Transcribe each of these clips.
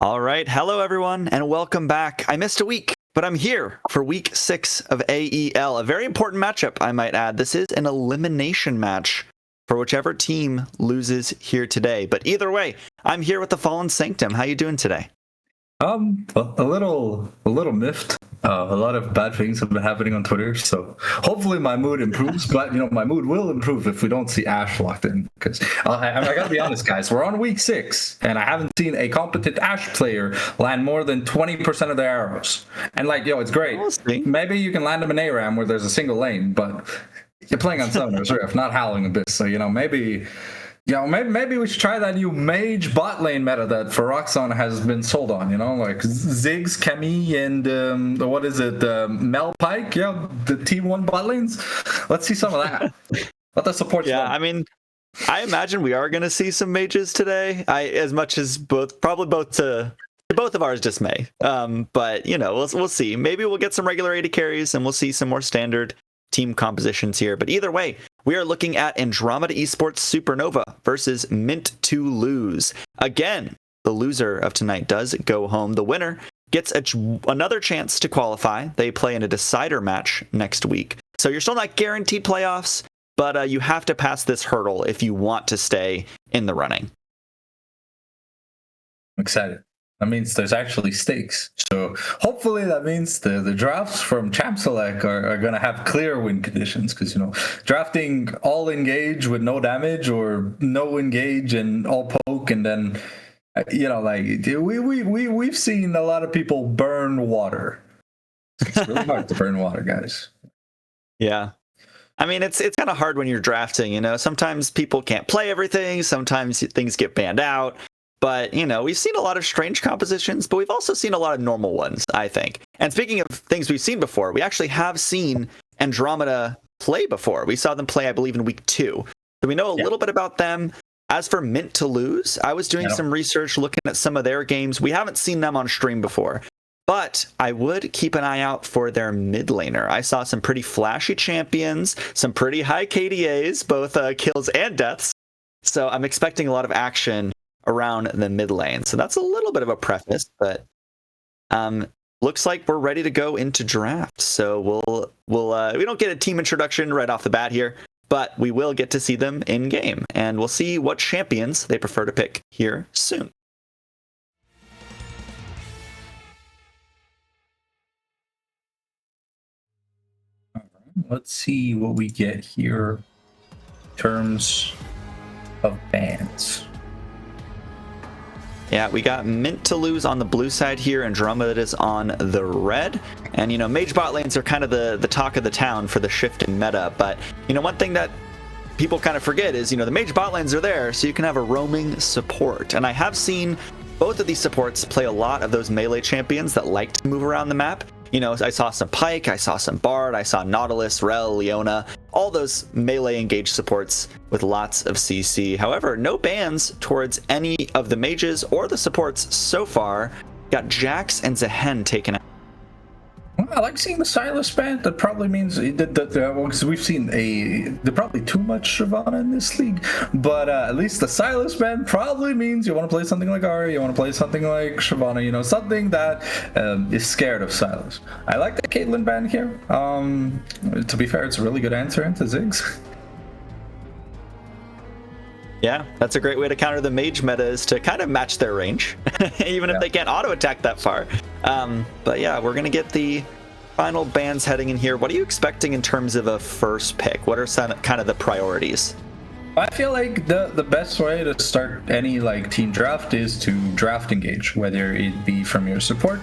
All right. Hello, everyone, and welcome back. I missed a week, but I'm here for week 6 of AEL. A very important matchup, I might add. This is an elimination match for whichever team loses here today. But either way, I'm here with the Fallen Sanctum. How you doing today? A little miffed. A lot of bad things have been happening on Twitter, so hopefully my mood improves. But my mood will improve if we don't see Ashe locked in. Because I gotta be honest, guys, we're on week 6, and I haven't seen a competent Ashe player land more than 20% of their arrows. And it's great. Maybe you can land them in ARAM where there's a single lane, but you're playing on Summoner's Rift, not Howling Abyss. So maybe we should try that new mage bot lane meta that Feroxon has been sold on, like Ziggs, Kemi, and Mel Pike, the T1 bot lanes. Let's see some of that. Let the support. Yeah, I mean, I imagine we are going to see some mages today. As much as both to both of ours dismay. But we'll see. Maybe we'll get some regular AD carries, and we'll see some more standard team compositions here. But either way, we are looking at Andromeda Esports Supernova versus Mint to Lose. Again, the loser of tonight does go home. The winner gets another chance to qualify. They play in a decider match next week. So you're still not guaranteed playoffs, but you have to pass this hurdle if you want to stay in the running. I'm excited. That means there's actually stakes. So hopefully that means the drafts from Champ Select are going to have clear win conditions. Because, drafting all engage with no damage or no engage and all poke, and then, we've seen a lot of people burn water. It's really hard to burn water, guys. Yeah. I mean, it's kind of hard when you're drafting, Sometimes people can't play everything. Sometimes things get banned out. But, we've seen a lot of strange compositions, but we've also seen a lot of normal ones, I think. And speaking of things we've seen before, we actually have seen Andromeda play before. We saw them play, I believe, in week 2. So we know a little bit about them. As for Mint to Lose, I was doing some research looking at some of their games. We haven't seen them on stream before, but I would keep an eye out for their mid laner. I saw some pretty flashy champions, some pretty high KDAs, both kills and deaths. So I'm expecting a lot of action around the mid lane. So that's a little bit of a preface, but looks like we're ready to go into draft. So we don't get a team introduction right off the bat here, but we will get to see them in game, and we'll see what champions they prefer to pick here soon. Let's see what we get here in terms of bans. Yeah, we got Mint to Lose on the blue side here, Andromeda is on the red. And, mage bot lanes are kind of the talk of the town for the shift in meta. But, one thing that people kind of forget is, the mage bot lanes are there so you can have a roaming support. And I have seen both of these supports play a lot of those melee champions that like to move around the map. I saw some Pike, I saw some Bard, I saw Nautilus, Rel, Leona, all those melee engaged supports with lots of CC. However, no bans towards any of the mages or the supports so far. Got Jax and Zehen taken out. I like seeing the Silas ban. That probably means because we've seen there's probably too much Shyvana in this league, but at least the Silas ban probably means you want to play something like Ahri, you want to play something like Shyvana, something that is scared of Silas. I like the Caitlyn ban here. To be fair, it's a really good answer into Ziggs. Yeah, that's a great way to counter the mage meta, is to kind of match their range, even if they can't auto attack that far. But yeah, we're going to get the final bans heading in here. What are you expecting in terms of a first pick? What are some kind of the priorities? I feel like the best way to start any team draft is to draft engage, whether it be from your support,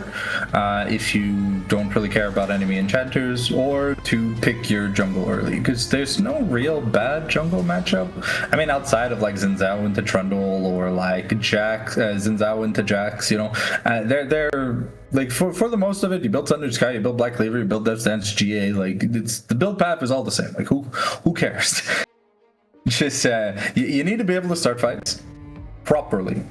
if you don't really care about enemy enchanters, or to pick your jungle early, because there's no real bad jungle matchup. I mean, outside of Xin Zhao into Trundle, or Xin Zhao into Jax, they're for the most of it, you build Thunder Sky, you build Black Cleaver, you build Death's Dance, GA. It's the build path is all the same. Who cares? Just you need to be able to start fights properly.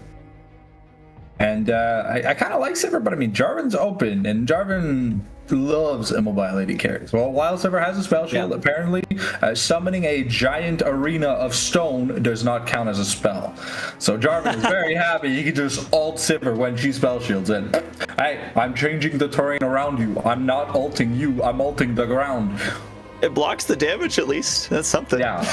And I kind of like Sivir, but I mean, Jarvan's open, and Jarvan loves immobile AD carries. Well, while Sivir has a spell shield, apparently summoning a giant arena of stone does not count as a spell. So Jarvan is very happy he can just ult Sivir when she spell shields in. Hey, I'm changing the terrain around you. I'm not ulting you, I'm ulting the ground. It blocks the damage at least. That's something. Yeah.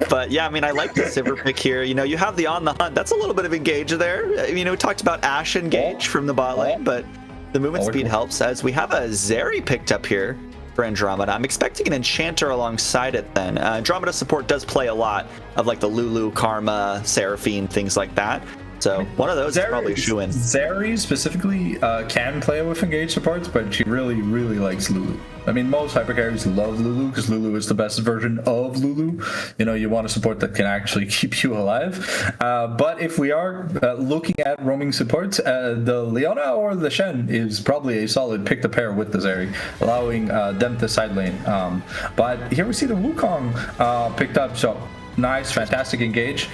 But yeah, I mean, I like the Sivir pick here. You know, you have the On the Hunt. That's a little bit of engage there. You know, we talked about Ashe engage from the bot lane, but the movement speed helps, as we have a Zeri picked up here for Andromeda. I'm expecting an Enchanter alongside it then. Andromeda support does play a lot of like the Lulu, Karma, Seraphine, things like that. So one of those is probably a shoo-in. Zeri specifically can play with engage supports, but she really, really likes Lulu. I mean, most hyper carries love Lulu because Lulu is the best version of Lulu. You know, you want a support that can actually keep you alive. But if we are looking at roaming supports, the Leona or the Shen is probably a solid pick to pair with the Zeri, allowing them to side lane. But here we see the Wukong picked up, so nice, fantastic engage.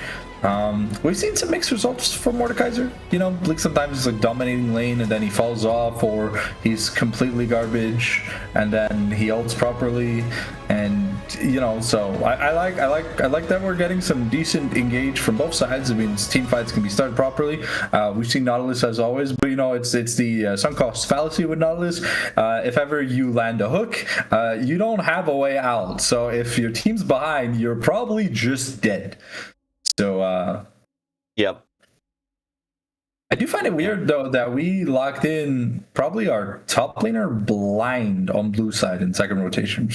We've seen some mixed results from Mordekaiser. You know, like sometimes it's like dominating lane and then he falls off, or he's completely garbage and then he ults properly, and you know, so I like that we're getting some decent engage from both sides. I mean, team fights can be started properly. We've seen Nautilus as always, but you know, it's the sunk cost fallacy with Nautilus. If ever you land a hook, you don't have a way out. So if your team's behind, you're probably just dead. So, yep. I do find it weird though that we locked in probably our top laner blind on blue side in second rotation.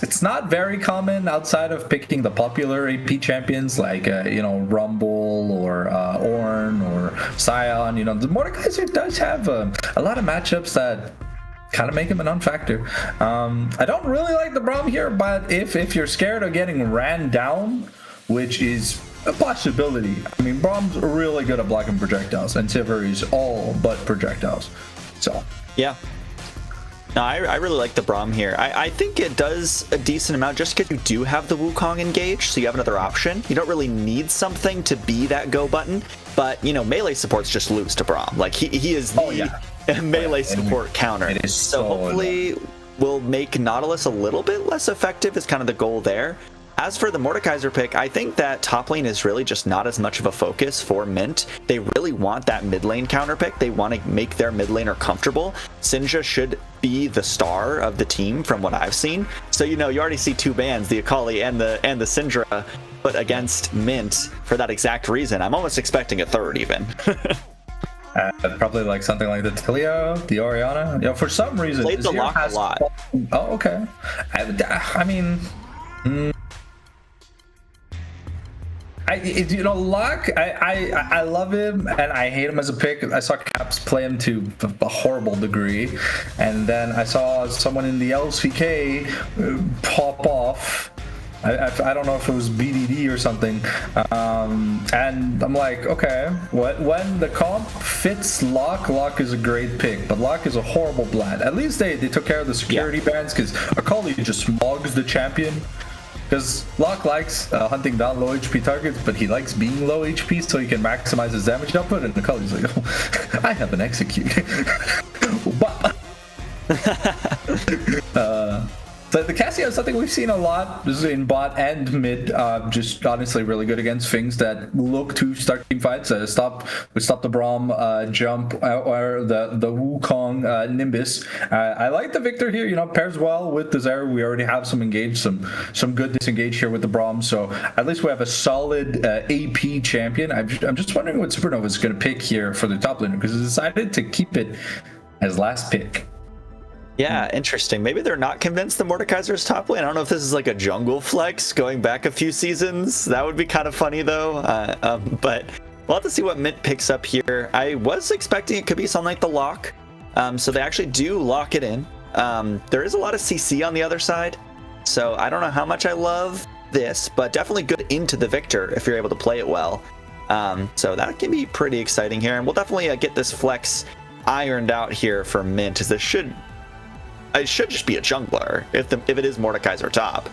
It's not very common outside of picking the popular AP champions like you know, Rumble or Ornn or Sion. You know, the Mordekaiser does have a lot of matchups that kind of make him a non-factor. I don't really like the Braum here, but if you're scared of getting ran down, which is a possibility. I mean, Braum's really good at blocking projectiles, and Sivir is all but projectiles. So yeah. No, I really like the Braum here. I think it does a decent amount just because you do have the Wukong engage, so you have another option. You don't really need something to be that go button, but you know, melee supports just lose to Braum. Like he is the melee support counter. It is so hopefully we'll make Nautilus a little bit less effective is kind of the goal there. As for the Mordekaiser pick, I think that top lane is really just not as much of a focus for Mint. They really want that mid lane counter pick. They want to make their mid laner comfortable. Sinja should be the star of the team from what I've seen. So, you know, you already see two bans, the Akali and the Syndra, put against Mint for that exact reason. I'm almost expecting a third even. Probably like something like the Taliyah, the Orianna. You know, for some reason, played the lock a lot. Oh, okay. I mean, you know, Locke, I love him and I hate him as a pick. I saw Caps play him to a horrible degree, and then I saw someone in the LCK pop off. I don't know if it was BDD or something, and I'm like, okay, when the comp fits Locke is a great pick, but Locke is a horrible blend. At least they took care of the security bans, because Akali just mugs the champion. Because Locke likes hunting down low HP targets, but he likes being low HP so he can maximize his damage output, and Akali's like, oh, I have an execute. So the Cassia is something we've seen a lot. This is in bot and mid. Just honestly really good against things that look to start team fights. We stop the Braum jump or the Wukong Nimbus. I like the Victor here. You know, pairs well with the Zeri. We already have some engage, some good disengage here with the Braum. So at least we have a solid AP champion. I'm just wondering what Supernova is going to pick here for the top laner, because he decided to keep it as last pick. Yeah, interesting. Maybe they're not convinced the Mordekaiser's top lane. I don't know if this is like a jungle flex going back a few seasons. That would be kind of funny though. But we'll have to see what Mint picks up here. I was expecting it could be something like the lock. So they actually do lock it in. There is a lot of CC on the other side. So I don't know how much I love this, but definitely good into the Victor if you're able to play it well. So that can be pretty exciting here. And we'll definitely get this flex ironed out here for Mint, as it should just be a jungler if it is Mordekaiser top.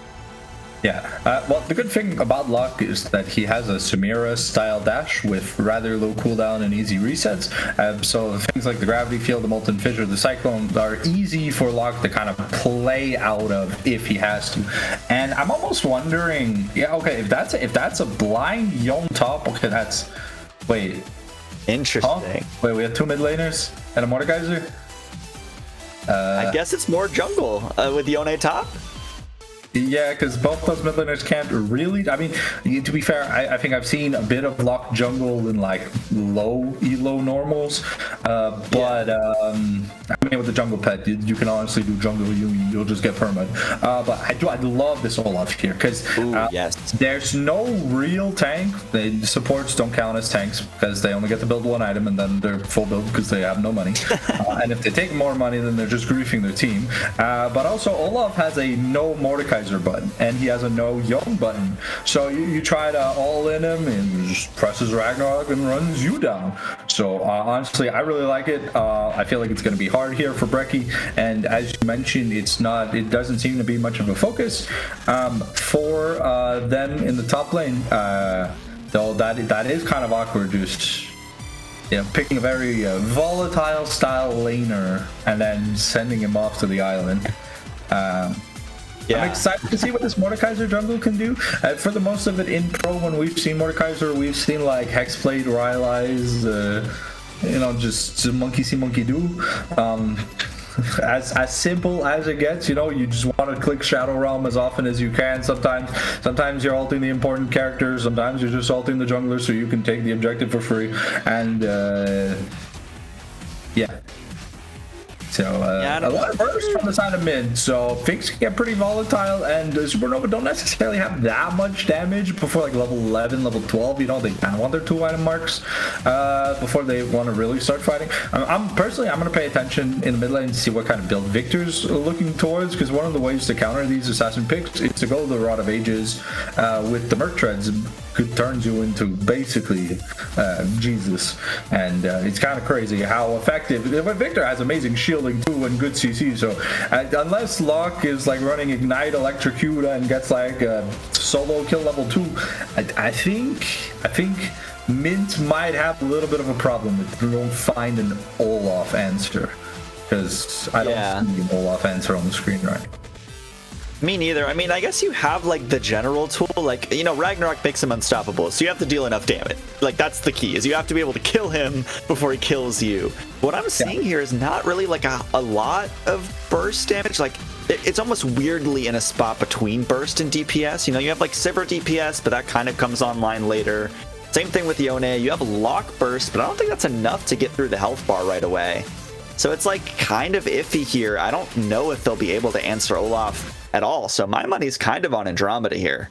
Yeah, well, the good thing about Locke is that he has a Samira style dash with rather low cooldown and easy resets. So things like the Gravity Field, the Molten Fissure, the Cyclone are easy for Locke to kind of play out of if he has to. And I'm almost wondering, yeah, okay, if that's a blind Yone top, okay, that's wait. Interesting. Huh? Wait, we have 2 mid laners and a Mordekaiser? I guess it's more jungle with Yone top. Yeah, because both those mid laners can't really. I mean, to be fair, I think I've seen a bit of Locke jungle in like low elo normals, but I mean, with the jungle pet, you can honestly do jungle. You'll just get permad. But I love this Olaf here because yes, there's no real tank. The supports don't count as tanks because they only get to build 1 item and then they're full build because they have no money. And if they take more money, then they're just griefing their team. But also, Olaf has a no Mordekaiser button and he has a no Yone button, so you try to all in him and just presses Ragnarok and runs you down. So honestly, I really like it. I feel like it's going to be hard here for Brecky, and as you mentioned, it doesn't seem to be much of a focus for them in the top lane, though that is kind of awkward, just picking a very volatile style laner and then sending him off to the island. I'm excited to see what this Mordekaiser jungle can do. For the most of it in pro, when we've seen Mordekaiser, we've seen like Hexblade, Rylai's, just monkey see, monkey do. As simple as it gets, you just want to click Shadow Realm as often as you can. Sometimes you're ulting the important characters, sometimes you're just ulting the jungler so you can take the objective for free. And So a lot of burst from the side of mid, so things can get pretty volatile, and Supernova don't necessarily have that much damage before like level 11, level 12. They kind of want their 2 item marks before they want to really start fighting. I'm going to pay attention in the mid lane to see what kind of build Victor's looking towards, because one of the ways to counter these assassin picks is to go the Rod of Ages with the Merc Treads. It turns you into basically Jesus, and it's kind of crazy how effective. Victor has amazing shielding too and good CC, so unless Locke is like running Ignite, Electrocute, and gets like a solo kill level 2, I think Mint might have a little bit of a problem if they don't find an Olaf answer, because I don't see an Olaf answer on the screen right now. Me neither. I mean, I guess you have like the general tool, like, Ragnarok makes him unstoppable, so you have to deal enough damage. Like, that's the key, is you have to be able to kill him before he kills you. What I'm seeing here is not really like a lot of burst damage. Like, it's almost weirdly in a spot between burst and DPS. You have like Sivir DPS, but that kind of comes online later. Same thing with Yone. You have Lock burst, but I don't think that's enough to get through the health bar right away. So it's like kind of iffy here. I don't know if they'll be able to answer Olaf at all. So my money's kind of on Andromeda here.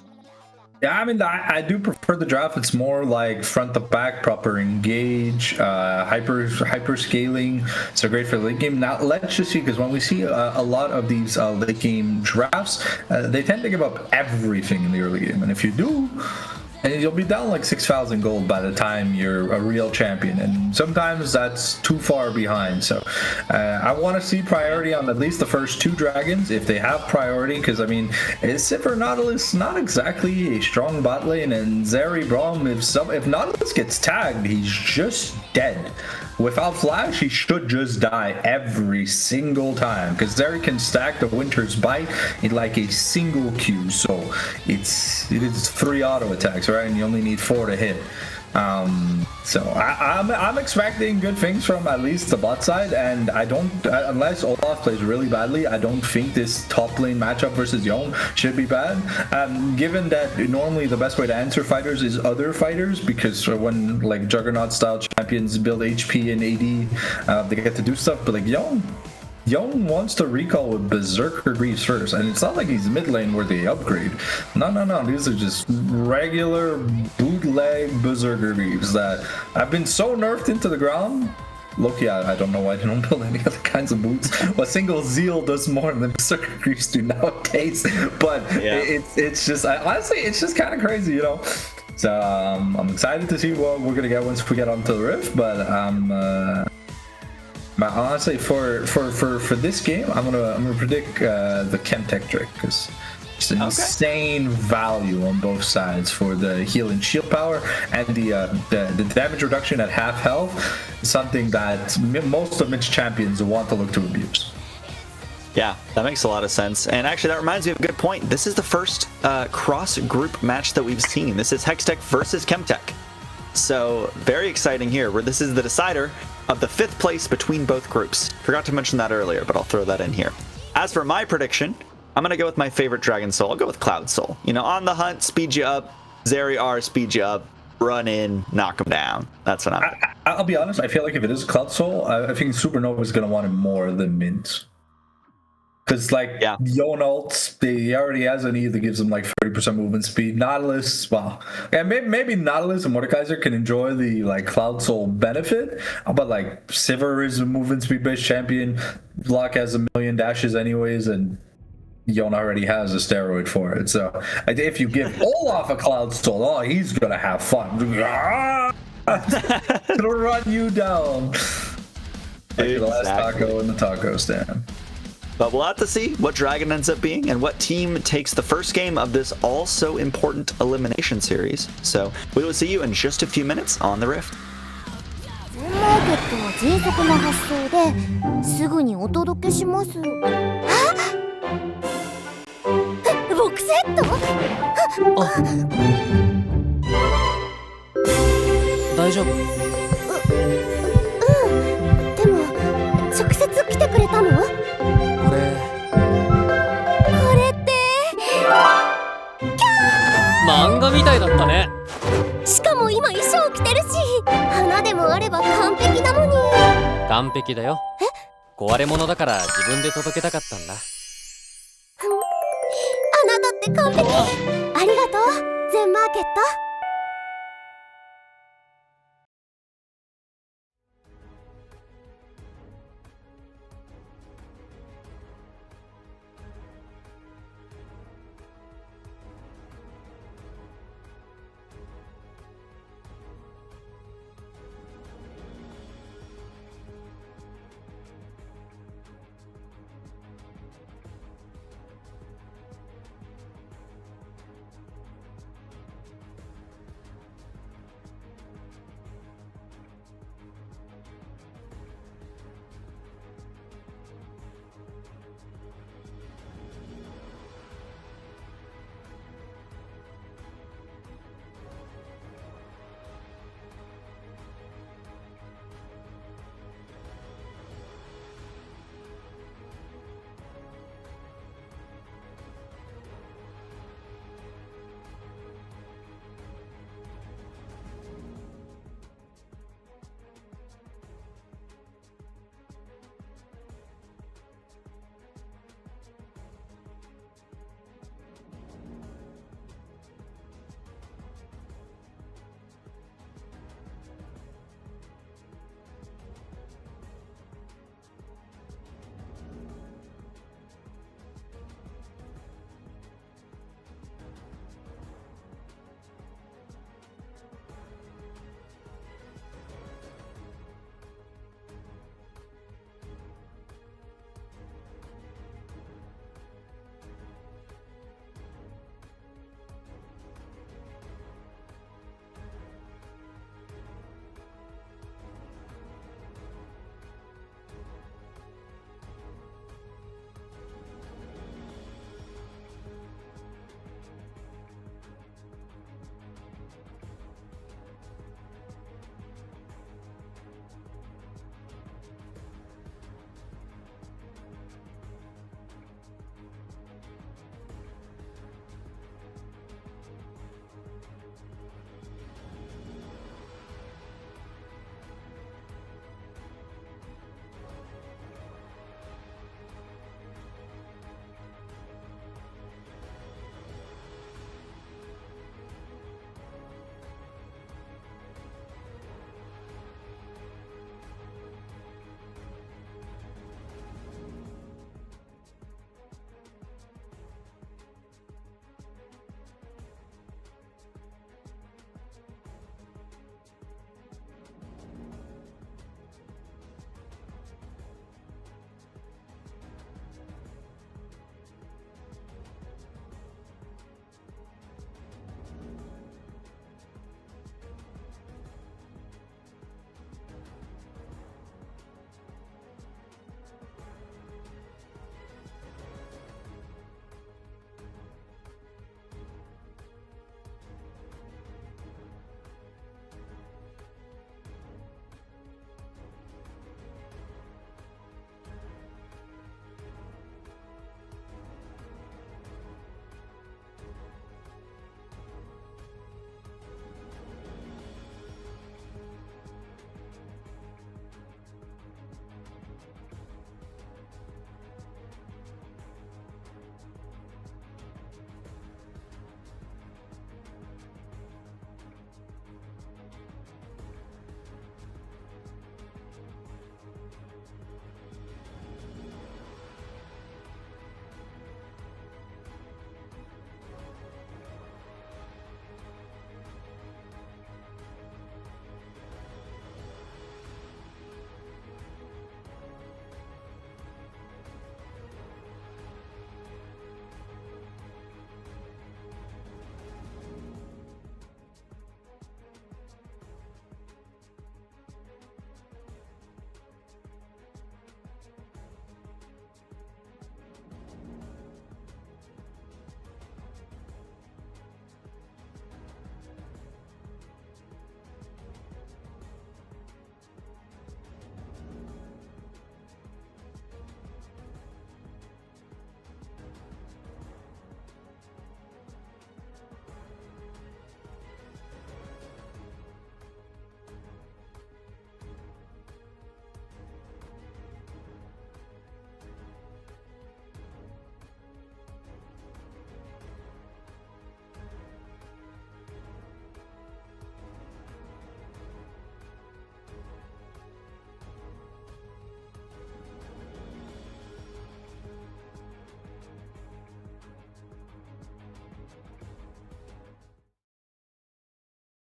Yeah, I mean, I do prefer the draft. It's more like front to back, proper engage, hyper scaling. So great for late game. Now let's just see, because when we see a lot of these late game drafts, they tend to give up everything in the early game, and if you do, and you'll be down like 6,000 gold by the time you're a real champion, and sometimes that's too far behind. So I want to see priority on at least the first 2 dragons if they have priority, because I mean, Sivir Nautilus not exactly a strong bot lane, and Zeri Braum, if Nautilus gets tagged, he's just dead. Without flash, he should just die every single time, because Zeri can stack the Winter's Bite in like a single Q, so it is 3 auto attacks, right? And you only need 4 to hit. So I'm expecting good things from at least the bot side, and I don't, unless Olaf plays really badly, I don't think this top lane matchup versus Yone should be bad. Given that normally the best way to answer fighters is other fighters, because when like Juggernaut style champions build HP and AD, they get to do stuff, but like Yone wants to recall with Berserker Greaves first, and it's not like he's mid lane where they upgrade. No. These are just regular bootleg Berserker Greaves that have been so nerfed into the ground. Loki, I don't know why they don't build any other kinds of boots. A single Zeal does more than Berserker Greaves do nowadays. But it's just, honestly, it's just kind of crazy, So I'm excited to see what we're gonna get once we get onto the Rift, but honestly, for this game, I'm gonna predict the Chemtech Drake, because Just insane value on both sides for the heal and shield power, and the damage reduction at half health. Something that most of Mitch champions want to look to abuse. Yeah, that makes a lot of sense. And actually, that reminds me of a good point. This is the first cross-group match that we've seen. This is Hextech versus Chemtech. So, very exciting here, where this is the decider of the 5th place between both groups. Forgot to mention that earlier, but I'll throw that in here. As for my prediction, I'm going to go with my favorite Dragon Soul. I'll go with Cloud Soul. You know, on the hunt, speed you up. Zeri R, speed you up. Run in, knock him down. That's what I'm thinking. I'll be honest, I feel like if it is Cloud Soul, I think Supernova is going to want it more than Mint. Because, like, Yon ults, he already has an E that gives him, like, 30% movement speed. Nautilus, well, and maybe Nautilus and Mordekaiser can enjoy the, like, Cloud Soul benefit. But, like, Sivir is a movement speed-based champion. Locke has a million dashes anyways, and Yon already has a steroid for it. So, if you give Olaf a Cloud Soul, oh, he's going to have fun. It'll run you down. Like the last taco in the taco stand. But we'll have to see what Dragon ends up being and what team takes the first game of this also important elimination series. So we will see you in just a few minutes on the Rift. マーケットは迅速な発送ですぐにお届けします。あ、ボクセット？大丈夫？でも直接来てくれたの？これって漫画みたいだったね。しかも今衣装着てるし、花でもあれば完璧なのに。完璧だよ。壊れ物だから自分で届けたかったんだ。あなたって完璧。ありがとう、全マーケット。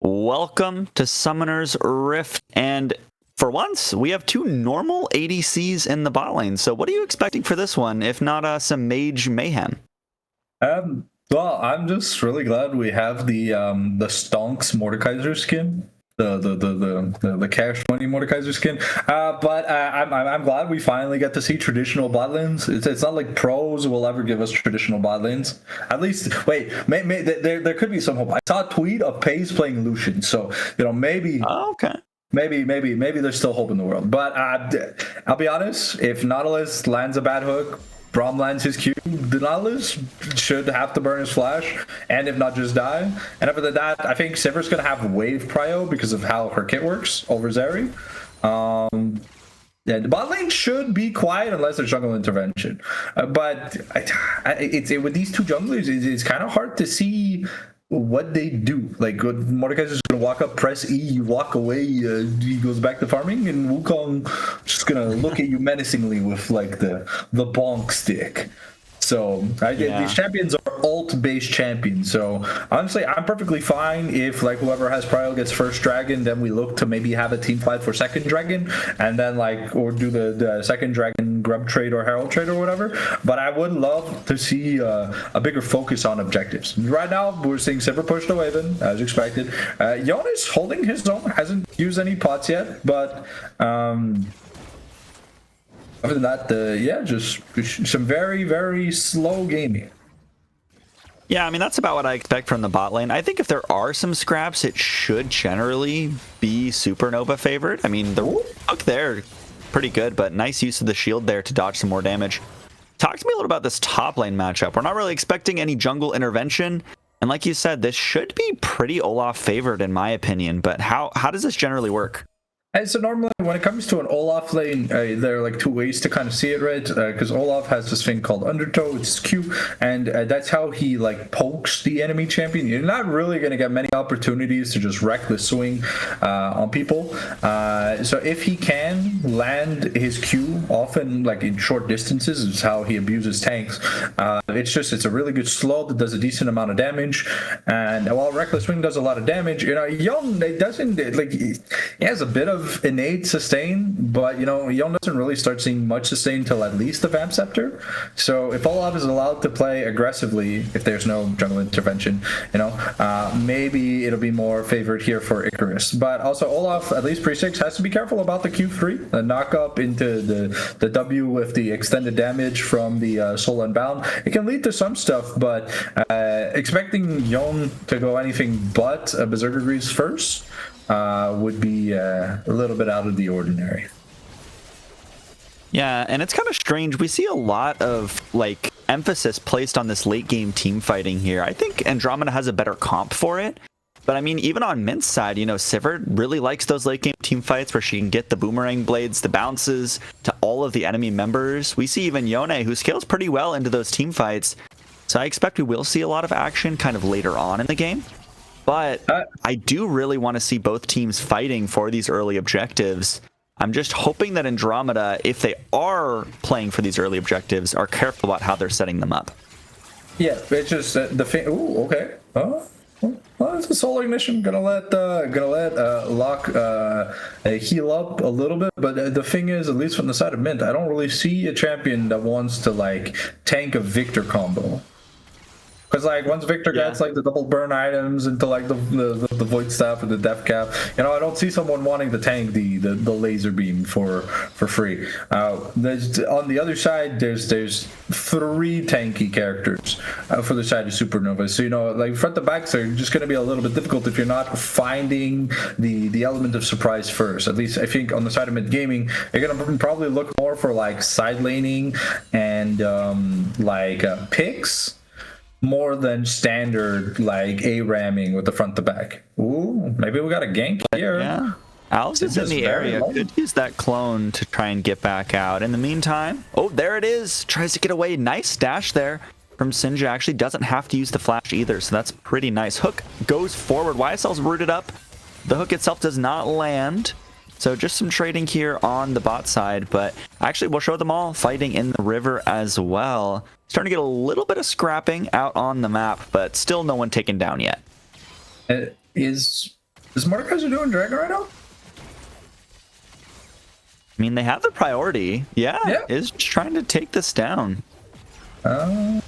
Welcome to Summoner's Rift, and for once, we have two normal ADCs in the bot lane. So what are you expecting for this one, if not some mage mayhem? Well, I'm just really glad we have the Stonks Mordekaiser skin. The cash money Mordekaiser skin, but I'm glad we finally get to see traditional bot lanes. It's not like pros will ever give us traditional bot lanes. At least, wait, there could be some hope. I saw a tweet of Pace playing Lucian, so maybe. Oh, okay. Maybe there's still hope in the world. But I'll be honest, if Nautilus lands a bad hook, Braum lands his Q, the Nautilus should have to burn his flash, and if not, just die. And after that, I think Sivir's going to have wave prio because of how her kit works over Zeri. Yeah, the bot lane should be quiet unless there's jungle intervention. But with these two junglers, it's kind of hard to see what they do. Like, Mordekaiser's just gonna walk up, press E, you walk away, he goes back to farming, and Wukong just gonna look at you menacingly with like the bonk stick. So these champions are ult-based champions. So honestly, I'm perfectly fine if like whoever has prio gets first dragon, then we look to maybe have a team fight for second dragon, and then or do the second dragon grub trade or herald trade or whatever. But I would love to see a bigger focus on objectives. Right now, we're seeing Sivir push the Waven as expected. Yon is holding his own, hasn't used any pots yet, but. Other than that, just some very, very slow gaming. Yeah, I mean, that's about what I expect from the bot lane. I think if there are some scraps, it should generally be Supernova favored. I mean, the hook there, pretty good, but nice use of the shield there to dodge some more damage. Talk to me a little about this top lane matchup. We're not really expecting any jungle intervention. And like you said, this should be pretty Olaf favored in my opinion, but how does this generally work? And so normally when it comes to an Olaf lane, there are like two ways to kind of see it, right? Because Olaf has this thing called Undertow, it's Q, and that's how he like pokes the enemy champion. You're not really going to get many opportunities to just reckless swing on people. So if he can land his Q often like in short distances, is how he abuses tanks. It's a really good slow that does a decent amount of damage. And while reckless swing does a lot of damage, Young doesn't like he has a bit of innate sustain, but Yon doesn't really start seeing much sustain till at least the Vamp Scepter. So if Olaf is allowed to play aggressively, if there's no jungle intervention, maybe it'll be more favored here for Icarus. But also Olaf, at least pre-6, has to be careful about the Q3, the knock up into the W with the extended damage from the Soul Unbound. It can lead to some stuff, but expecting Yon to go anything but a Berserker Greaves first would be a little bit out of the ordinary. Yeah, and it's kind of strange. We see a lot of like emphasis placed on this late game team fighting here. I think Andromeda has a better comp for it. But I mean, even on Mint's side, Sivir really likes those late game team fights where she can get the boomerang blades, the bounces to all of the enemy members. We see even Yone, who scales pretty well into those team fights. So I expect we will see a lot of action kind of later on in the game. But I do really want to see both teams fighting for these early objectives. I'm just hoping that Andromeda, if they are playing for these early objectives, are careful about how they're setting them up. Yeah, it's just the thing. Ooh, okay. Well, it's a solar ignition. Gonna let Locke heal up a little bit. But the thing is, at least from the side of Mint, I don't really see a champion that wants to like tank a Victor combo. Because like once Victor gets like the double burn items into like the void staff or the death cap, I don't see someone wanting to tank the laser beam for free. On the other side, there's three tanky characters for the side of Supernova. So like front to backs are just going to be a little bit difficult if you're not finding the element of surprise first. At least I think on the side of mid gaming, you're going to probably look more for like side laning and picks. More than standard like A-ramming with the front to back. Ooh, maybe we got a gank here. Yeah. Alex is in the area. Could use that clone to try and get back out. In the meantime, oh, there it is. Tries to get away. Nice dash there from Sinja. Actually doesn't have to use the flash either, so that's pretty nice. Hook goes forward. YSL's rooted up. The hook itself does not land. So just some trading here on the bot side, but actually we'll show them all fighting in the river as well. Starting to get a little bit of scrapping out on the map, but still no one taken down yet. Is Is Mordekaiser doing Dragon right now? I mean, they have the priority. Yeah, Yeah. is trying to take this down. I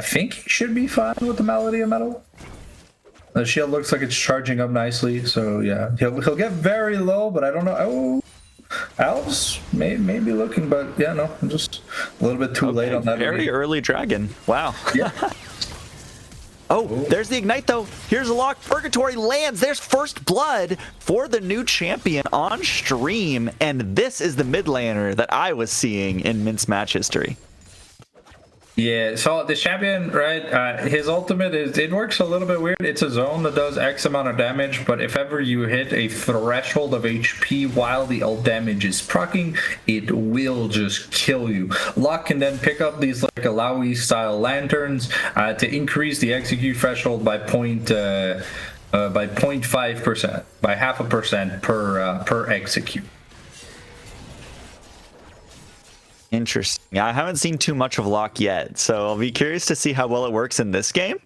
think he should be fine with the Malady of Metal. The shield looks like it's charging up nicely, so yeah, he'll get very low, but I don't know. Oh, Alves may be looking, but yeah, no, I'm just a little bit too late on that. Very early dragon. Wow. Yeah. Oh, there's the ignite though. Here's a lock. Purgatory lands. There's first blood for the new champion on stream, and this is the mid laner that I was seeing in Mint's match history. Yeah, so the champion, right, his ultimate it works a little bit weird. It's a zone that does X amount of damage, but if ever you hit a threshold of HP while the ult damage is proccing, it will just kill you. Locke can then pick up these like Alawi style lanterns to increase the execute threshold by 0.5%, by 0.5% per execute. Interesting. I haven't seen too much of Locke yet, so I'll be curious to see how well it works in this game.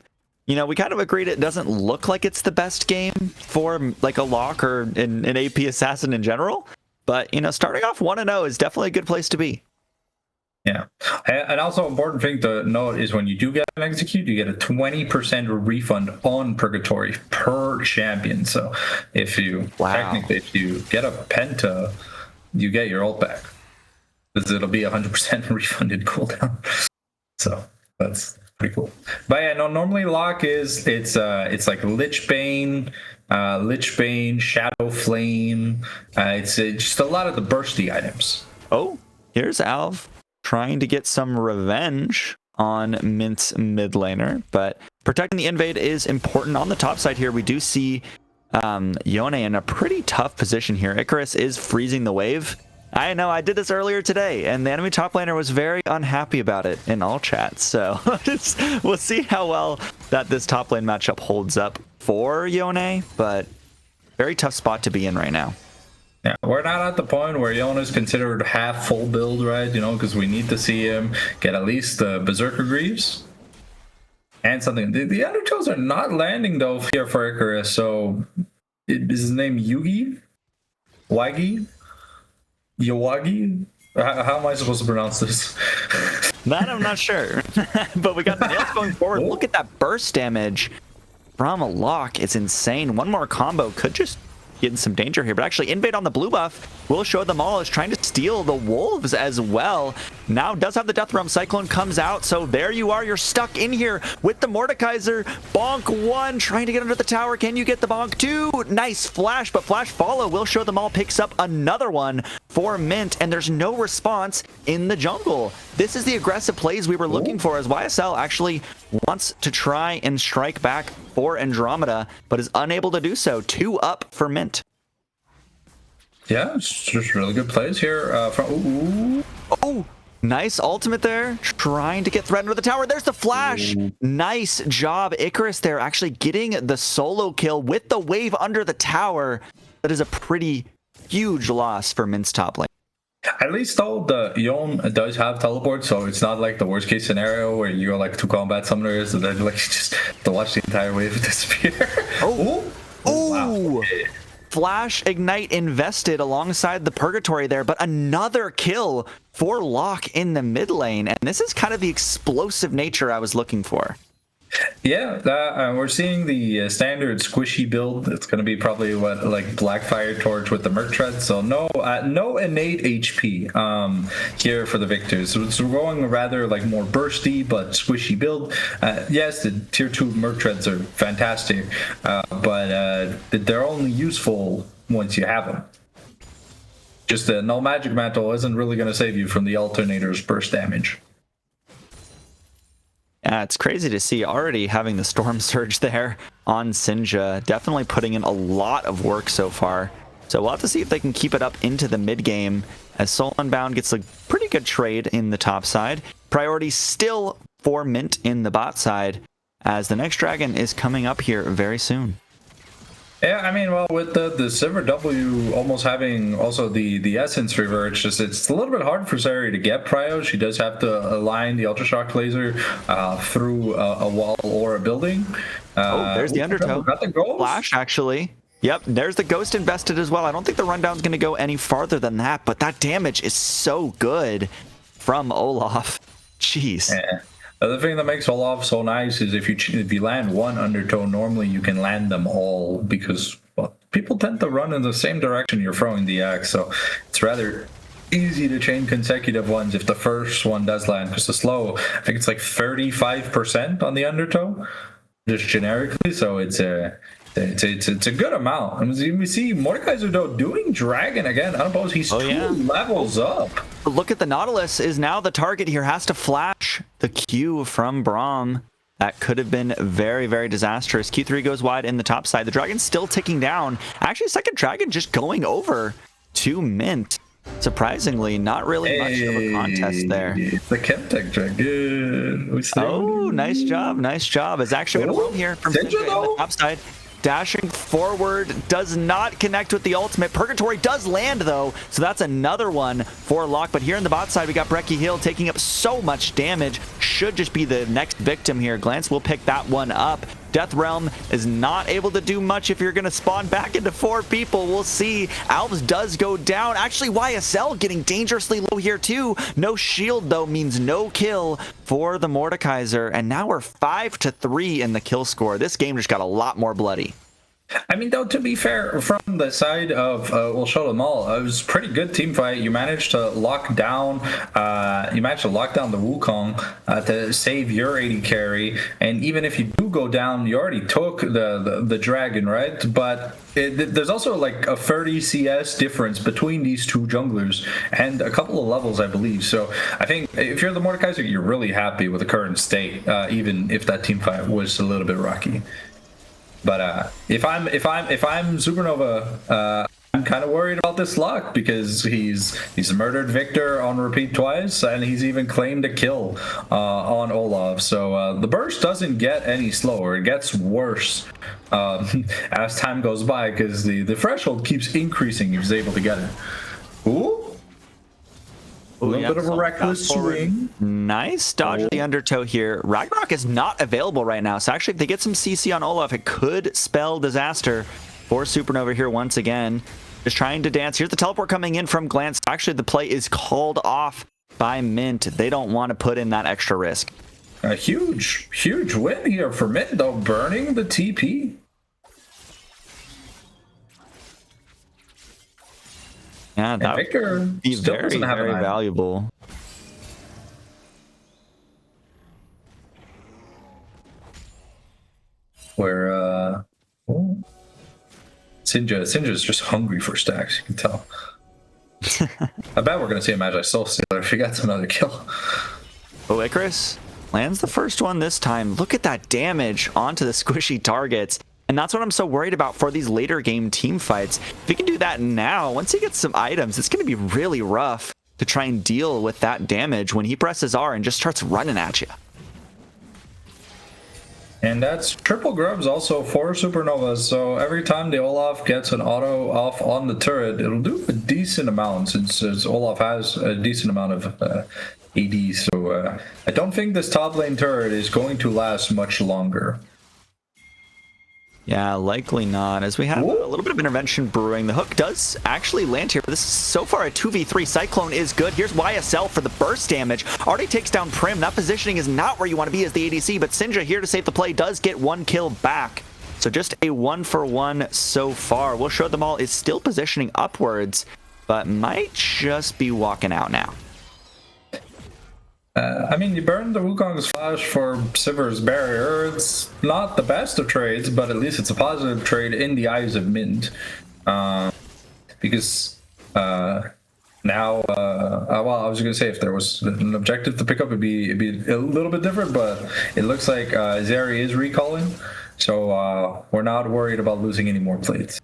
You know, we kind of agreed it doesn't look like it's the best game for like a Locke or an AP Assassin in general, but you know, starting off 1-0 is definitely a good place to be. Yeah, and also important thing to note is when you do get an execute, you get a 20% refund on Purgatory per champion. So if you technically if you get a penta, you get your ult back. Because it'll be 100% refunded cooldown. So that's pretty cool. But yeah, no, normally Locke it's like Lich Bane, Shadow Flame. It's just a lot of the bursty items. Oh, here's Alv trying to get some revenge on Mint's mid laner, but protecting the invade is important. On the top side here, we do see Yone in a pretty tough position here. Icarus is freezing the wave. I know, I did this earlier today, and the enemy top laner was very unhappy about it in all chats, so we'll see how well that this top lane matchup holds up for Yone, but very tough spot to be in right now. Yeah, we're not at the point where Yone is considered half full build, right? You know, because we need to see him get at least the Berserker Greaves and something. The Undertows are not landing, though, here for Icarus, so is his name Yugi? Wagi? Yawagi? How am I supposed to pronounce this? That I'm not sure. But we got the nails going forward. Look at that burst damage from a Locke. It's insane. One more combo could just get in some danger here. But actually, invade on the blue buff will show them all is trying to steal the wolves as well. Now does have the Death Realm. Cyclone comes out. So there you are. You're stuck in here with the Mordekaiser. Bonk 1 trying to get under the tower. Can you get the bonk 2? Nice flash, but flash follow will show them all. Picks up another one for Mint, and there's no response in the jungle. This is the aggressive plays we were looking for, as YSL actually wants to try and strike back for Andromeda, but is unable to do so. 2 up for Mint. Yeah, it's just really good plays here. Oh, nice ultimate there. Trying to get threatened with the tower. There's the flash. Nice job, Icarus there, actually getting the solo kill with the wave under the tower. That is a pretty huge loss for Mint's top lane. At least though, the Yone does have teleport, so it's not like the worst case scenario where you go like 2 combat summoners and then like just to watch the entire wave disappear. Oh, wow. Okay. Flash Ignite invested alongside the Purgatory there, but another kill for Locke in the mid lane, and this is kind of the explosive nature I was looking for. Yeah, we're seeing the standard squishy build. It's going to be probably what like Blackfire Torch with the Merc Tread. So no innate HP here for the victors. So we're going rather like more bursty but squishy build. Yes, the tier 2 Merc Treads are fantastic, but they're only useful once you have them. Just no Magic Mantle isn't really going to save you from the Alternator's burst damage. Yeah, it's crazy to see already having the Storm Surge there on Sinja. Definitely putting in a lot of work so far. So we'll have to see if they can keep it up into the mid game as Soul Unbound gets a pretty good trade in the top side. Priority still for Mint in the bot side as the next dragon is coming up here very soon. Yeah, I mean, well, with the Silver W almost having also the Essence River, it's a little bit hard for Sari to get prio. She does have to align the Ultra Shock Laser through a wall or a building. There's the undertow. Got the ghost. Flash, actually. Yep, there's the ghost invested as well. I don't think the rundown's going to go any farther than that, but that damage is so good from Olaf. Jeez. Yeah. The other thing that makes Olaf so nice is if you land one undertow, normally you can land them all because people tend to run in the same direction you're throwing the axe, so it's rather easy to chain consecutive ones if the first one does land, because the slow, I think it's like 35% on the undertow, just generically, so it's a good amount. And we see Mordekaiser though doing dragon again. Unopposed, he's 2 levels up. Look at the Nautilus is now the target here, has to flash the Q from Braum. That could have been very, very disastrous. Q3 goes wide in the top side. The dragon's still ticking down. Actually, second dragon just going over to Mint. Surprisingly, not really much of a contest there. The Chemtech dragon. Oh, nice job, nice job. It's actually going to roam here from Sinja on the top side. Dashing forward, does not connect with the ultimate. Purgatory does land though, so that's another one for Locke. But here in the bot side, we got Brekkie Hill taking up so much damage. Should just be the next victim here. Glance will pick that one up. Death Realm is not able to do much if you're going to spawn back into 4 people. We'll see. Alves does go down. Actually, YSL getting dangerously low here too. No shield though means no kill for the Mordekaiser. And now we're 5-3 in the kill score. This game just got a lot more bloody. I mean, though, to be fair, from the side of we'll show them all, it was a pretty good team fight. You managed to lock down the Wukong to save your AD carry, and even if you do go down, you already took the dragon, right? But there's also like a 30 CS difference between these two junglers and a couple of levels, I believe. So I think if you're the Mordekaiser, you're really happy with the current state, even if that team fight was a little bit rocky. But if I'm Supernova, I'm kind of worried about this Luck because he's murdered Victor on repeat twice, and he's even claimed a kill on Olaf. So the burst doesn't get any slower; it gets worse as time goes by because the threshold keeps increasing. If he's able to get it. Ooh. A little bit of a reckless swing. Nice dodge of the undertow here. Ragnarok is not available right now, so actually if they get some CC on Olaf, it could spell disaster for Supernova here once again. Just trying to dance. Here's the teleport coming in from Glance. Actually, the play is called off by Mint. They don't want to put in that extra risk. A huge win here for Mint, though, burning the TP. Yeah, that would be very, very valuable. Where Sinja's just hungry for stacks, you can tell. I bet we're gonna see a Magi Soul Stealer if he gets another kill. Oh, Icarus lands the first one this time. Look at that damage onto the squishy targets. And that's what I'm so worried about for these later game team fights. If he can do that now, once he gets some items, it's going to be really rough to try and deal with that damage when he presses R and just starts running at you. And that's triple grubs also for Supernovas. So every time the Olaf gets an auto off on the turret, it'll do a decent amount since Olaf has a decent amount of AD. So I don't think this top lane turret is going to last much longer. Yeah, likely not, as we have a little bit of intervention brewing. The hook does actually land here. This is so far a 2v3. Cyclone is good. Here's YSL for the burst damage. Already takes down Prim. That positioning is not where you want to be as the ADC, but Sinja here to save the play does get 1 kill back. So just a 1-for-1 so far. We'll show them all is still positioning upwards, but might just be walking out now. I mean, you burned the Wukong's flash for Sivir's barrier. It's not the best of trades, but at least it's a positive trade in the eyes of Mint. Because now, well, I was going to say if there was an objective to pick up, it'd be a little bit different, but it looks like Zeri is recalling, so we're not worried about losing any more plates.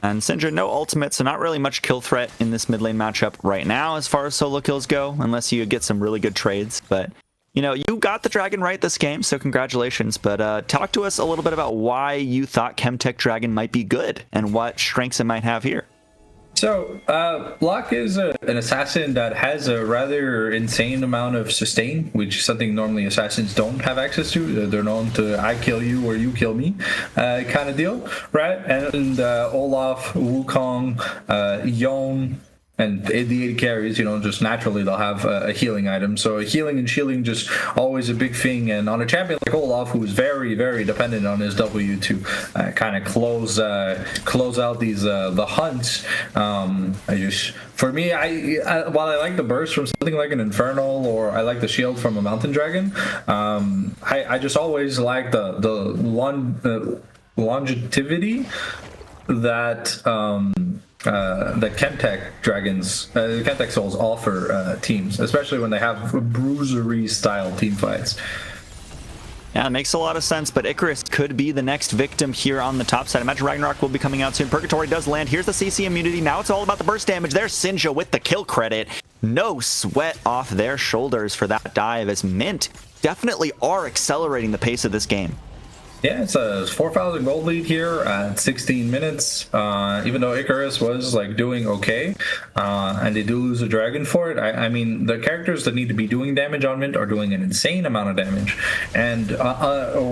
And Syndra, no ultimate, so not really much kill threat in this mid lane matchup right now as far as solo kills go, unless you get some really good trades. But, you know, you got the dragon right this game, so congratulations. But talk to us a little bit about why you thought Chemtech Dragon might be good and what strengths it might have here. So, Locke is an assassin that has a rather insane amount of sustain, which is something normally assassins don't have access to. They're known to I kill you or you kill me kind of deal, right? And Olaf, Wukong, Yone, and the 80 carries, just naturally they'll have a healing item. So healing and shielding just always a big thing. And on a champion like Olaf, who's very, very dependent on his W to kind of close out these the hunts. For me, while I like the burst from something like an Infernal, or I like the shield from a Mountain Dragon, I just always like the longevity that. The Chemtech dragons, the Chemtech souls offer teams, especially when they have bruisery style team fights. Yeah, it makes a lot of sense, but Icarus could be the next victim here on the top side. Imagine Ragnarok will be coming out soon. Purgatory does land. Here's the CC immunity. Now it's all about the burst damage. There's Sinja with the kill credit. No sweat off their shoulders for that dive, as Mint definitely are accelerating the pace of this game. Yeah, it's a 4,000 gold lead here at 16 minutes. Even though Icarus was doing okay, and they do lose a dragon for it. I mean, the characters that need to be doing damage on Mint are doing an insane amount of damage. And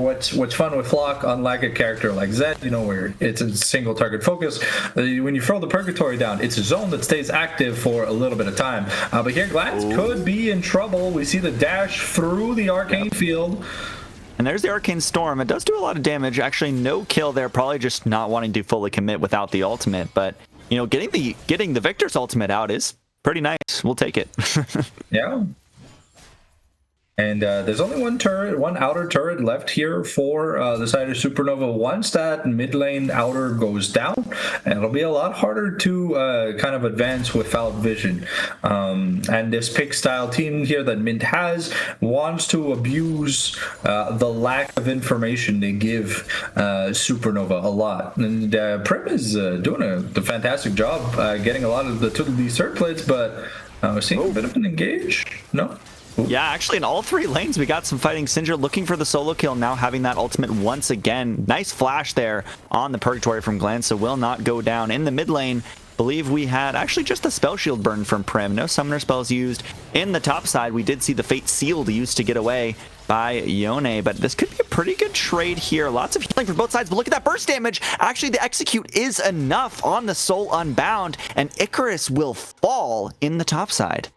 what's fun with Flock, unlike a character like Zed, where it's a single target focus, when you throw the Purgatory down, it's a zone that stays active for a little bit of time. But here, Glance could be in trouble. We see the dash through the arcane field. And there's the Arcane Storm. It does do a lot of damage. Actually, no kill there. Probably just not wanting to fully commit without the ultimate. But, getting the Victor's ultimate out is pretty nice. We'll take it. Yeah. And there's only one outer turret left here for the side of Supernova. Once that mid lane outer goes down, and it'll be a lot harder to kind of advance without vision. And this pick style team here that Mint has wants to abuse the lack of information they give Supernova a lot. And Prim is doing a fantastic job getting a lot of these third plates, but we're seeing a bit of an engage. No? Yeah, actually in all three lanes we got some fighting. Sindra looking for the solo kill, now having that ultimate once again. Nice flash there on the Purgatory from Glenn, so will not go down. In the mid lane, believe we had actually just the spell shield burn from Prim. No summoner spells used. In the top side, we did see the Fate Sealed used to get away by Yone, but this could be a pretty good trade here. Lots of healing for both sides, but look at that burst damage. Actually, the execute is enough on the Soul Unbound, and Icarus will fall in the top side.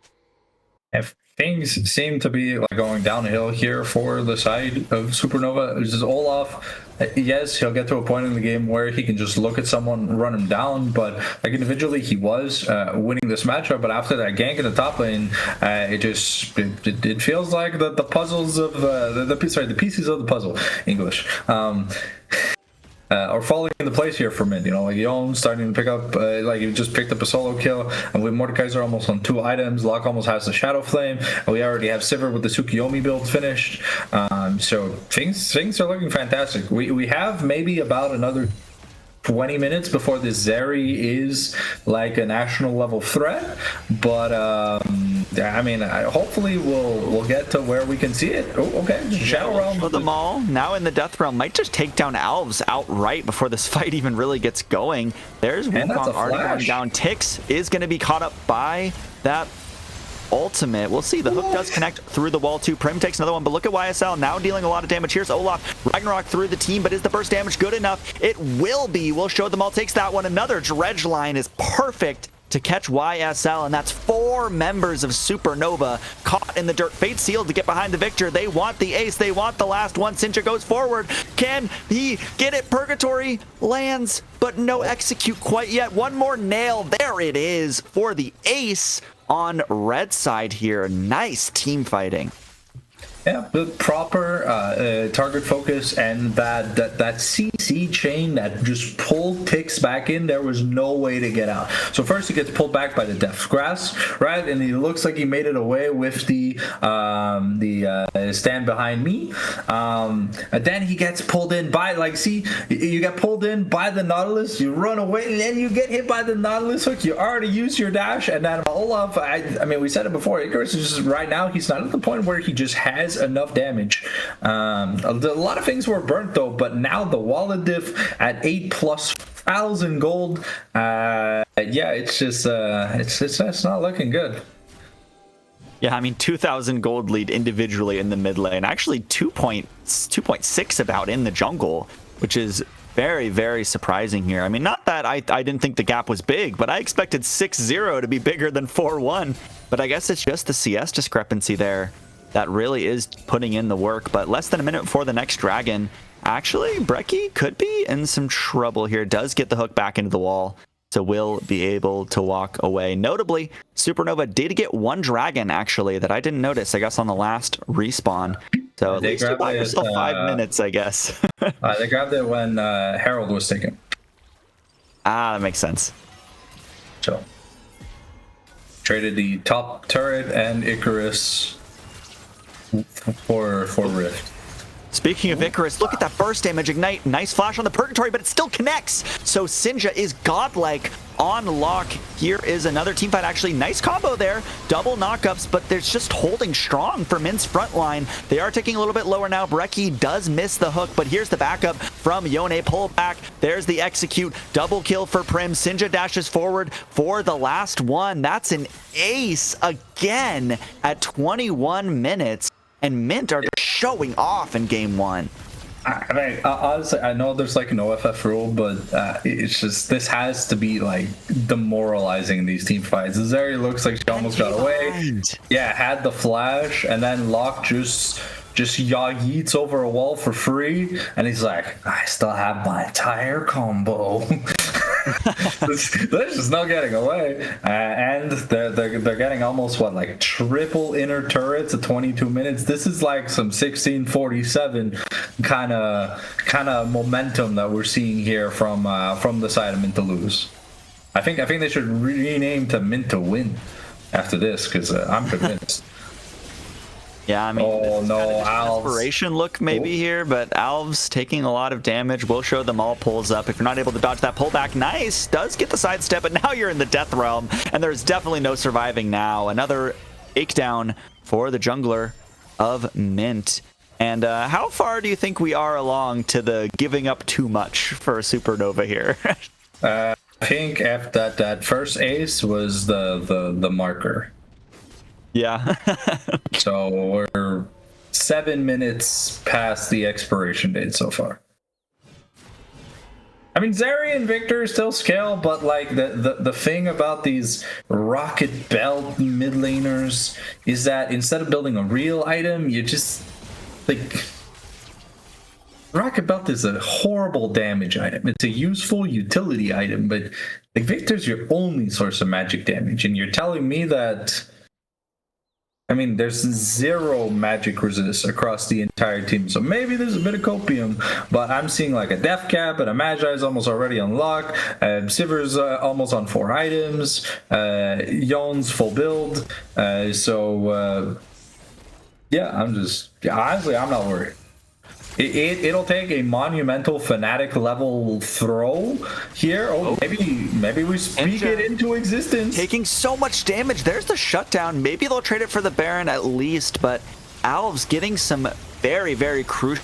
If things seem to be going downhill here for the side of Supernova. This is Olaf. Yes, he'll get to a point in the game where he can just look at someone, run him down, but individually he was winning this matchup. But after that gank in the top lane, it feels like the puzzles of the pieces of the puzzle, English. Are falling into place here for Mint. Yon starting to pick up, he just picked up a solo kill, and with Mordekaiser almost on 2 items. Locke almost has the Shadow Flame, and we already have Sivir with the Tsukiyomi build finished. So things are looking fantastic. We have maybe about another 20 minutes before this Zeri is a national level threat, but hopefully we'll get to where we can see it. Oh, okay, Shadow Realm for them all. Now in the Death Realm, might just take down Elves outright before this fight even really gets going. There's Wukong already going down. Tix is going to be caught up by that ultimate. We'll see. The hook does connect through the wall too. Prim takes another one, but look at YSL now dealing a lot of damage. Here's Olaf. Ragnarok through the team, but is the burst damage good enough? It will be. We'll show them all. Takes that one. Another dredge line is perfect to catch YSL, and that's 4 members of Supernova caught in the dirt. Fate Sealed to get behind the victor. They want the ace. They want the last one. Sinja goes forward. Can he get it? Purgatory lands, but no execute quite yet. One more nail. There it is for the ace on red side here. Nice team fighting. Yeah, the proper target focus and that CC chain that just pulled Tix back in. There was no way to get out. So first he gets pulled back by the Death's Grasp, right? And he looks like he made it away with the stand behind me. And then he gets pulled in by you get pulled in by the Nautilus, you run away, and then you get hit by the Nautilus hook. You already used your dash, and then Olaf. I mean, we said it before. Icarus is just right now. He's not at the point where he just has enough damage. A lot of things were burnt though, but now the wallet diff at 8,000+ gold, yeah, it's just it's not looking good. Yeah, I mean, 2,000 gold lead individually in the mid lane. Actually, 2.6 about in the jungle, which is very, very surprising here. I mean, not that I didn't think the gap was big, but I expected 6-0 to be bigger than 4-1. But I guess it's just the CS discrepancy there that really is putting in the work. But less than a minute before the next dragon. Actually, Brecci could be in some trouble here. Does get the hook back into the wall, so will be able to walk away. Notably, Supernova did get one dragon, actually, that I didn't notice, I guess, on the last respawn. So at least you bought yourself 5 minutes, I guess. They grabbed it when Herald was taken. Ah, that makes sense. So, traded the top turret and Icarus for Rift. Speaking of Icarus, look at that burst damage ignite. Nice flash on the Purgatory, but it still connects. So Sinja is godlike on lock. Here is another team fight. Actually, nice combo there. Double knockups, but there's just holding strong for Mint's front line. They are taking a little bit lower now. Brecci does miss the hook, but here's the backup from Yone. Pull back. There's the execute. Double kill for Prim. Sinja dashes forward for the last one. That's an ace again at 21 minutes. And Mint are just showing off in game one. I mean, honestly, I know there's like an OFF rule, but it's just, this has to be like demoralizing these team fights. Zeri looks like she almost got away. Yeah, had the flash, and then Locke just yeets over a wall for free, and he's like, I still have my entire combo. They're just not getting away, and they're getting almost what, like triple inner turrets at 22 minutes. This is like some 1647 kind of momentum that we're seeing here from the side of Mint to lose. I think they should rename to Mint to win after this, because I'm convinced. Yeah, I mean, oh no, Alves. Desperation look maybe here, but Alves taking a lot of damage. We'll show them all pulls up. If you're not able to dodge that pullback, nice. Does get the sidestep, but now you're in the death realm, and there's definitely no surviving now. Another takedown for the jungler of Mint. And how far do you think we are along to the giving up too much for Supernova here? I think after that first ace was the marker. Yeah. So we're 7 minutes past the expiration date so far. I mean, Zeri and Victor still scale, but like the thing about these rocket belt mid laners is that instead of building a real item, you just like, rocket belt is a horrible damage item. It's a useful utility item, but like Victor's your only source of magic damage, and you're telling me that, I mean, there's 0 magic resist across the entire team. So maybe there's a bit of copium, but I'm seeing like a death cap, and a Magi is almost already unlocked. Sivir's almost on 4 items. Yon's full build. Yeah, honestly, I'm not worried. It'll take a monumental Fnatic level throw here. Oh, maybe we speak it into existence. Taking so much damage. There's the shutdown. Maybe they'll trade it for the Baron at least, but Alves getting some very, very crucial.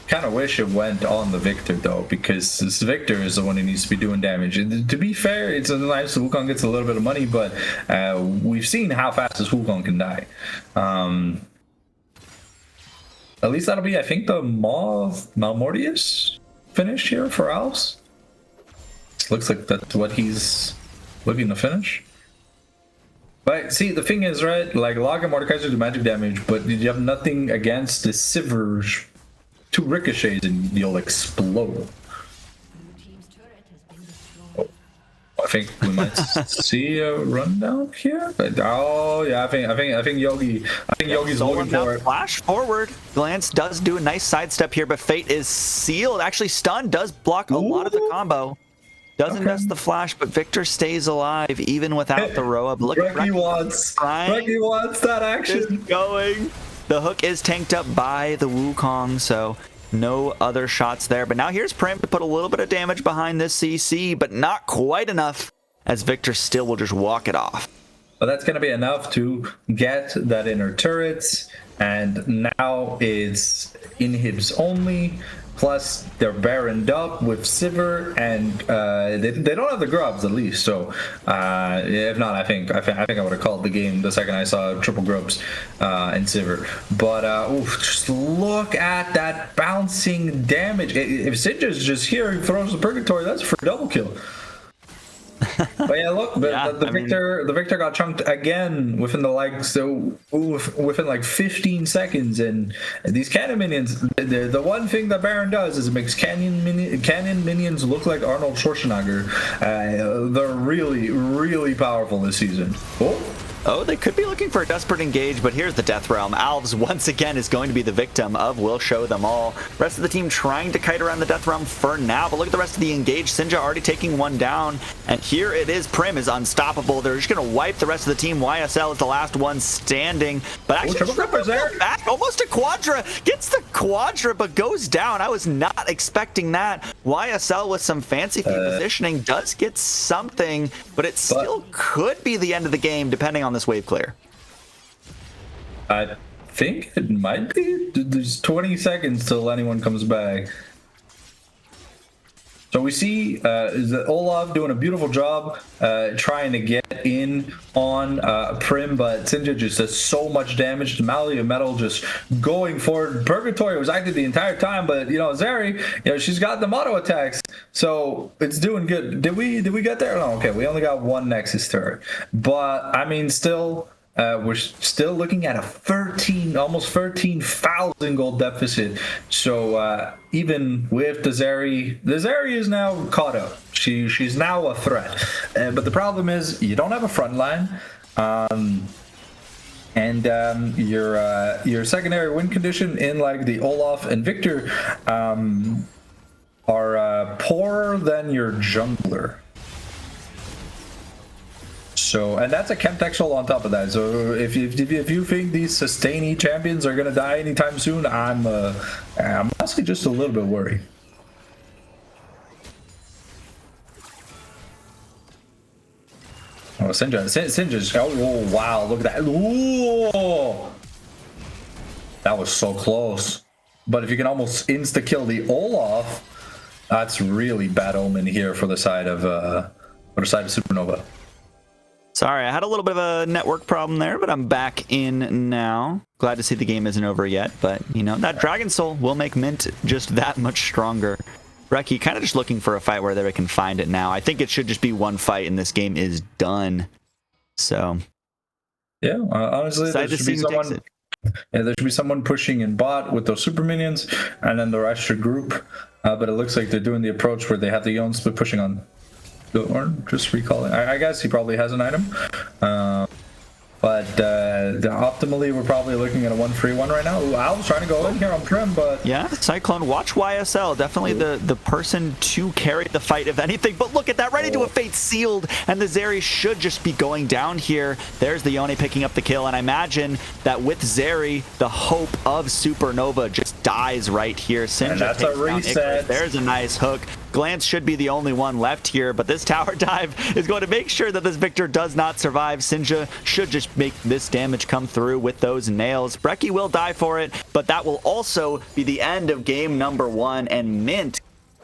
Kind of wish it went on the Victor though, because this Victor is the one who needs to be doing damage. And to be fair, it's nice that Wukong gets a little bit of money, but we've seen how fast this Wukong can die. At least that'll be, I think, the Malmortius finish here for Alves. Looks like that's what he's looking to finish. But see, the thing is, right, like Log and Mordekaiser do magic damage, but you have nothing against the Sivir. 2 ricochets and you'll explode. Oh, I think we might see a rundown here. But, oh yeah, I think Yogi's looking for it. Flash forward. Glance does do a nice sidestep here, but Fate is sealed. Actually, stun does block a lot of the combo. Doesn't miss the flash, but Victor stays alive even without the Roa. Look at Brecci wants that action. Going. The hook is tanked up by the Wukong, so no other shots there. But now here's Prim to put a little bit of damage behind this CC, but not quite enough, as Victor still will just walk it off. But that's going to be enough to get that inner turret, and now it's inhibs only. Plus, they're baroned up with Sivir, and they don't have the grubs at least. So, if not, I think I would have called the game the second I saw triple grubs and Sivir. But just look at that bouncing damage. If Sinja's just here, he throws the Purgatory. That's for double kill. But yeah, look, the Victor got chunked again within within like 15 seconds, and these cannon minions. The one thing that Baron does is it makes cannon minions look like Arnold Schwarzenegger. They're really, really powerful this season. Oh, they could be looking for a desperate engage, but here's the Death Realm. Alves, once again, is going to be the victim of Will Show Them All. Rest of the team trying to kite around the Death Realm for now, but look at the rest of the engage. Sinja already taking one down, and here it is. Prim is unstoppable. They're just going to wipe the rest of the team. YSL is the last one standing, but actually back, almost a Quadra. Gets the Quadra, but goes down. I was not expecting that. YSL with some fancy positioning does get something, but it still could be the end of the game, depending on this wave clear. I think it might be. There's 20 seconds till anyone comes back. So we see Olaf doing a beautiful job trying to get in on Prim, but Sinja just does so much damage. The Malleus of Metal just going forward. Purgatory was active the entire time, but Zeri, she's got the auto attacks, so it's doing good. Did we get there? No, okay, we only got one Nexus turret, but I mean, still. We're still looking at a almost 13,000 gold deficit. So even with the Zeri is now caught up. She's now a threat. But the problem is you don't have a front line. And your secondary win condition in like the Olaf and Victor are poorer than your jungler. So, and that's a Chemtexel on top of that. So if you think these sustainy champions are gonna die anytime soon, I'm honestly just a little bit worried. Oh, Sinja's, oh wow, look at that. Ooh, that was so close. But if you can almost insta-kill the Olaf, that's really bad omen here for the side of Supernova. Sorry, I had a little bit of a network problem there, but I'm back in now. Glad to see the game isn't over yet, but that Dragon Soul will make Mint just that much stronger. Reki kind of just looking for a fight where they can find it now. I think it should just be one fight and this game is done. So yeah, honestly, there should be someone. Yeah, there should be someone pushing in bot with those super minions, and then the rest should group. But it looks like they're doing the approach where they have the Yon split pushing on. Or just recalling. I guess he probably has an item. But optimally, we're probably looking at a 1-3-1 right now. Ooh, Al's trying to go in here on Prim, but... Yeah, Cyclone, watch YSL. Definitely the person to carry the fight, if anything. But look at that, right into a Fate Sealed, and the Zeri should just be going down here. There's the Yone picking up the kill, and I imagine that with Zeri, the hope of Supernova just dies right here. Sinja, and that's a reset. There's a nice hook. Glance should be the only one left here, but this tower dive is going to make sure that this Victor does not survive. Sinja should just make this damage come through with those nails. Brecci will die for it, but that will also be the end of game number 1, and Mint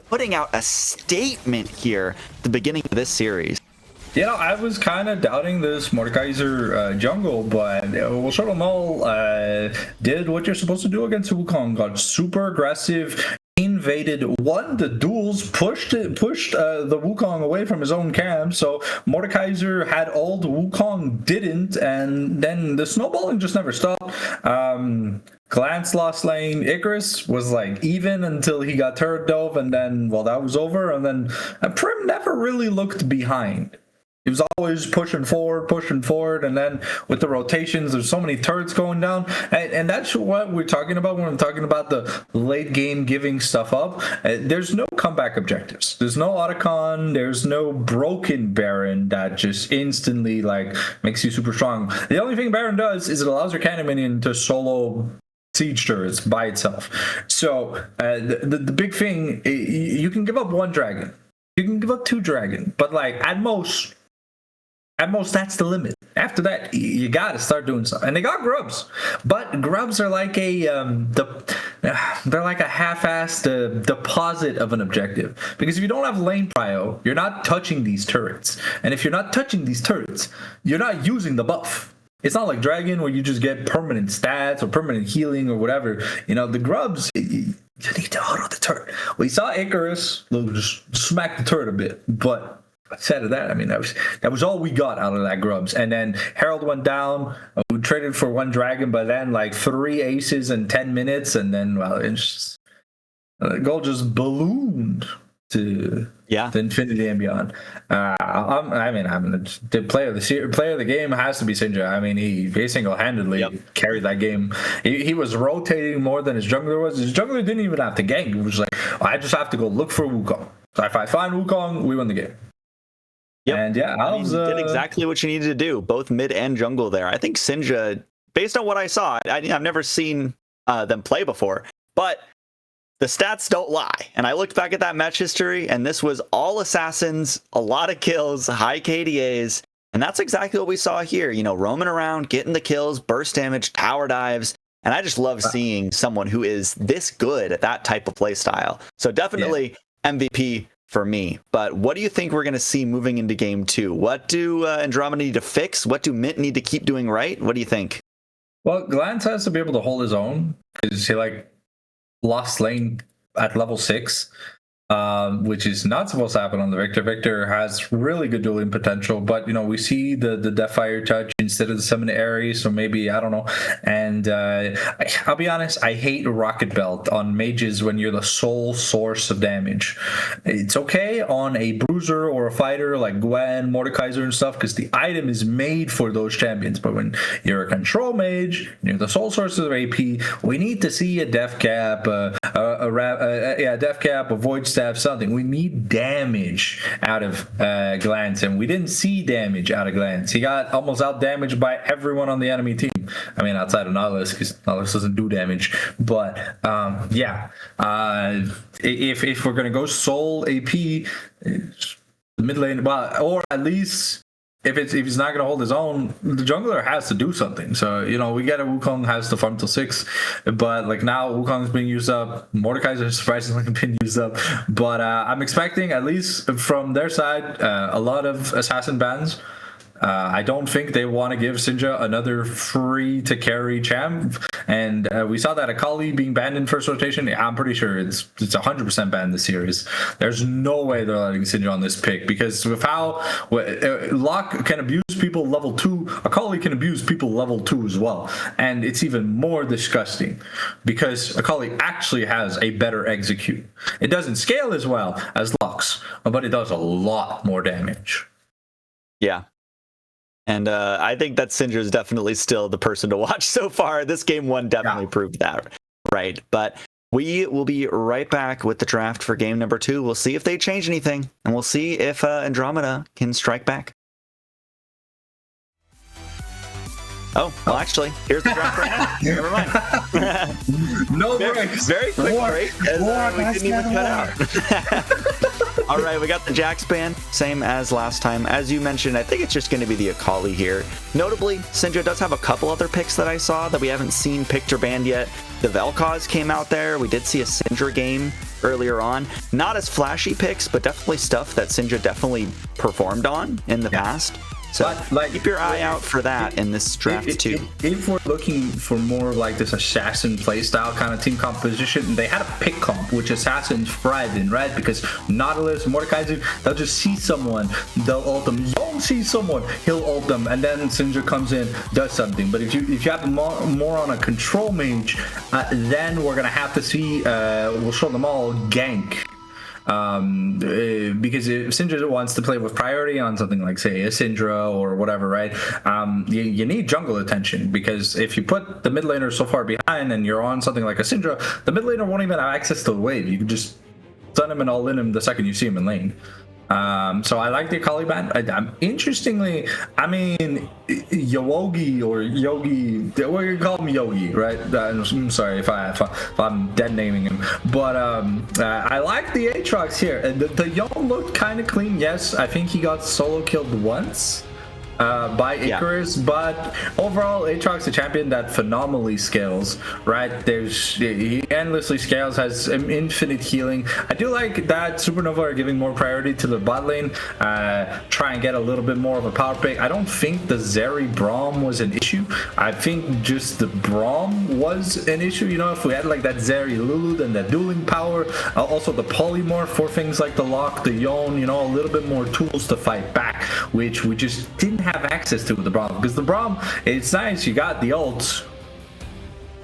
putting out a statement here at the beginning of this series. I was kind of doubting this Mordekaiser jungle, but Will Show Them All did what you're supposed to do against Wukong. Got super aggressive, invaded, won the duels, pushed the Wukong away from his own camp. So Mordekaiser had ult, Wukong didn't, and then the snowballing just never stopped. Glance lost lane. Icarus was like even until he got turret dove, and then that was over. And then Prim never really looked behind. He was always pushing forward, and then with the rotations, there's so many turrets going down, and that's what we're talking about when I'm talking about the late game giving stuff up. There's no comeback objectives. There's no Otacon. There's no broken Baron that just instantly makes you super strong. The only thing Baron does is it allows your cannon minion to solo siege turrets by itself. So the big thing, you can give up one dragon, you can give up 2 dragon, but at most that's the limit. After that, you gotta start doing something. And they got grubs, but grubs are like they're like a half-assed deposit of an objective. Because if you don't have lane prio, you're not touching these turrets. And if you're not touching these turrets, you're not using the buff. It's not like Dragon where you just get permanent stats or permanent healing or whatever. You know, the grubs, you need to auto the turret. We saw Icarus just smack the turret a bit, but outside of that, I mean, that was all we got out of that grubs. And then Herald went down. We traded for one Dragon, but then like 3 aces in 10 minutes, and then it's just, goal just ballooned to infinity and beyond. The player of the game has to be Sinja. I mean, he single-handedly carried that game. He was rotating more than his jungler was. His jungler didn't even have to gank. He was like, I just have to go look for Wukong. So if I find Wukong, we win the game. Yep. And did exactly what you needed to do, both mid and jungle there. I think Sinja, based on what I saw, I've never seen them play before, but the stats don't lie. And I looked back at that match history, and this was all assassins, a lot of kills, high KDAs. And that's exactly what we saw here. You know, roaming around, getting the kills, burst damage, tower dives. And I just love seeing someone who is this good at that type of play style. So definitely MVP for me. But what do you think we're going to see moving into game 2? What do Andromeda need to fix? What do Mint need to keep doing right? What do you think? Well, Glance has to be able to hold his own, because he lost lane at level 6, which is not supposed to happen on the Victor. Victor has really good dueling potential, but you know, we see the Deathfire touch instead of the summon Ares, so maybe, I don't know. And I'll be honest, I hate Rocket Belt on mages when you're the sole source of damage. It's okay on a bruiser or a fighter like Gwen, Mordekaiser and stuff, because the item is made for those champions. But when you're a control mage and you're the sole source of AP, we need to see a death cap, death cap, a void staff, something. We need damage out of Glance, and we didn't see damage out of Glance. He got almost out damaged by everyone on the enemy team. I mean, outside of Nautilus, because Nautilus doesn't do damage. But if we're gonna go sole AP, the mid lane, well, or at least if he's not going to hold his own, the jungler has to do something. So, you know, we get a Wukong has to farm till 6, but like now Wukong's being used up. Mordekaiser has surprisingly been used up, but I'm expecting, at least from their side, a lot of assassin bans. I don't think they want to give Sinja another free to carry champ, and we saw that Akali being banned in first rotation. I'm pretty sure it's 100% banned this series. There's no way they're letting Sinja on this pick, because with how Locke can abuse people level 2, Akali can abuse people level 2 as well, and it's even more disgusting because Akali actually has a better execute. It doesn't scale as well as Locke's, but it does a lot more damage. Yeah. And I think that Sinja is definitely still the person to watch so far. This game 1 definitely proved that, right? But we will be right back with the draft for game number 2. We'll see if they change anything, and we'll see if Andromeda can strike back. Oh, well, actually, here's the draft right now. Never mind. No breaks. Very quick break, as we didn't even cut out. All right, we got the Jax ban, same as last time. As you mentioned, I think it's just going to be the Akali here. Notably, Sinja does have a couple other picks that I saw that we haven't seen picked or banned yet. The Vel'Koz came out there. We did see a Syndra game earlier on. Not as flashy picks, but definitely stuff that Sinja definitely performed on in the past. So keep your eye out for that in this draft too. If we're looking for more of like this assassin playstyle kind of team composition, they had a pick comp which assassins thrived in, right? Because Nautilus, Mordekaiser, they'll just see someone, they'll ult them. You'll see someone, he'll ult them, and then Syndra comes in, does something. But if you have more on a control mage, then we're gonna have to see. We'll show them all gank. Because if Syndra wants to play with priority on something like, say, a Syndra or whatever, right? You need jungle attention, because if you put the mid laner so far behind and you're on something like a Syndra, the mid laner won't even have access to the wave. You can just stun him and all in him the second you see him in lane. So I like the Akali ban. Interestingly, I mean, Yogi or Yogi, what you call him, Yogi, right? I'm sorry if I'm dead naming him, but I like the Aatrox here. And the Young looked kind of clean. Yes, I think he got solo killed once. by Icarus, but overall Aatrox a champion that phenomenally scales, right? He endlessly scales, has infinite healing. I do like that Supernova are giving more priority to the bot lane, try and get a little bit more of a power pick. I don't think the Zeri Braum was an issue. I think just the Braum was an issue. You know, if we had like that Zeri Lulu, then that dueling power, also the polymorph for things like the lock, the Yone, you know, a little bit more tools to fight back, which we just didn't have access to with the Braum. Because the Braum, it's nice, you got the ult.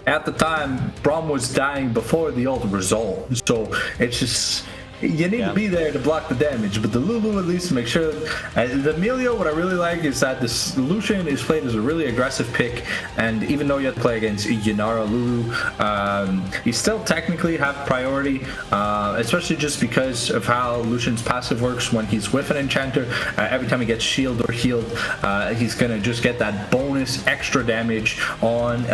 At the time, Braum was dying before the ult resolved, so it's just, you need to be there to block the damage. But the Lulu, at least, make sure the Emilio, what I really like is that this Lucian is played as a really aggressive pick, and even though you have to play against Yanara Lulu, you still technically have priority, especially just because of how Lucian's passive works. When he's with an enchanter, every time he gets shield or healed, he's gonna just get that bonus extra damage on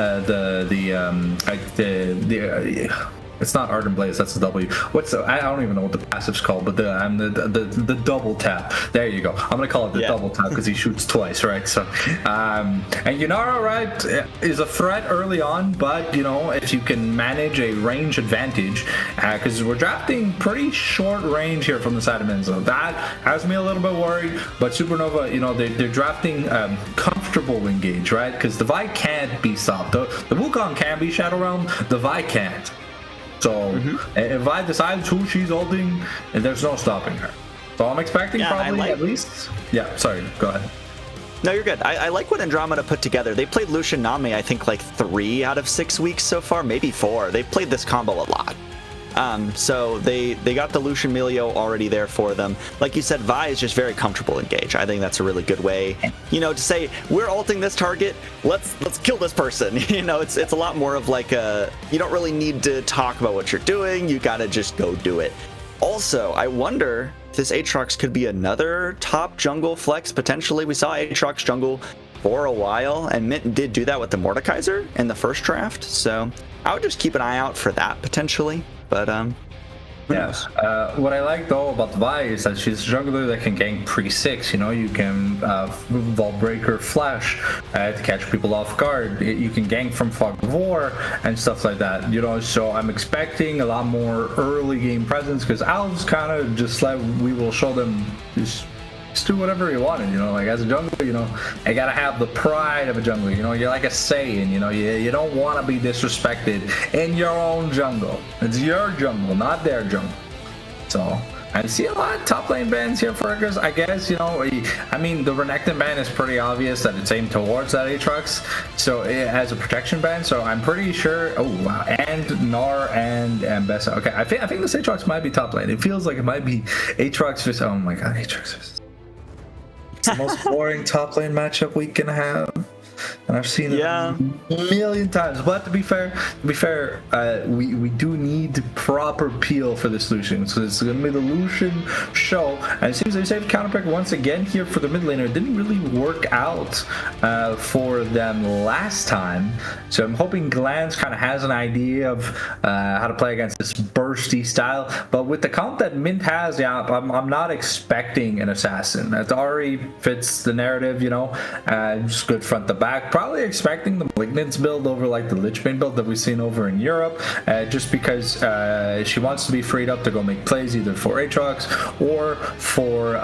it's not Ardent Blaze, that's the W. I don't even know what the passive's called, but the double tap. There you go. I'm gonna call it the double tap because he shoots twice, right? So, and Yanara, right, is a threat early on, but you know, if you can manage a range advantage, because we're drafting pretty short range here from the side of Menzo. That has me a little bit worried, but Supernova, you know, they're drafting comfortable engage, right? Because the Vi can't be stopped. The Wukong can be Shadow Realm, the Vi can't. So if I decide who she's ulting, there's no stopping her. So I'm expecting probably at least. Yeah, sorry, go ahead. No, you're good. I like what Andromeda put together. They played Lucian Nami, I think, like 3 out of 6 weeks so far, maybe 4. They played this combo a lot. So they got the Lucian Milio already there for them. Like you said, Vi is just very comfortable engage. I think that's a really good way, you know, to say we're ulting this target. Let's kill this person. You know, it's a lot more of like you don't really need to talk about what you're doing. You gotta just go do it. Also, I wonder if this Aatrox could be another top jungle flex potentially. We saw Aatrox jungle for a while, and Mint did do that with the Mordekaiser in the first draft. So I would just keep an eye out for that potentially. But what I like though about the Vi is that she's a jungler that can gank pre-6. You know, you can Vaultbreaker Flash to catch people off guard. You can gank from Fog of War and stuff like that. You know, so I'm expecting a lot more early game presence, because Al's kind of just like, we will show them just do whatever you wanted, you know, like as a jungler, you know, I gotta have the pride of a jungler, you know, you're like a Saiyan, you know, you don't want to be disrespected in your own jungle. It's your jungle, not their jungle. So I see a lot of top lane bans here for Aegis, I guess, you know. I mean, the Renekton ban is pretty obvious that it's aimed towards that Aatrox, so it has a protection ban, so I'm pretty sure, oh wow, and Gnar and Bessa. Okay, I think this Aatrox might be top lane. It feels like it might be Aatrox versus, oh my god, Aatrox versus. It's the most boring top lane matchup we can have, and I've seen it a million times. But to be fair, we do need proper peel for this Lucian. So it's gonna be the Lucian show, and it seems they saved counterpick once again here for the mid laner. It didn't really work out for them last time, so I'm hoping Glance kind of has an idea of how to play against this bursty style. But with the comp that Mint has, I'm not expecting an assassin. That Ahri fits the narrative, you know, just good front to back. Probably expecting the Malignance build over like the Lichbane build that we've seen over in Europe, just because she wants to be freed up to go make plays either for Aatrox or for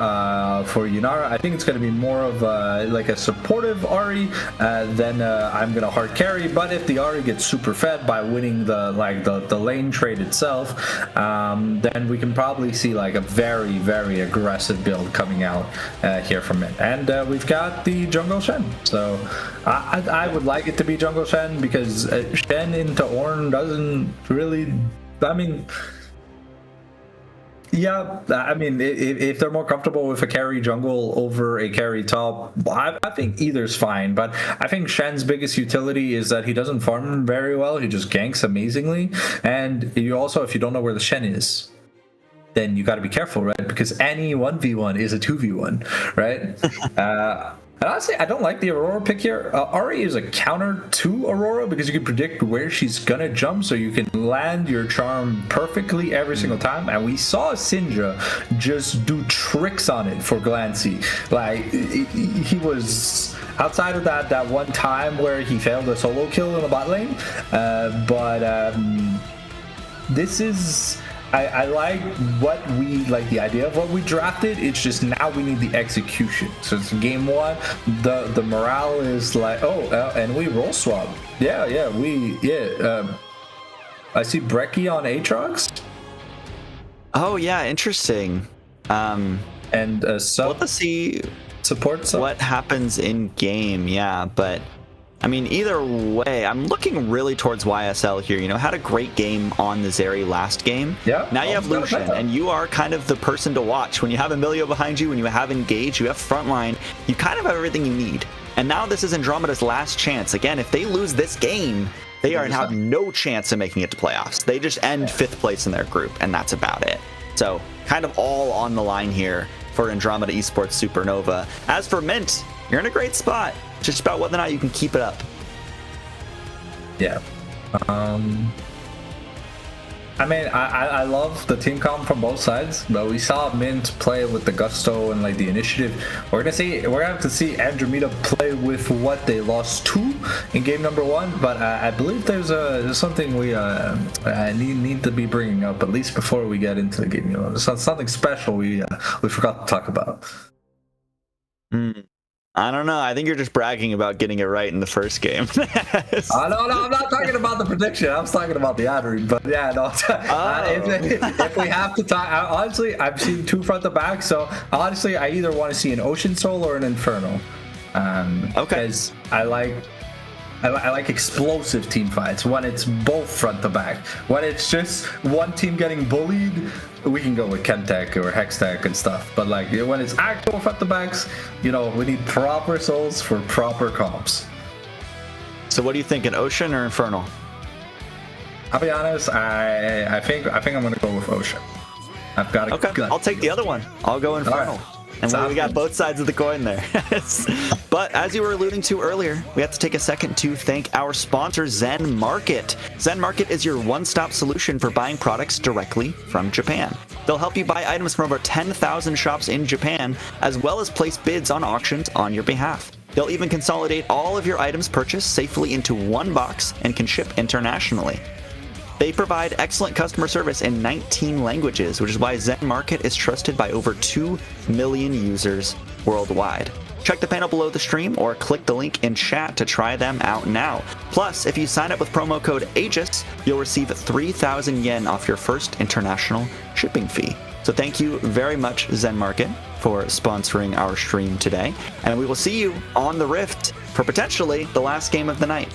Yanara. I think it's going to be more of like a supportive Ahri than I'm going to hard carry. But if the Ahri gets super fed by winning the lane trade itself, then we can probably see like a very, very aggressive build coming out here from it. And we've got the Jungle Shen. So I would like it to be Jungle Shen, because Shen into Ornn doesn't really, I mean, yeah, I mean, if they're more comfortable with a carry jungle over a carry top, I think either's fine. But I think Shen's biggest utility is that he doesn't farm very well. He just ganks amazingly. And you also, if you don't know where the Shen is, then you got to be careful, right? Because any 1v1 is a 2v1, right? And honestly, I don't like the Aurora pick here. Ari is a counter to Aurora because you can predict where she's gonna jump, so you can land your charm perfectly every single time. And we saw Syndra just do tricks on it for Glancy. Like he was outside of that one time where he failed a solo kill in the bot lane, but this is. I like the idea of what we drafted. It's just now we need the execution. So it's game one. The morale is like, and we roll swap. I see Brecky on Aatrox. Oh yeah, interesting. And We'll have to see support what happens in game. Yeah, but. I mean, either way, I'm looking really towards YSL here. You know, had a great game on the Zeri last game. Yeah. Now you have Lucian, and you are kind of the person to watch. When you have Emilio behind you, when you have Engage, you have Frontline, you kind of have everything you need. And now this is Andromeda's last chance. Again, if they lose this game, they have no chance of making it to playoffs. They just end 5th place in their group, and that's about it. So, kind of all on the line here for Andromeda Esports Supernova. As for Mint, you're in a great spot. Just about whether or not you can keep it up. Yeah. I mean, I love the team comp from both sides, but we saw Mint play with the gusto and like the initiative. We're gonna have to see Andromeda play with what they lost to in game number 1. But I believe there's something we need to be bringing up at least before we get into the game. You know, there's something special we forgot to talk about. I don't know. I think you're just bragging about getting it right in the first game. No, I'm not talking about the prediction. I was talking about the ad read. But yeah, no. If we have to talk, honestly, I've seen 2 front to back. So honestly, I either want to see an Ocean Soul or an Inferno. Okay. Because I like explosive team fights when it's both front to back. When it's just one team getting bullied, we can go with Chemtech or Hextech and stuff. But like when it's actual front to backs, you know, we need proper souls for proper comps. So what do you think, an Ocean or Infernal? I'll be honest, I think I'm gonna go with Ocean. I've got a gut. I'll take the other one. I'll go Infernal. And we got both sides of the coin there. But as you were alluding to earlier, we have to take a second to thank our sponsor, Zen Market. Zen Market is your one-stop solution for buying products directly from Japan. They'll help you buy items from over 10,000 shops in Japan, as well as place bids on auctions on your behalf. They'll even consolidate all of your items purchased safely into one box and can ship internationally. They provide excellent customer service in 19 languages, which is why Zen Market is trusted by over 2 million users worldwide. Check the panel below the stream or click the link in chat to try them out now. Plus, if you sign up with promo code Aegis, you'll receive 3,000 yen off your first international shipping fee. So thank you very much, Zen Market, for sponsoring our stream today. And we will see you on the Rift for potentially the last game of the night.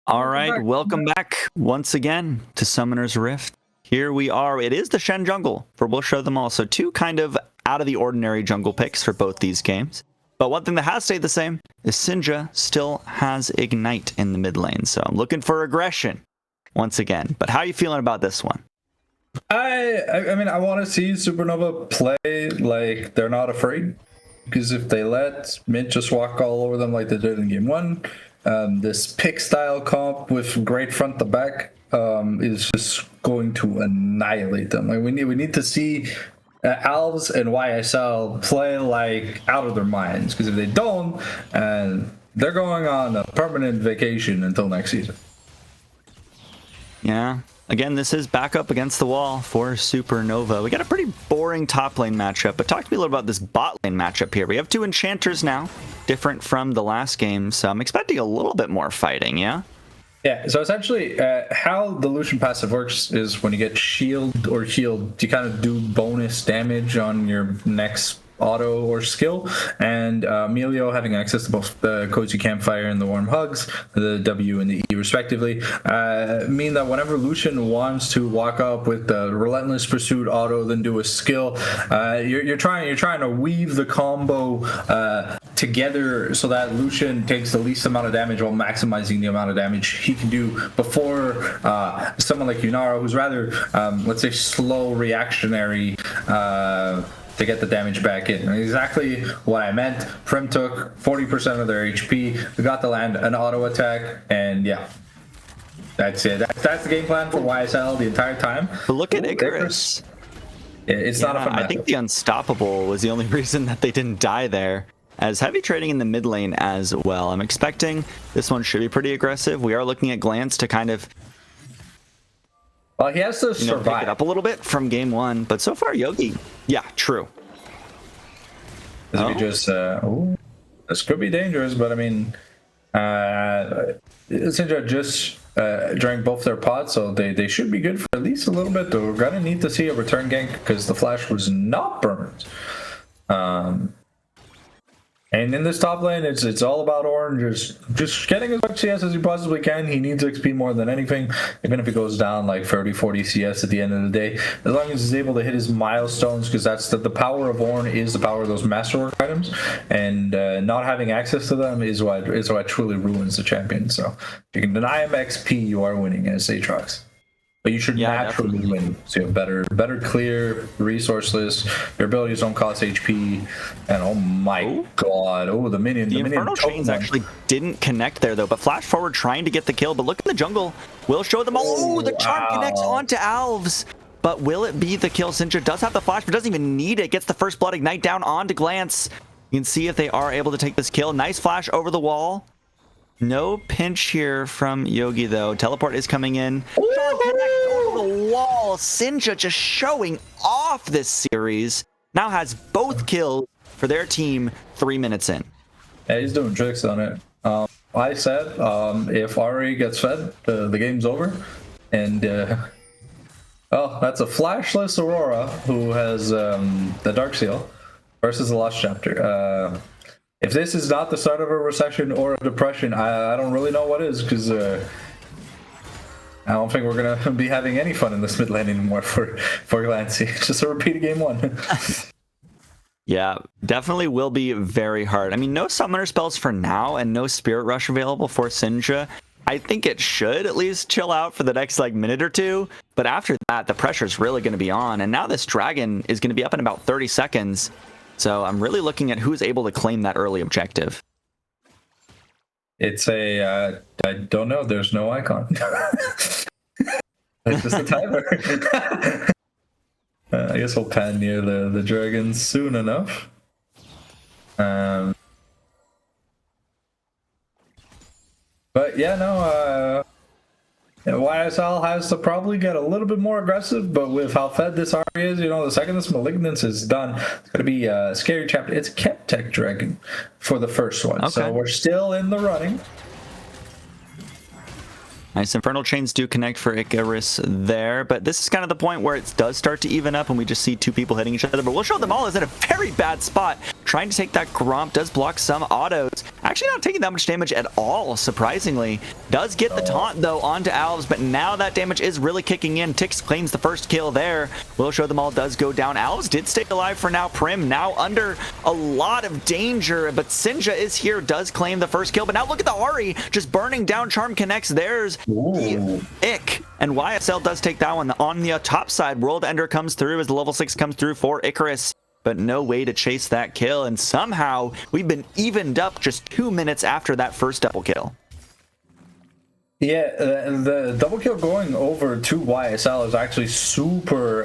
All right, welcome back once again to Summoner's Rift. Here we are. It is the Shen jungle for We'll Show Them All. So two kind of out of the ordinary jungle picks for both these games. But one thing that has stayed the same is Sinja still has Ignite in the mid lane. So I'm looking for aggression once again. But how are you feeling about this one? I mean, I want to see Supernova play like they're not afraid. Because if they let Mint just walk all over them like they did in game 1, this pick style comp with great front to back is just going to annihilate them. Like we need to see Alves and YSL play like out of their minds, because if they don't, they're going on a permanent vacation until next season. Yeah. Again, this is back up against the wall for Supernova. We got a pretty boring top lane matchup, but talk to me a little about this bot lane matchup here. We have two enchanters now, different from the last game, so I'm expecting a little bit more fighting, yeah? Yeah, so essentially how the Lucian passive works is when you get shield or healed, you kind of do bonus damage on your next auto or skill, and Emilio having access to both the Cozy Campfire and the Warm Hugs, the W and the E respectively, mean that whenever Lucian wants to walk up with the Relentless Pursuit auto, then do a skill, you're trying to weave the combo together so that Lucian takes the least amount of damage while maximizing the amount of damage he can do before someone like Yunara, who's rather, let's say, slow reactionary, to get the damage back in. Exactly what I meant. Prim took 40% of their HP. We got to land an auto attack, and yeah, that's it. That's the game plan for YSL the entire time. But look at Icarus. It's not a fun I think the Unstoppable was the only reason that they didn't die there, as heavy trading in the mid lane as well. I'm expecting this one should be pretty aggressive. We are looking at Glance to kind of, well, he has to survive. Pick it up a little bit from game 1, but so far Yogi, yeah, true. This would be just, this could be dangerous, but I mean, Sinja just drank both their pods, so they should be good for at least a little bit. We're gonna need to see a return gank because the flash was not burned. And in this top lane, it's all about Orange just getting as much CS as he possibly can. He needs XP more than anything, even if he goes down like 30-40 CS at the end of the day. As long as he's able to hit his milestones, because that's the power of Ornn is the power of those masterwork items, and not having access to them is what truly ruins the champion. So if you can deny him XP, you are winning as Aatrox. But you should naturally win. So you have better clear, resourceless, your abilities don't cost HP, and oh my god, the minion. The Infernal Chains actually didn't connect there though, but flash forward trying to get the kill, but look in the jungle. We'll show them all. The charm connects onto Alves. But will it be the kill? Sinja does have the flash, but doesn't even need it. Gets the first blood ignite down onto Glance. You can see if they are able to take this kill. Nice flash over the wall. No pinch here from Yogi though. Teleport is coming in. Over the wall. Sinja just showing off this series. Now has both kills for their team 3 minutes in. Yeah, he's doing tricks on it. I said if Ari gets fed, the game's over. And that's a flashless Aurora who has the Dark Seal versus the Lost Chapter. If this is not the start of a recession or a depression, I don't really know what is, because I don't think we're going to be having any fun in this mid lane anymore for Glancy. Just a repeat of game 1. Yeah, definitely will be very hard. I mean, no summoner spells for now and no Spirit Rush available for Sinja. I think it should at least chill out for the next minute or two, but after that, the pressure's really going to be on. And now this dragon is going to be up in about 30 seconds. So I'm really looking at who's able to claim that early objective. It's I don't know. There's no icon. It's just a timer. I guess we'll pan near the dragons soon enough. But yeah, no. YSL has to probably get a little bit more aggressive, but with how fed this Ari is, the second this Malignance is done, it's going to be a scary chapter. It's Kept Tech Dragon for the first one, okay. So we're still in the running. Nice. Infernal Chains do connect for Icarus there, but this is kind of the point where it does start to even up and we just see two people hitting each other. But We'll Show Them All is in a very bad spot, trying to take that Gromp, does block some autos. Actually not taking that much damage at all, surprisingly. Does get the taunt, though, onto Alves, but now that damage is really kicking in. Tix claims the first kill there. Will show them all does go down. Alves did stay alive for now. Prim now under a lot of danger, but Sinja is here, does claim the first kill. But now look at the Ahri just burning down. Charm connects. There's the Ick. And YSL does take that one. On the top side, World Ender comes through as the level 6 comes through for Icarus. But no way to chase that kill, and somehow we've been evened up just 2 minutes after that first double kill. Yeah, the double kill going over to YSL is actually super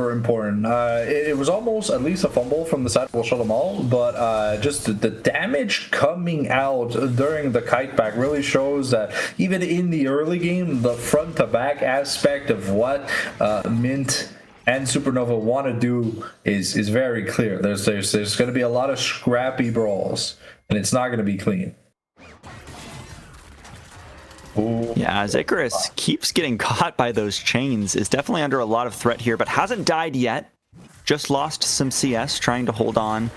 important. It was almost at least a fumble from the side of Will Show Them All, but just the damage coming out during the kite back really shows that even in the early game, the front to back aspect of what Mint and Supernova want to do is very clear. There's going to be a lot of scrappy brawls, and it's not going to be clean. Ooh. Yeah, as Icarus keeps getting caught by those chains, is definitely under a lot of threat here, but hasn't died yet. Just lost some CS trying to hold on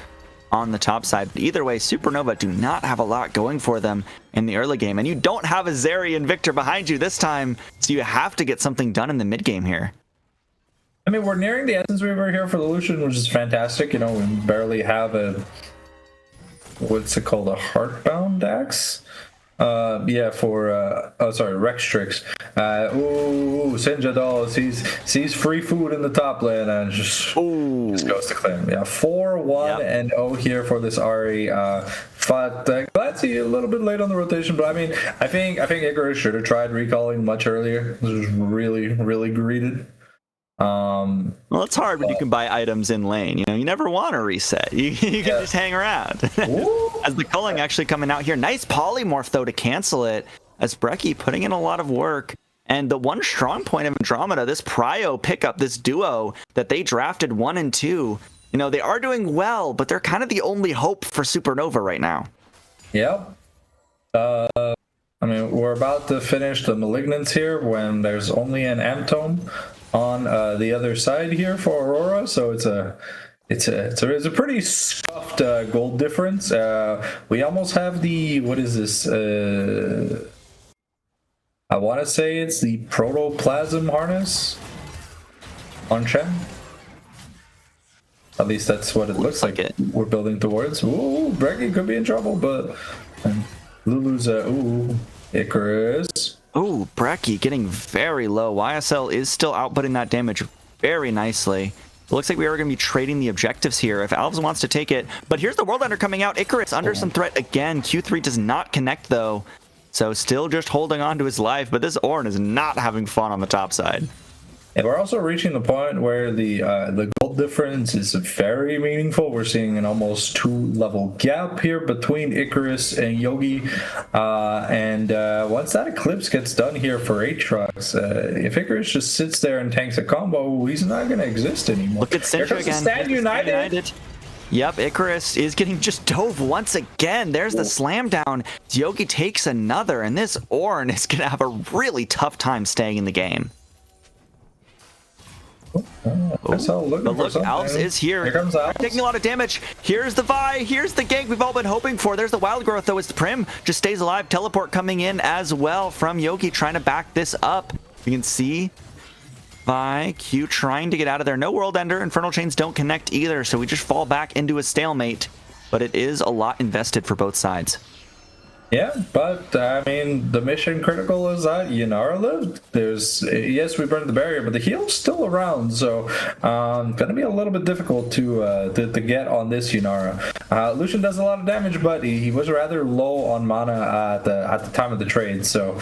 the top side. But either way, Supernova do not have a lot going for them in the early game, and you don't have a Zeri and Victor behind you this time, so you have to get something done in the mid game here. I mean, we're nearing the Essence Weaver here for the Lucian, which is fantastic. You know, we barely have a, what's it called, a Heartbound axe? Yeah, for Rextrix. Sinja Doll sees free food in the top lane and just goes to claim. Yeah, 4-1 and 0 here for this Ahri. But glad to see you a little bit late on the rotation. But I mean, I think Icarus should have tried recalling much earlier. This was really greeted. Well, it's hard when you can buy items in lane. You know, you never want to reset. You can just hang around. As the culling actually coming out here. Nice polymorph, though, to cancel it. As Brecky putting in a lot of work. And the one strong point of Andromeda, this Prio pickup, this duo that they drafted 1 and 2, you know, they are doing well, but they're kind of the only hope for Supernova right now. Yep. I mean, we're about to finish the Malignants here when there's only an Amtome on the other side here for Aurora, so it's a pretty scuffed gold difference. We almost have the, what is this? I want to say it's the Protoplasm harness on Chen. At least that's what it looks like. We're building towards. Ooh, Brecky could be in trouble, but Lulu's Icarus. Oh, Brecky getting very low. YSL is still outputting that damage very nicely. It looks like we are going to be trading the objectives here if Alves wants to take it. But here's the World Ender coming out. Icarus under some threat again. Q3 does not connect, though. So still just holding on to his life. But this Ornn is not having fun on the top side. And we're also reaching the point where the gold difference is very meaningful. We're seeing an almost 2-level gap here between Icarus and Yogi. And once that Eclipse gets done here for Aatrox, if Icarus just sits there and tanks a combo, he's not going to exist anymore. Look at Sinja again. Stand United. Yep, Icarus is getting just dove once again. There's the slam down. Yogi takes another, and this Ornn is going to have a really tough time staying in the game. Look, Alves is here. Here comes Alves. Taking a lot of damage. Here's the Vi. Here's the gank we've all been hoping for. There's the wild growth, though, as Prim just stays alive. Teleport coming in as well from Yogi, trying to back this up. You can see Vi, Q trying to get out of there. No World Ender. Infernal Chains don't connect either, so we just fall back into a stalemate. But it is a lot invested for both sides. Yeah, but I mean, the mission critical is that Yunara lived. Yes, we burned the barrier, but the heal's still around, so gonna be a little bit difficult to get on this Yunara. Lucian does a lot of damage, but he was rather low on mana at the time of the trade, so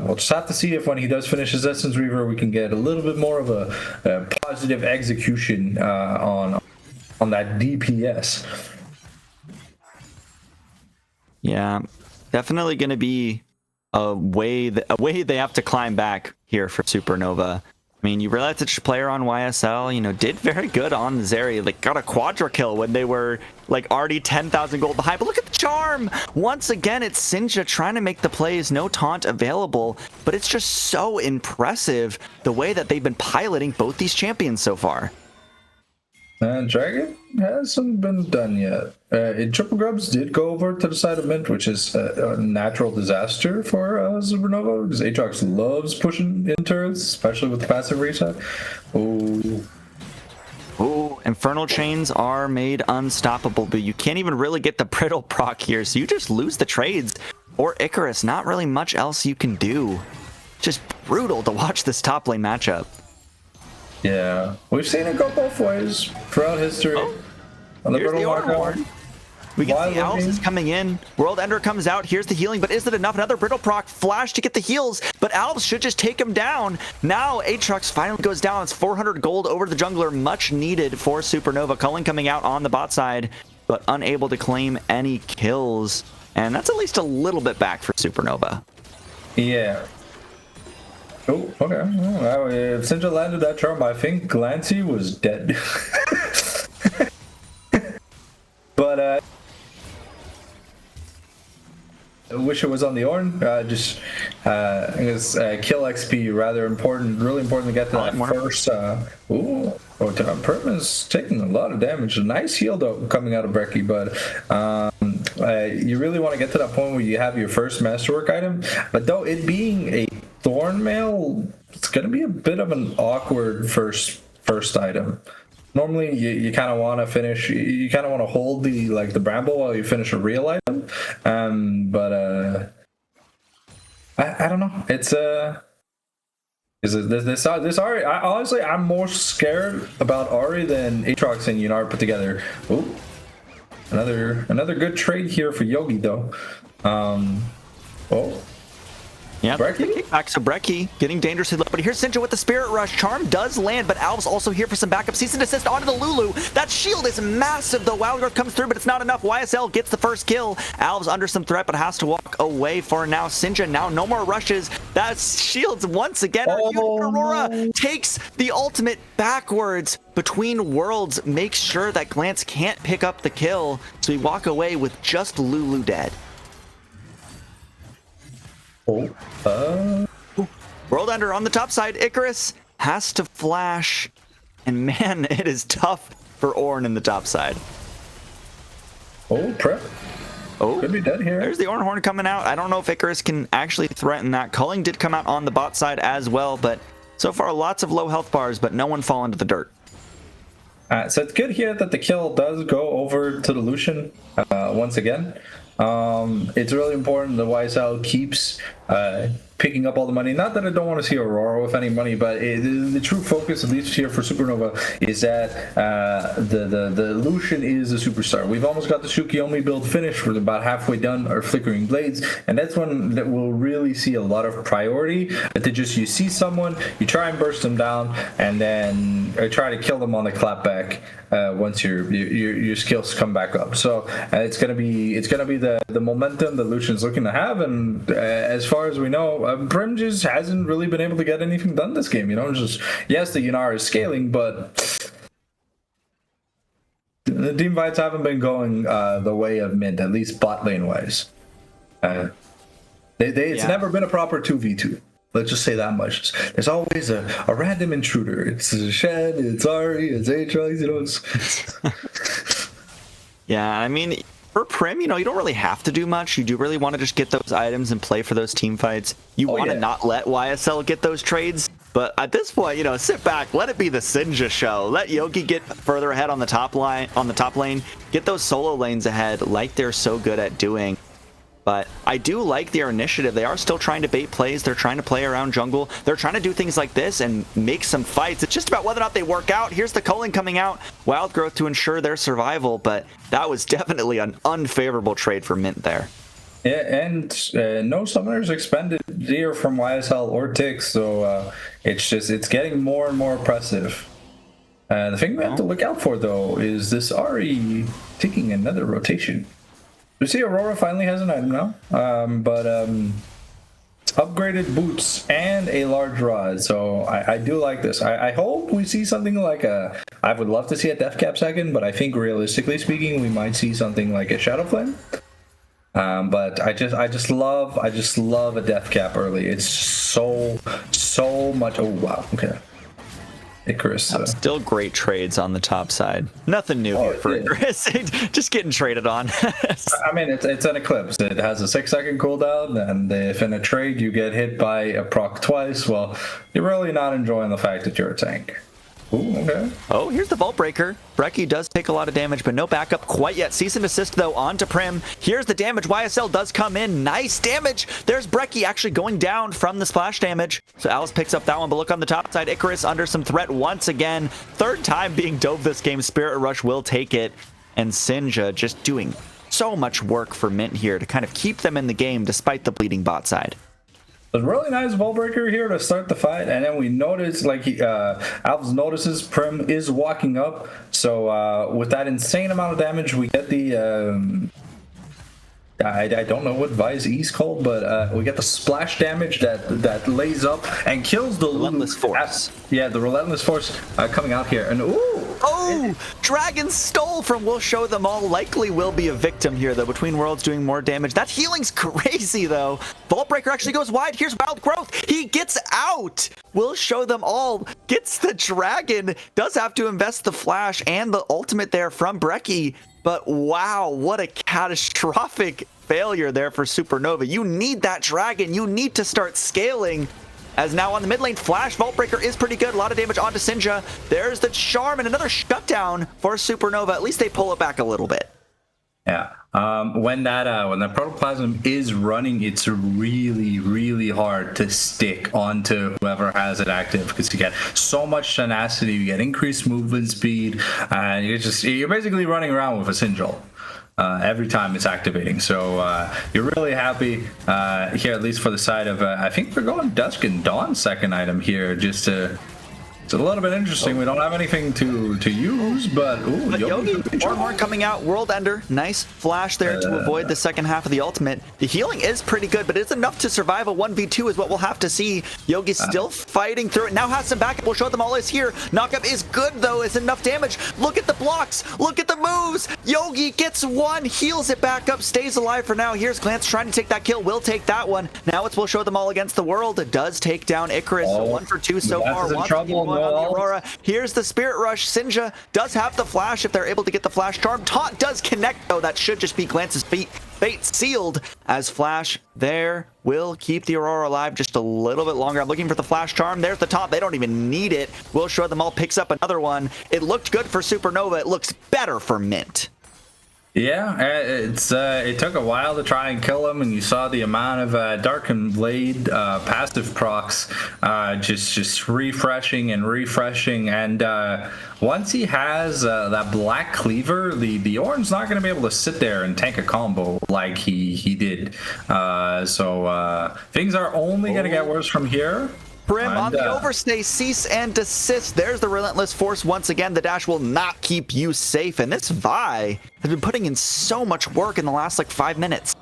we'll just have to see if when he does finish his Essence Reaver, we can get a little bit more of a positive execution on that DPS. Yeah. Definitely going to be a way they have to climb back here for Supernova. I mean, you realize that player on YSL, you know, did very good on Zeri. Like, got a quadra kill when they were, like, already 10,000 gold behind. But look at the charm! Once again, it's Sinja trying to make the plays. No taunt available. But it's just so impressive the way that they've been piloting both these champions so far. And Dragon hasn't been done yet. Triple Grubs did go over to the side of Mint, which is a natural disaster for Supernova, because Aatrox loves pushing in turrets, especially with the passive reset. Oh. Ooh, Infernal Chains are made unstoppable, but you can't even really get the Brittle proc here, so you just lose the trades. Or Icarus, not really much else you can do. Just brutal to watch this top lane matchup. Yeah, we've seen it go both ways throughout history. Oh, On the here's Brittle the Horn. We can see Owls is coming in. World Ender comes out. Here's the healing, but is it enough? Another Brittle proc flash to get the heals, but Alves should just take him down. Now Aatrox finally goes down. It's 400 gold over the jungler, much needed for Supernova. Culling coming out on the bot side, but unable to claim any kills. And that's at least a little bit back for Supernova. Yeah. Oh, okay. Well, if Syndra landed that charm, I think Glancy was dead. But I wish it was on the Ornn. Just I guess kill XP rather important, really important to get to that first. Pertman's taking a lot of damage. A nice heal though coming out of Brecky, but you really want to get to that point where you have your first masterwork item. But though it being a Thorn Mail, it's going to be a bit of an awkward first item. Normally, you kind of want to finish. You kind of want to hold the Bramble while you finish a real item. But I don't know. It's this Ahri? Honestly, I'm more scared about Ahri than Aatrox and Yunnar put together. Oh, another good trade here for Yogi though. Yeah, kickback. So Brecky getting dangerously low, but here's Syndra with the Spirit Rush. Charm does land, but Alves also here for some backup. Cease and desist onto the Lulu. That shield is massive, though. Wild Growth comes through, but it's not enough. YSL gets the first kill. Alves under some threat, but has to walk away for now. Syndra now no more rushes. That shields once again. Aurora takes the ultimate backwards between worlds, makes sure that Glance can't pick up the kill, so we walk away with just Lulu dead. World Ender on the top side. Icarus has to flash, and man, it is tough for Ornn in the top side. Prep. Could be dead here. There's the Ornn Horn coming out. I don't know if Icarus can actually threaten that. Culling did come out on the bot side as well, but so far lots of low health bars, but no one fall into the dirt. So it's good here that the kill does go over to the Lucian once again. It's really important that YSL keeps picking up all the money. Not that I don't want to see Aurora with any money, but the true focus, at least here for Supernova, is that the Lucian is a superstar. We've almost got the Shukiyomi build finished. We're about halfway done our Flickering Blades, and that's one that we'll really see a lot of priority. That just you see someone, you try and burst them down, and then try to kill them on the clapback once your skills come back up. So it's gonna be the momentum that Lucian's looking to have, and as far as we know, Brim just hasn't really been able to get anything done this game. Just yes, the Yunnar is scaling, but the team fights haven't been going the way of Mint, at least bot lane wise. It's never been a proper 2v2. Let's just say that much. There's always a random intruder. It's Shen, it's Ahri, it's Aatrox, Yeah, I mean, for Prim, you don't really have to do much. You do really want to just get those items and play for those team fights. You want to not let YSL get those trades. But at this point, sit back, let it be the Sinja show. Let Yogi get further ahead on the top lane, get those solo lanes ahead like they're so good at doing. But I do like their initiative. They are still trying to bait plays. They're trying to play around jungle. They're trying to do things like this and make some fights. It's just about whether or not they work out. Here's the culling coming out. Wild Growth to ensure their survival, but that was definitely an unfavorable trade for Mint there. Yeah, and no summoners expended here from YSL or Tix, so it's getting more and more oppressive. The thing we have to look out for, though, is this Ahri taking another rotation. You see, Aurora finally has an item now, but upgraded boots and a large rod, so I do like this. I hope we see something like I would love to see a Death Cap second, but I think realistically speaking, we might see something like a Shadow Flame. But I just love a Death Cap early. It's so much. Oh wow, okay. Icarus. Still great trades on the top side. Nothing new here for Icarus. Just getting traded on. I mean, it's an Eclipse. It has a 6-second cooldown, and if in a trade you get hit by a proc twice, well, you're really not enjoying the fact that you're a tank. Ooh, okay. Oh, here's the Vault Breaker. Brecci does take a lot of damage, but no backup quite yet. Cease and desist, though, onto Prim. Here's the damage. YSL does come in. Nice damage. There's Brecci actually going down from the splash damage. So Alice picks up that one, but look on the top side. Icarus under some threat once again. Third time being dove this game. Spirit Rush will take it. And Sinja just doing so much work for Mint here to kind of keep them in the game despite the bleeding bot side. A really nice Vault Breaker here to start the fight, and then we notice, like, Alves notices Prim is walking up, so with that insane amount of damage, we get the, I don't know what Vi's E's called, but we get the splash damage that lays up and kills the Relentless Force. Yeah, the Relentless Force coming out here, and ooh! Oh, Dragon stole from We'll Show Them All. Likely will be a victim here, though. Between Worlds doing more damage. That healing's crazy, though. Vault Breaker actually goes wide. Here's Wild Growth. He gets out. We'll Show Them All. Gets the Dragon. Does have to invest the Flash and the ultimate there from Brecci. But wow, what a catastrophic failure there for Supernova. You need that Dragon. You need to start scaling. As now on the mid lane, Flash Vault Breaker is pretty good. A lot of damage onto Sinja. There's the Charm and another shutdown for Supernova. At least they pull it back a little bit. Yeah. When that Protoplasm is running, it's really hard to stick onto whoever has it active because you get so much tenacity, you get increased movement speed, and you're basically running around with a Sinjal. Every time it's activating, so you're really happy here, at least for the side of I think we're going Dusk and Dawn second item here, just to it's a little bit interesting. We don't have anything to use, but ooh, but Yogi more coming out. World Ender, nice flash there to avoid the second half of the ultimate. The healing is pretty good, but it's enough to survive a 1v2 is what we'll have to see. Yogi's still fighting through it. Now has some backup. We'll show them all is here. Knockup is good though. It's enough damage. Look at the blocks. Look at the moves. Yogi gets one, heals it back up, stays alive for now. Here's Glance trying to take that kill. Will take that one. Now it's We'll Show Them All against the world. It does take down Icarus. So 1 for 2 so far. In trouble. On the Aurora. Here's the Spirit Rush. Sinja does have the flash if they're able to get the flash charm. Taunt does connect though. That should just be Glance's fate sealed, as Flash there will keep the Aurora alive just a little bit longer. I'm looking for the flash charm. There's the top. They don't even need it. We'll Show Them All picks up another one. It looked good for Supernova. It looks better for Mint. Yeah, it took a while to try and kill him, and you saw the amount of Darkened Blade passive procs just refreshing, and once he has that Black Cleaver, the Orange's not going to be able to sit there and tank a combo like he did. So things are only going to get worse from here. Prim on the overstay, cease and desist. There's the Relentless Force once again. The dash will not keep you safe. And this Vi has been putting in so much work in the last like 5 minutes.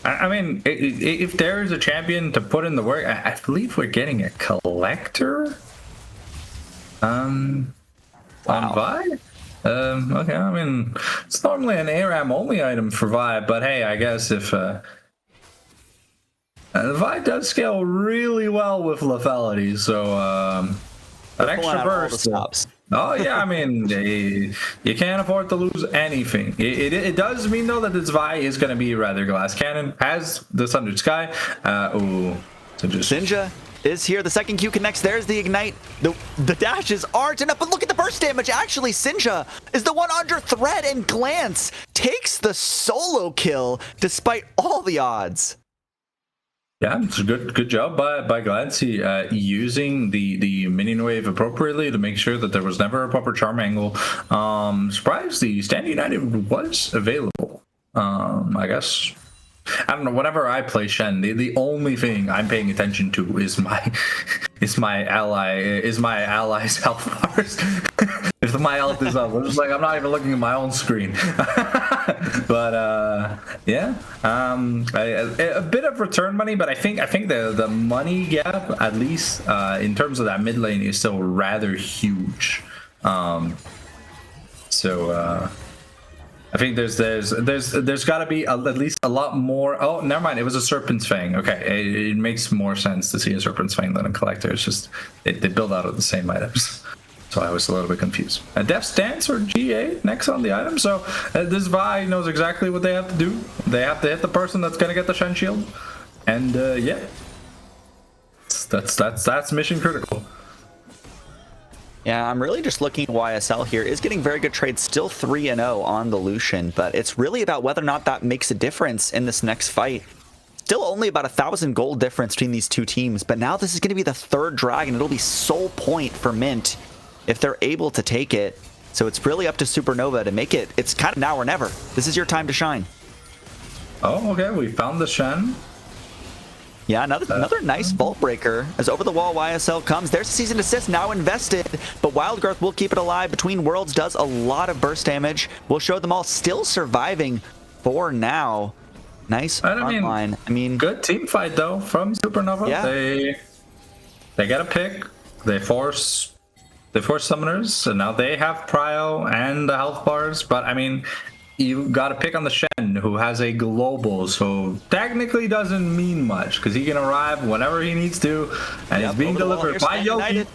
I mean, if there is a champion to put in the work, I believe we're getting a Collector on Vi. Okay, I mean, it's normally an ARAM only item for Vi, but hey, I guess if Vi does scale really well with lethality, so an extra burst. Oh yeah, I mean, you can't afford to lose anything. It does mean though that this Vi is going to be rather glass cannon, has the Sundered Sky. So just Sinja is here. The second Q connects. There's the ignite. The dashes aren't enough, but look at the burst damage. Actually, Sinja is the one under threat, and Glance takes the solo kill despite all the odds. Yeah, it's a good job by Glancy using the minion wave appropriately to make sure that there was never a proper charm angle. Surprised the Stand United was available. I guess. I don't know. Whenever I play Shen, the only thing I'm paying attention to is my ally's health bars. If my health is up, I'm just like, I'm not even looking at my own screen. But yeah, a bit of return money, but I think the money gap, at least in terms of that mid lane, is still rather huge. I think there's got to be at least a lot more. Oh, never mind. It was a Serpent's Fang. Okay, it makes more sense to see a Serpent's Fang than a Collector. It's just they build out of the same items. So I was a little bit confused. Death's Dance or GA next on the item. So this Vi knows exactly what they have to do. They have to hit the person that's gonna get the Shen Shield, and yeah, that's mission critical. Yeah, I'm really just looking at YSL here. Is getting very good trades, still 3-0 on the Lucian, but it's really about whether or not that makes a difference in this next fight. Still only about 1,000 gold difference between these two teams, but now this is going to be the third dragon. It'll be sole point for Mint if they're able to take it. So it's really up to Supernova to make it. It's kind of now or never. This is your time to shine. Oh, okay. We found the Shen. Yeah, another nice vault breaker as over the wall YSL comes. There's a season assist now invested, but Wild Growth will keep it alive. Between Worlds does a lot of burst damage. We'll show them all still surviving for now. Nice front line. I mean, good team fight though from Supernova. Yeah. They get a pick. They force summoners, and now they have prio and the health bars. But I mean, you got to pick on the Shen, who has a global, so technically doesn't mean much because he can arrive whenever he needs to, and he's being delivered by Yogi.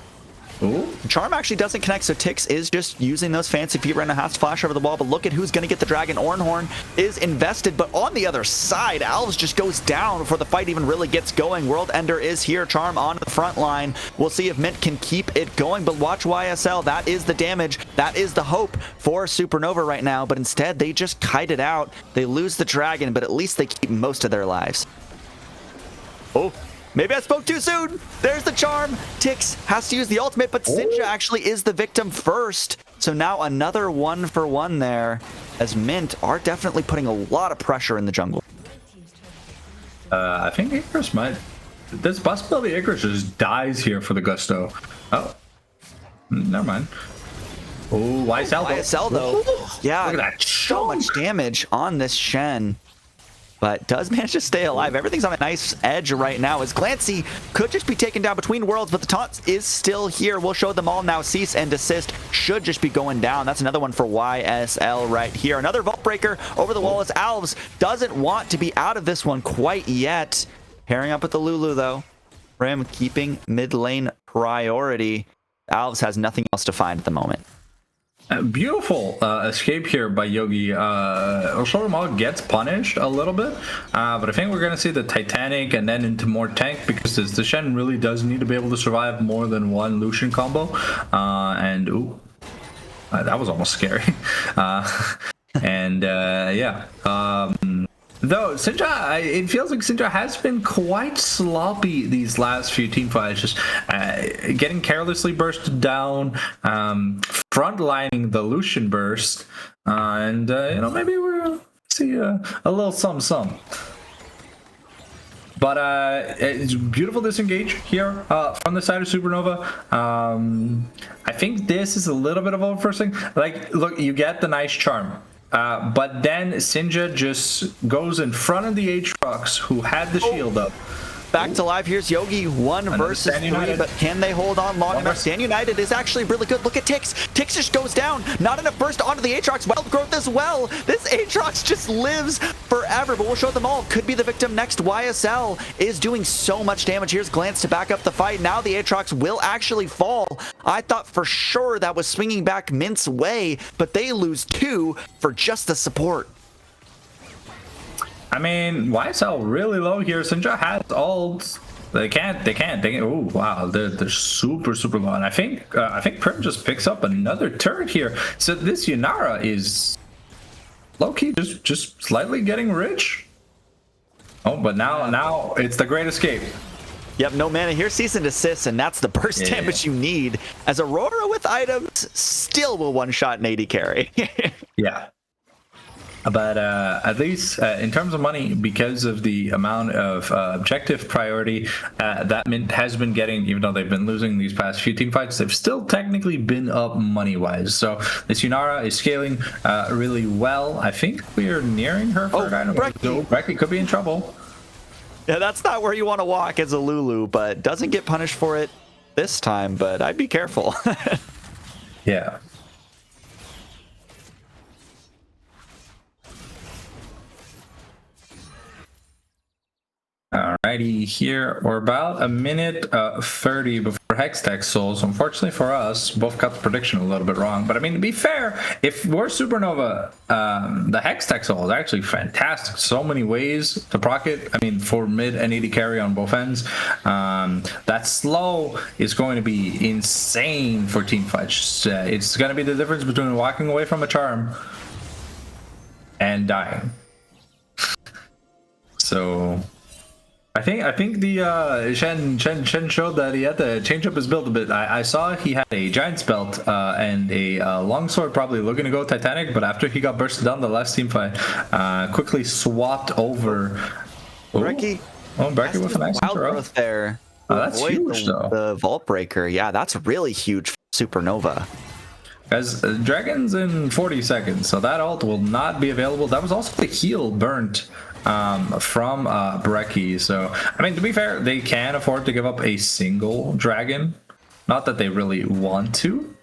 Ooh. Charm actually doesn't connect, so Tix is just using those fancy feet right now, has to flash over the wall, but look at who's going to get the dragon. Ornhorn is invested, but on the other side, Alves just goes down before the fight even really gets going. World Ender is here, Charm on the front line. We'll see if Mint can keep it going, but watch YSL. That is the damage. That is the hope for Supernova right now, but instead they just kite it out. They lose the dragon, but at least they keep most of their lives. Oh. Maybe I spoke too soon. There's the charm. Tix has to use the ultimate, but Sinja actually is the victim first. So now another 1-for-1 there, as Mint are definitely putting a lot of pressure in the jungle. I think Aegis might. There's a possibility Aegis just dies here for the gusto. Oh, never mind. Oh, YSL though. Yeah, look at that. So much damage on this Shen. But does manage to stay alive. Everything's on a nice edge right now as Glancy could just be taken down between worlds, but the taunt is still here. We'll show them all now. Cease and desist should just be going down. That's another one for YSL right here. Another vault breaker over the wall as Alves doesn't want to be out of this one quite yet. Pairing up with the Lulu though. Rim keeping mid lane priority. Alves has nothing else to find at the moment. Beautiful escape here by Yogi. Oshoramal gets punished a little bit, but I think we're going to see the Titanic and then into more tank because the Shen really does need to be able to survive more than one Lucian combo. And ooh, that was almost scary. Yeah. Though Sinja, it feels like Sinja has been quite sloppy these last few team fights, just getting carelessly bursted down, frontlining the Lucian burst, and you know, maybe we'll see a little some. But it's beautiful disengage here from the side of Supernova. I think this is a little bit of overforcing. Like, look, you get the nice charm. But then Sinja just goes in front of the Aatrox, who had the shield up. Back to live. Here's Yogi, 1 versus 3, but can they hold on long enough? Stand United is actually really good. Look at Tix. Tix just goes down. Not enough burst onto the Aatrox. Wild Growth as well. This Aatrox just lives forever, but we'll show them all. Could be the victim next. YSL is doing so much damage. Here's Glance to back up the fight. Now the Aatrox will actually fall. I thought for sure that was swinging back Mint's way, but they lose 2 for just the support. I mean, YSL really low here. Sinja has ults. They can't. Oh wow, they're super low. And I think Prim just picks up another turret here. So this Yunara is low key, just slightly getting rich. Oh, but now it's the Great Escape. Yep, no mana. Here's Cease and Desist, and that's the burst damage you need. As Aurora with items still will one-shot an AD carry. Yeah. But at least in terms of money, because of the amount of objective priority that Mint has been getting, even though they've been losing these past few team fights, they've still technically been up money-wise. So this Yunara is scaling really well. I think we are nearing her third item. So Brecky could be in trouble. Yeah, that's not where you want to walk as a Lulu, but doesn't get punished for it this time, but I'd be careful. Yeah. Alrighty, here we're about a minute 30 before Hextech Souls. Unfortunately for us, both got the prediction a little bit wrong. But I mean, to be fair, if we're Supernova, the Hextech Soul is actually fantastic. So many ways to proc it. I mean, for mid and AD carry on both ends. That slow is going to be insane for team fights. It's going to be the difference between walking away from a charm and dying. So I think the Shen showed that he had to change up his build a bit. I saw he had a Giant's Belt and a Longsword, probably looking to go Titanic, but after he got bursted down the last team fight, quickly swapped over. Brecky. Oh, Brecky with a nice wild growth there. Oh, that's huge, though. The Vault Breaker, yeah, that's really huge for Supernova. Guys, Dragon's in 40 seconds, so that ult will not be available. That was also the heal burnt from Brecky. So, I mean, to be fair, they can afford to give up a single dragon. Not that they really want to,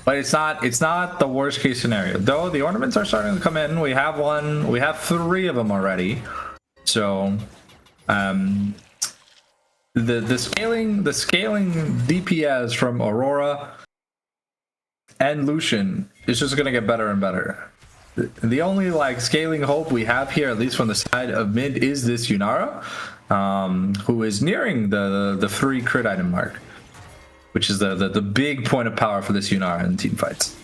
but it's not the worst case scenario. Though the ornaments are starting to come in. We have 3 of them already. So, the scaling DPS from Aurora and Lucian is just gonna get better and better. The only scaling hope we have here, at least from the side of mid, is this Yunara, who is nearing the 3 crit item mark, which is the big point of power for this Yunara in team fights.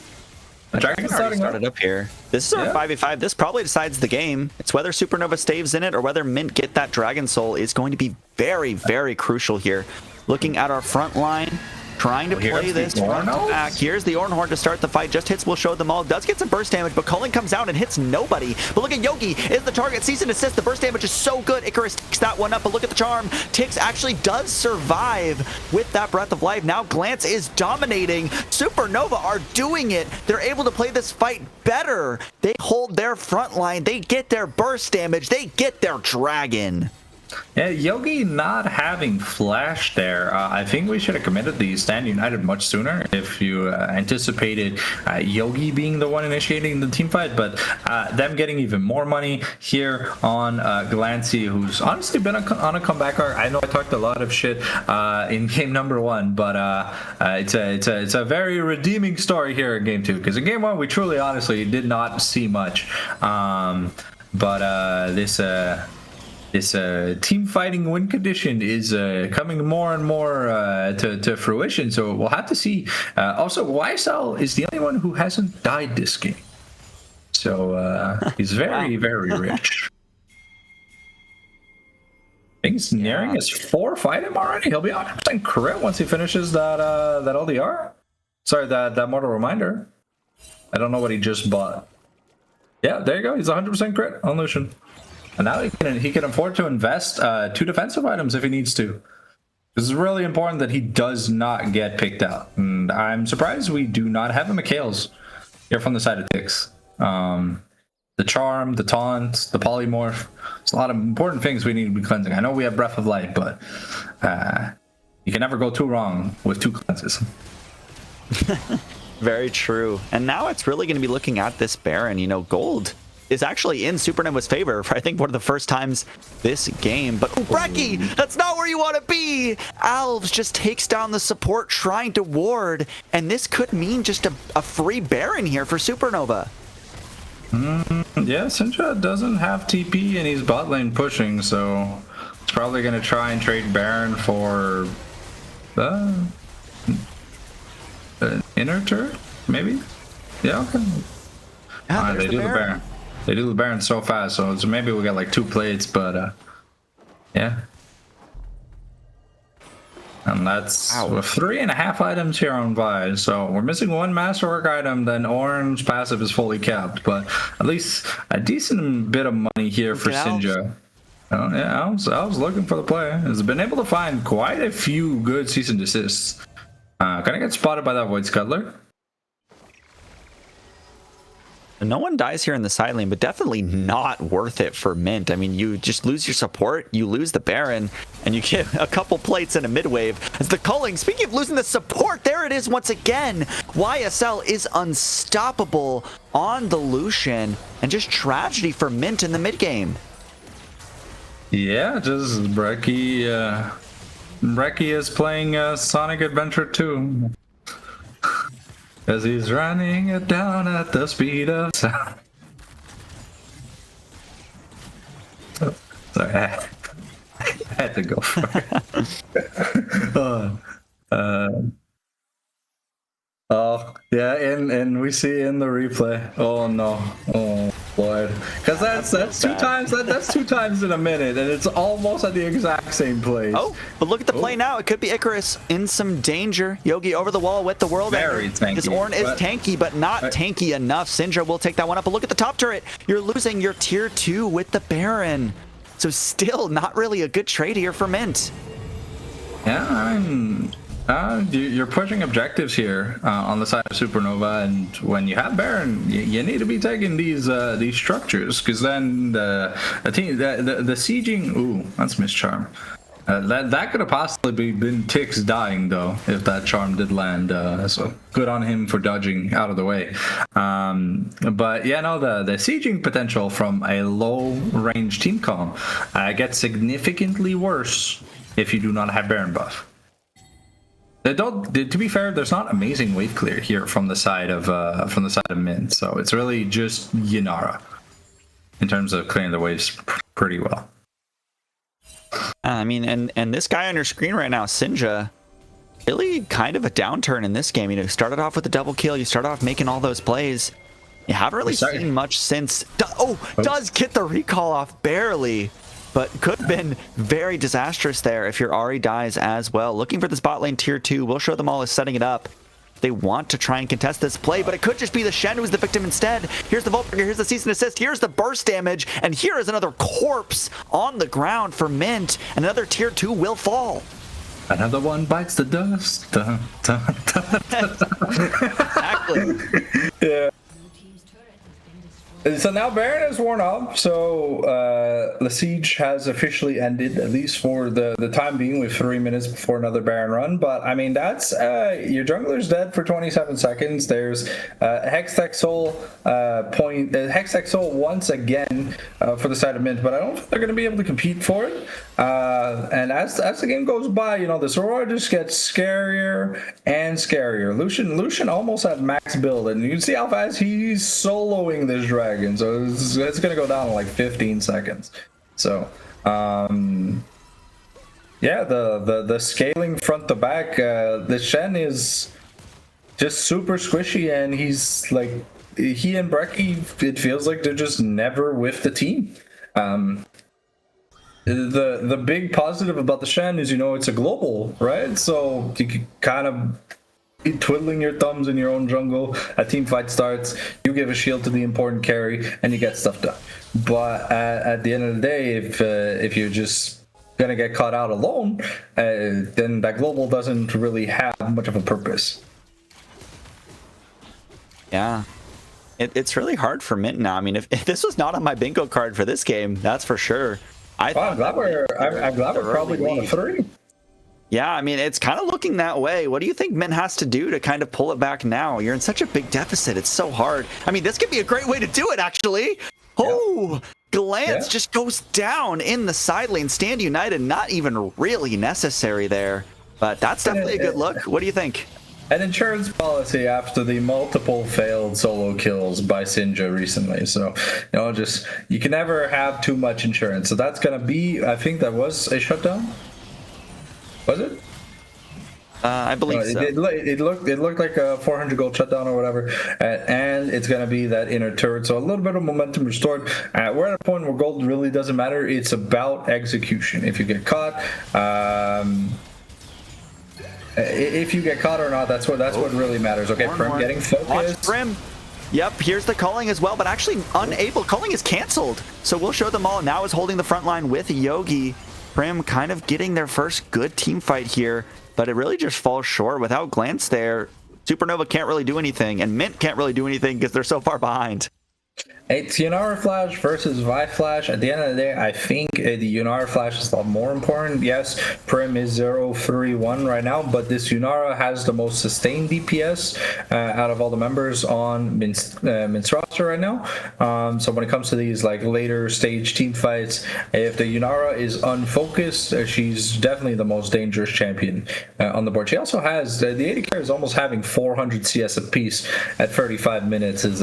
The Dragon started up here. This is our 5v5. This probably decides the game. It's whether Supernova staves in it or whether Mint get that Dragon Soul is going to be very, very crucial here. Looking at our front line, trying to play this front to back. Here's the Ornhorn to start the fight. Just hits will show them all. Does get some burst damage, but Culling comes out and hits nobody. But look at Yogi is the target. Cease and desist. The burst damage is so good. Icarus takes that one up, but look at the charm. Tix actually does survive with that Breath of Life. Now Glance is dominating. Supernova are doing it. They're able to play this fight better. They hold their front line. They get their burst damage. They get their dragon. Yeah, Yogi not having flash there. I think we should have committed the Stand United much sooner if you anticipated Yogi being the one initiating the team fight, but them getting even more money here on Glancy, who's honestly been on a comeback arc. I know I talked a lot of shit in game number 1, but it's a very redeeming story here in game 2, because in game 1 we truly honestly did not see much, but this team fighting win condition is coming more and more to fruition, so we'll have to see. Also, YSL is the only one who hasn't died this game, so he's very, very rich. I think he's nearing his 4th item already. He'll be 100% crit once he finishes that LDR. Sorry, that Mortal Reminder. I don't know what he just bought. Yeah, there you go. He's 100% crit on Lucian. And now he can afford to invest 2 defensive items if he needs to. This is really important that he does not get picked out. And I'm surprised we do not have a Mikhail's here from the side of Tix. The Charm, the Taunt, the Polymorph. There's a lot of important things we need to be cleansing. I know we have Breath of Life, but you can never go too wrong with 2 cleanses. Very true. And now it's really going to be looking at this Baron. You know, gold is actually in Supernova's favor for I think one of the first times this game. But Brecky, that's not where you want to be. Alves just takes down the support trying to ward, and this could mean just a free Baron here for Supernova. Yeah, Syndra doesn't have TP and he's bot lane pushing, so it's probably going to try and trade Baron for inner turret, maybe? Yeah, okay. Yeah, They do the Baron. They do the Baron so fast, so maybe we'll get 2 plates, but yeah. And that's 3.5 items here on Vi. So we're missing 1 masterwork item, then Orange passive is fully capped, but at least a decent bit of money here for Sinja. Yeah, I was looking for the play. Has been able to find quite a few good cease and desists. Gonna get spotted by that Void Scuttler. No one dies here in the side lane, but definitely not worth it for Mint. I mean, you just lose your support, you lose the Baron, and you get a couple plates in a mid wave. As the Culling, speaking of losing the support, there it is once again. YSL is unstoppable on the Lucian, and just tragedy for Mint in the mid game. Yeah, just Brecky. Brecky is playing Sonic Adventure 2. As he's running it down at the speed of sound. Oh, sorry, I had to go for it. Oh yeah, and we see in the replay. Oh no, oh Lord, because that's two times. That's 2 times in a minute, and it's almost at the exact same place. Oh, but look at the play now. It could be Icarus in some danger. Yogi over the wall with the world. Very tanky. His Ornn is tanky, but not tanky enough. Syndra will take that one up. But look at the top turret. You're losing your tier 2 with the Baron. So still not really a good trade here for Mint. Yeah, I mean, you're pushing objectives here on the side of Supernova, and when you have Baron, you need to be taking these structures, because then the sieging. Ooh, that's mischarm. That could have possibly been Tix dying though, if that charm did land. So good on him for dodging out of the way. But yeah, no, the sieging potential from a low range team comp gets significantly worse if you do not have Baron buff. To be fair, there's not amazing wave clear here from the side of Mint, so it's really just Yanara in terms of clearing the waves pretty well. I mean, and this guy on your screen right now, Syndra, really kind of a downturn in this game. You know, you started off with a double kill, you started off making all those plays. You haven't really seen much since. Does get the recall off barely, but could have been very disastrous there if your Ahri dies as well. Looking for this bot lane tier 2. We'll show them all as setting it up. They want to try and contest this play, but it could just be the Shen who's the victim instead. Here's the Voltbreaker, here's the cease and assist, here's the burst damage, and here is another corpse on the ground for Mint, and another tier 2 will fall. Another one bites the dust. Dun, dun, dun. Exactly. Yeah. So now Baron is worn off, so the siege has officially ended, at least for the time being, with 3 minutes before another Baron run. But I mean, that's your jungler's dead for 27 seconds. There's Hextech Soul Hextech Soul once again for the side of Mint, but I don't think they're going to be able to compete for it. And as the game goes by, you know, this Aurora just gets scarier and scarier. Lucian almost at max build, and you can see how fast he's soloing this dragon. So it's going to go down in like 15 seconds. So yeah, the scaling front to back, the Shen is just super squishy, and he's like, he and Brecky, it feels like they're just never with the team. The big positive about the Shen is, you know, it's a global, right? So you can kind of be twiddling your thumbs in your own jungle. A team fight starts, you give a shield to the important carry, and you get stuff done. But at the end of the day, if you're just gonna get caught out alone, then that global doesn't really have much of a purpose. Yeah. It's really hard for Mint now. I mean, if this was not on my bingo card for this game, that's for sure. I'm glad we're probably going to 3. Yeah, I mean, it's kind of looking that way. What do you think Mint has to do to kind of pull it back now? You're in such a big deficit. It's so hard. I mean, this could be a great way to do it, actually. Oh, Glance just goes down in the side lane. Stand United, not even really necessary there. But that's definitely a good look. What do you think? An insurance policy after the multiple failed solo kills by Syndra recently. So, you know, just, you can never have too much insurance. So that's going to be, I think that was a shutdown. Was it? I believe so. It looked like a 400 gold shutdown or whatever, and it's gonna be that inner turret. So a little bit of momentum restored. We're at a point where gold really doesn't matter. It's about execution. If you get caught, if you get caught or not, that's what really matters. Okay, Prim getting focused. Watch Prim. Yep, here's the culling as well, but actually unable. Culling is canceled. So we'll show them all. Now is holding the front line with Yogi. Prim kind of getting their first good team fight here, but it really just falls short. Without Glance there, Supernova can't really do anything, and Mint can't really do anything because they're so far behind. It's Yunara Flash versus Vi Flash. At the end of the day, I think the Yunara Flash is a lot more important. Yes, Prim is 0-3-1 right now, but this Yunara has the most sustained DPS out of all the members on Mint's roster right now. So when it comes to these like later stage team fights, if the Yunara is unfocused, she's definitely the most dangerous champion on the board. She also has the AD carry is almost having 400 CS apiece at 35 minutes is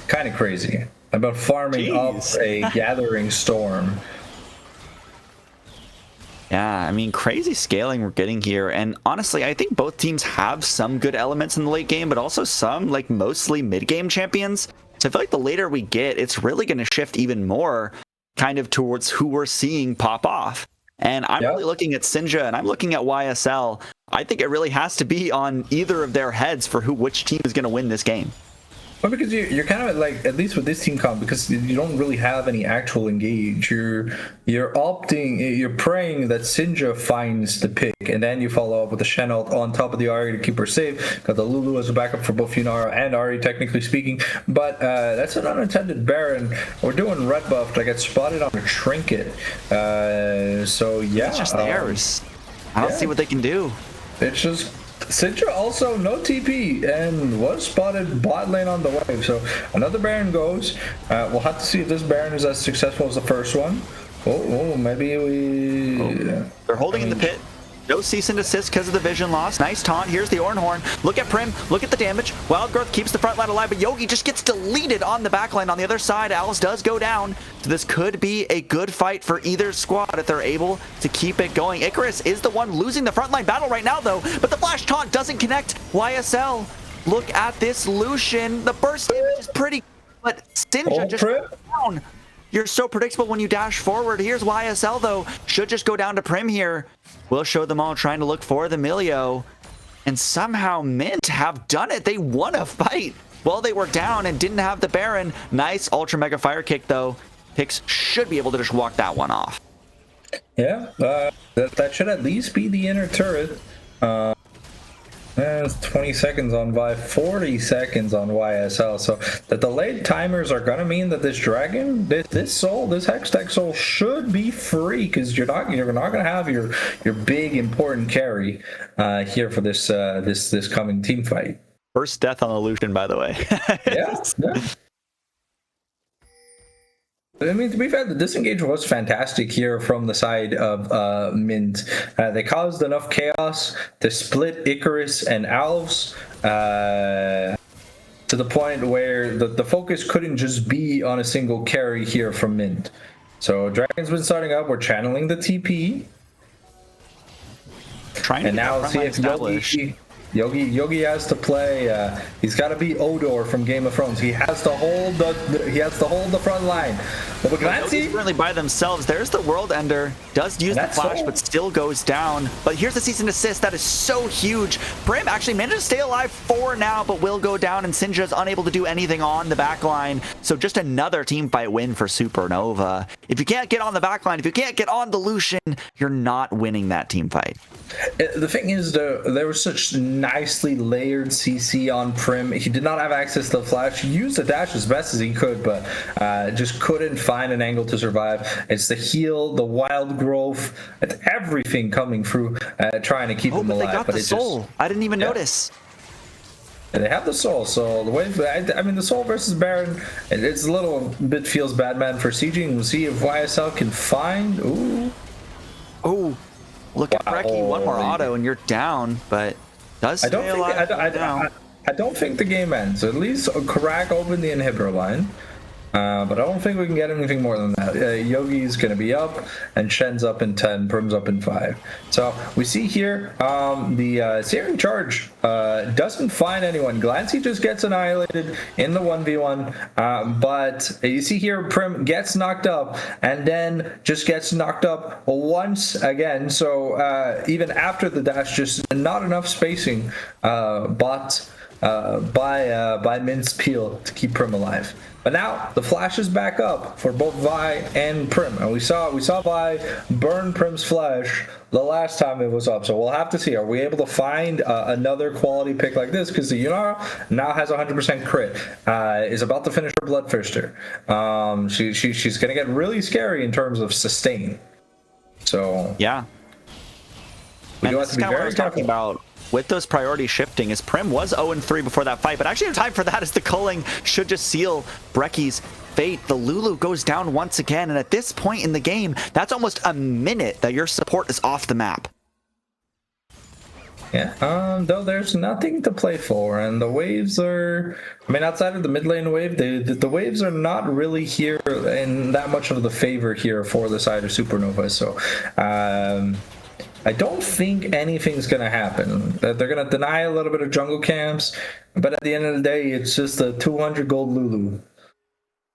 kind of crazy. About farming up a gathering storm. Yeah, I mean, crazy scaling we're getting here. And honestly, I think both teams have some good elements in the late game, but also some, like, mostly mid-game champions. So I feel like the later we get, it's really going to shift even more kind of towards who we're seeing pop off. And I'm really looking at Sinja and I'm looking at YSL. I think it really has to be on either of their heads for which team is going to win this game. Well, because you're kind of like, at least with this team comp, because you don't really have any actual engage. You're praying that Sinja finds the pick, and then you follow up with the Shen ult on top of the Ahri to keep her safe. Got the Lulu as a backup for both Yunara and Ahri, technically speaking. But that's an unintended Baron. We're doing red buff that gets spotted on a trinket. So yeah, it's just theirs. I don't see what they can do. It's just. Sinja also no TP and was spotted bot lane on the wave, so another Baron goes. We'll have to see if this Baron is as successful as the first one. Maybe we... They're holding in the pit. No cease and desist because of the vision loss. Nice taunt. Here's the Ornhorn. Look at Prim. Look at the damage. Wild Growth keeps the front line alive, but Yogi just gets deleted on the back line. On the other side, Alice does go down. So this could be a good fight for either squad if they're able to keep it going. Icarus is the one losing the frontline battle right now, though, but the flash taunt doesn't connect. YSL, look at this Lucian. The burst damage is pretty, but Sinja just down. You're so predictable when you dash forward. Here's YSL, though. Should just go down to Prim here. We'll show them all trying to look for the Milio. And somehow Mint have done it. They won a fight while they were down and didn't have the Baron. Nice Ultra Mega Fire Kick, though. Pix should be able to just walk that one off. Yeah, that should at least be the inner turret. It's 20 seconds on Vi, 40 seconds on YSL. So the delayed timers are gonna mean that this dragon, this Hextech soul should be free, because you're not gonna have your big important carry here for this this coming team fight. First death on Illusion, by the way. Yeah. I mean, to be fair, the disengage was fantastic here from the side of Mint. They caused enough chaos to split Icarus and Alves to the point where the focus couldn't just be on a single carry here from Mint. So Dragon's been starting up. We're channeling the TP. And now see if Yogi has to play. He's got to be Odor from Game of Thrones. He has to hold the front line. But Yogi's currently by themselves. There's the World Ender. Does use the flash, but still goes down. But here's the cease and desist. That is so huge. Prim actually managed to stay alive for now, but will go down, and Sinja is unable to do anything on the back line. So just another team fight win for Supernova. If you can't get on the back line, if you can't get on the Lucian, you're not winning that team fight. The thing is, there was such nicely layered CC on Prim. He did not have access to the flash. He used the dash as best as he could, but just couldn't find an angle to survive. It's the heal, the wild growth, it's everything coming through, trying to keep him alive. They got the soul. I didn't even notice. They have the soul, so the way I mean, the soul versus Baron, it's a little bit feels bad, man, for sieging. We'll see if YSL can find. Ooh. Look at Brecky, one more auto and you're down, but does I don't think the game ends. At least Karak opened the inhibitor line. But I don't think we can get anything more than that. Yogi's going to be up, and Shen's up in 10, Prim's up in 5. So we see here the Searing Charge doesn't find anyone. Glancy just gets annihilated in the 1v1. But you see here Prim gets knocked up, and then just gets knocked up once again. So even after the dash, just not enough spacing. But by Mint's peel to keep Prim alive. But now the flash is back up for both Vi and Prim, and we saw Vi burn Prim's flash the last time it was up. So we'll have to see, are we able to find another quality pick like this? Because the Yunara now has 100% crit, is about to finish her Bloodthirster. She's gonna get really scary in terms of sustain. So yeah, we and do this have to is be kind of what I very was talking careful. about. With those priorities shifting, as Prim was 0-3 before that fight, but actually in time for that, as the culling should just seal Brecky's fate. The Lulu goes down once again, and at this point in the game, that's almost a minute that your support is off the map. Yeah, though there's nothing to play for, and the waves are, I mean, outside of the mid lane wave, the waves are not really here in that much of the favor here for the side of Supernova, so I don't think anything's going to happen. They're going to deny a little bit of jungle camps, but at the end of the day, it's just a 200 gold Lulu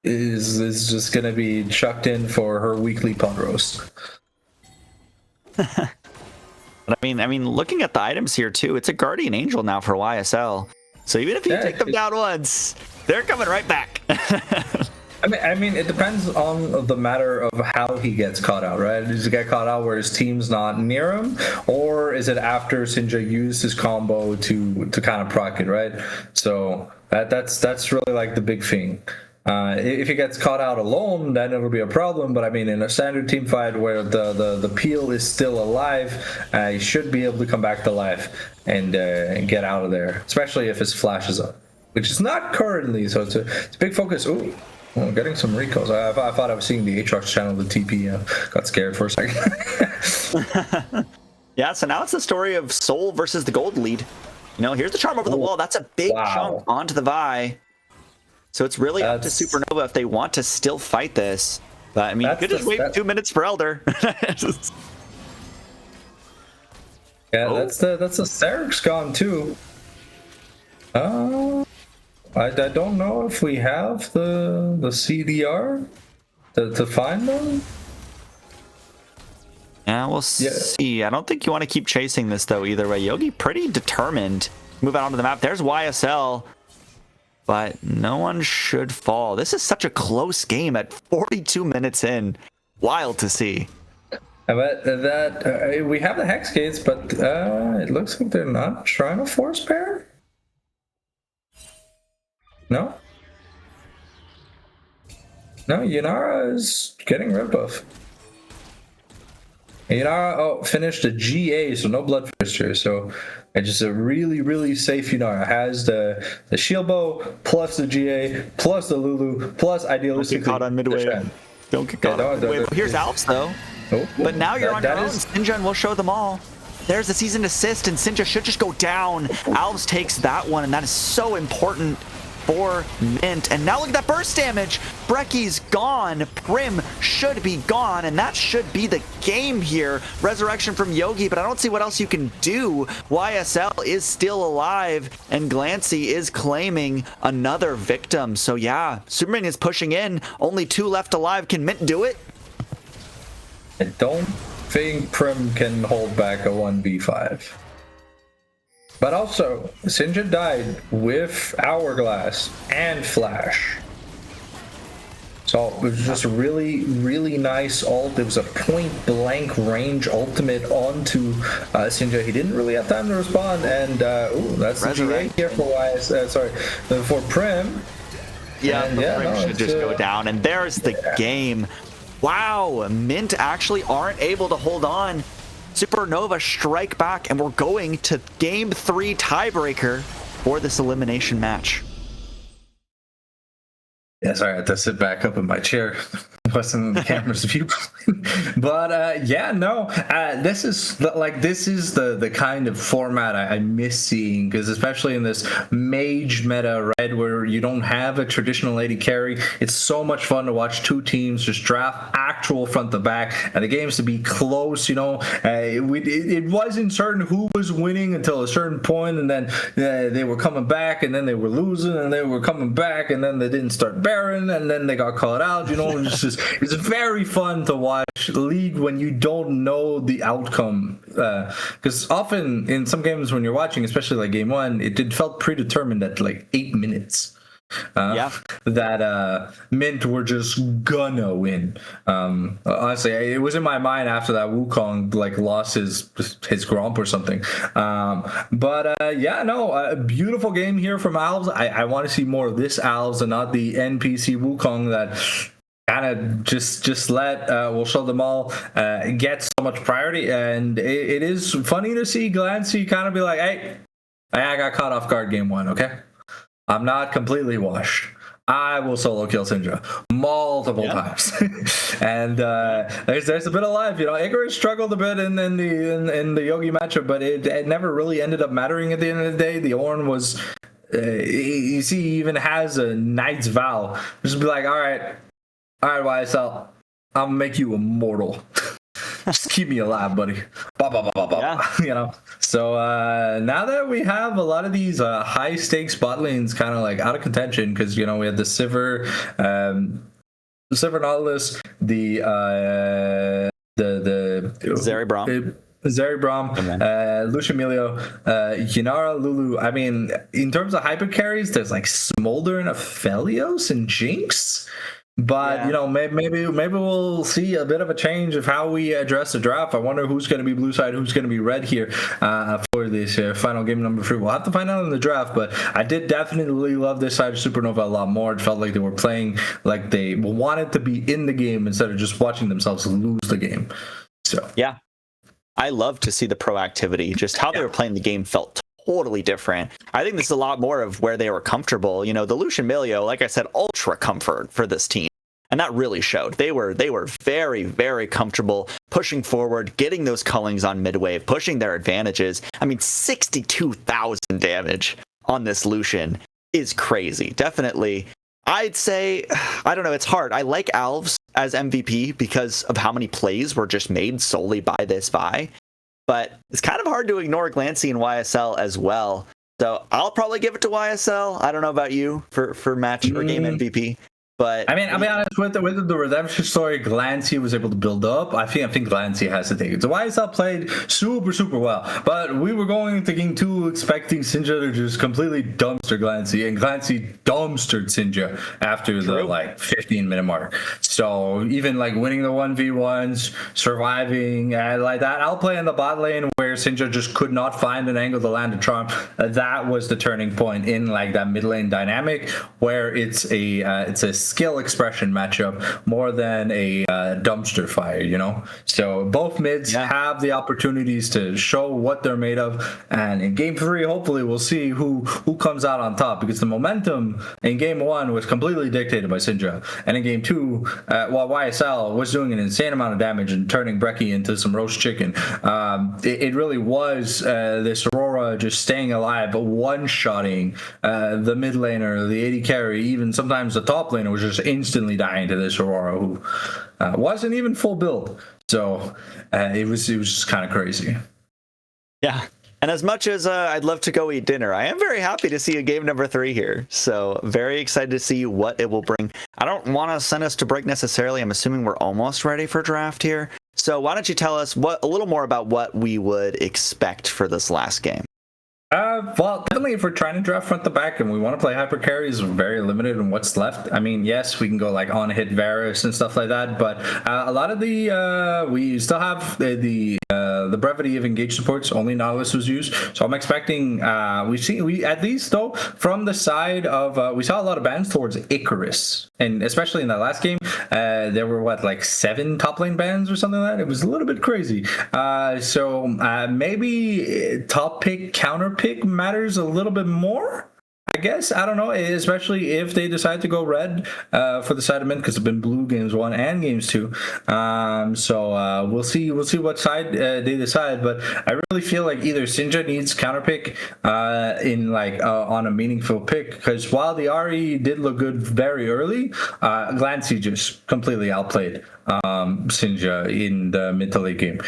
is just going to be chucked in for her weekly pot roast. But I mean, looking at the items here too, it's a Guardian Angel now for YSL. So even if you take them down once, they're coming right back. I mean, it depends on the matter of how he gets caught out, right? Does he get caught out where his team's not near him, or is it after Sinja used his combo to kind of proc it, right? So that's really like the big thing. If he gets caught out alone, then it'll be a problem. But I mean, in a standard team fight where the peel is still alive, he should be able to come back to life and get out of there, especially if his flash is up, which is not currently. So it's a big focus. Ooh. Oh, getting some recalls. I thought I was seeing the Aatrox channel, the TP. Got scared for a second. Yeah, so now it's the story of Soul versus the gold lead. You know, here's the charm over the wall. That's a big chunk onto the Vi. So it's really up to Supernova if they want to still fight this. But I mean, you could just wait 2 minutes for Elder. Yeah, that's the Serix gone too. I don't know if we have the CDR to find them. Yeah, we'll see. I don't think you want to keep chasing this though either way. Yogi pretty determined. Move out onto the map. There's YSL. But no one should fall. This is such a close game at 42 minutes in. Wild to see. But we have the Hex Gates, but it looks like they're not trying to force pair. No? No, Yunara is getting red buff. Yunara finished a GA, so no Bloodthirster. So it's just a really, really safe Yunara. Has the shield bow, plus the GA, plus the Lulu, plus idealistically... Don't get caught on midway. Don't get caught on midway. Here's Alps, though. But now you're on your own. Sinja will show them all. There's the seasoned assist, and Sinja should just go down. Alps takes that one, and that is so important for Mint. And now look at that burst damage. Brecky's gone. Prim should be gone, and that should be the game here. Resurrection from Yogi, but I don't see what else you can do. YSL is still alive, and Glancy is claiming another victim. So yeah, Superman is pushing in. Only 2 left alive. Can Mint do it? I don't think Prim can hold back a 1v5. But also, Sinja died with Hourglass and Flash. So it was just a really, really nice ult. It was a point-blank range ultimate onto Sinja. He didn't really have time to respond, and that's the GA here for for Prim. Yeah, Prim should just go down, and there's the game. Wow, Mint actually aren't able to hold on. Supernova strike back, and we're going to game 3 tiebreaker for this elimination match. Yeah, sorry, I had to sit back up in my chair. Wasn't the camera's view. But this is the kind of format I miss seeing, because especially in this mage meta, right, where you don't have a traditional AD carry, it's so much fun to watch 2 teams just draft actual front to back, and the games to be close. You know, it wasn't certain who was winning until a certain point, and then they were coming back, and then they were losing, and they were coming back, and then they didn't start Baron, and then they got called out. You know, it's just it's very fun to watch League when you don't know the outcome, because often in some games when you're watching, especially like game one, it felt predetermined at like 8 minutes. That Mint were just gonna win. Honestly, it was in my mind after that Wukong like lost his Gromp or something. A beautiful game here from Alves. I want to see more of this Alves and not the NPC Wukong that kind of just let we'll show them all get so much priority. And it is funny to see Glancy kind of be like, hey, I got caught off guard game one, okay? I'm not completely washed. I will solo kill Syndra multiple times, and there's a bit of life. Icarus struggled a bit in the Yogi matchup, but it never really ended up mattering at the end of the day. The Ornn was, you see, he even has a Knight's Vow. Just be like, all right, YSL, I'll make you immortal. Just keep me alive, buddy. So now that we have a lot of these high stakes bot lanes kind of like out of contention, because we had the Sivir Nautilus, the Zeri Lucio Emilio, Yanara, Lulu. I mean, in terms of hyper carries, there's like Smolder and Aphelios and Jinx. But maybe we'll see a bit of a change of how we address the draft. I wonder who's going to be blue side, who's going to be red here for this final game number 3. We'll have to find out in the draft. But I did definitely love this side of Supernova a lot more. It felt like they were playing like they wanted to be in the game instead of just watching themselves lose the game. So I love to see the proactivity. Just how they were playing the game felt totally different. I think this is a lot more of where they were comfortable. The Lucian Milio, like I said, ultra comfort for this team. And that really showed. They were very, very comfortable pushing forward, getting those cullings on midwave, pushing their advantages. I mean, 62,000 damage on this Lucian is crazy. Definitely, I'd say, I don't know, it's hard. I like Alves as MVP because of how many plays were just made solely by this Vi. But it's kind of hard to ignore Glancy and YSL as well. So I'll probably give it to YSL. I don't know about you for match or game MVP. But I mean, I'll be honest with the redemption story Glancy was able to build up. I think Glancy has to take it. So YSL played super well, but we were going into game 2 expecting Syndra to just completely dumpster Glancy, and Glancy dumpstered Syndra after the 15-minute mark. So even like winning the 1v1s, surviving like that, I'll play in the bot lane where Syndra just could not find an angle to land a charm. That was the turning point in like that mid lane dynamic where it's a skill expression matchup more than a dumpster fire, So both mids have the opportunities to show what they're made of, and in game 3 hopefully we'll see who comes out on top, because the momentum in game 1 was completely dictated by Syndra, and in game 2 while YSL was doing an insane amount of damage and turning Brecci into some roast chicken, it really was this Aurora just staying alive, one-shotting the mid laner, the AD carry, even sometimes the top laner was just instantly dying to this Aurora who wasn't even full build. So it was just kind of crazy. Yeah. And as much as I'd love to go eat dinner, I am very happy to see a game number 3 here. So very excited to see what it will bring. I don't want to send us to break necessarily. I'm assuming we're almost ready for draft here. So why don't you tell us a little more about what we would expect for this last game? Well, definitely if we're trying to draft front to back and we want to play hyper carries, we're very limited in what's left. I mean, yes, we can go like on hit Varus and stuff like that, but a lot of we still have the brevity of engage supports. Only Nautilus was used, so I'm expecting we at least though from the side of we saw a lot of bans towards Icarus, and especially in that last game there were like 7 top lane bans or something like that. It was a little bit crazy. So maybe top pick counter pick matters a little bit more, I guess. I don't know, especially if they decide to go red for the side of Mint, because it's been blue games 1 and games 2. So we'll see what side they decide, but I really feel like either Syndra needs counter pick in like on a meaningful pick, because while the RE did look good very early, Glancy just completely outplayed Syndra in the mid to late game.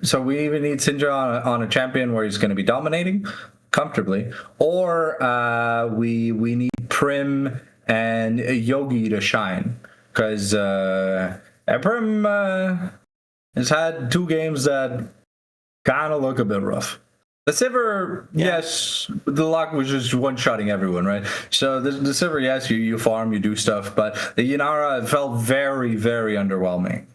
So we even need Syndra on a champion where he's going to be dominating comfortably, or we need Prim and Yogi to shine, because Prim has had 2 games that kind of look a bit rough. The Sivir, yes, the Lock was just one-shotting everyone, right? So the Sivir, yes, you farm, you do stuff, but the Yunara felt very, very underwhelming.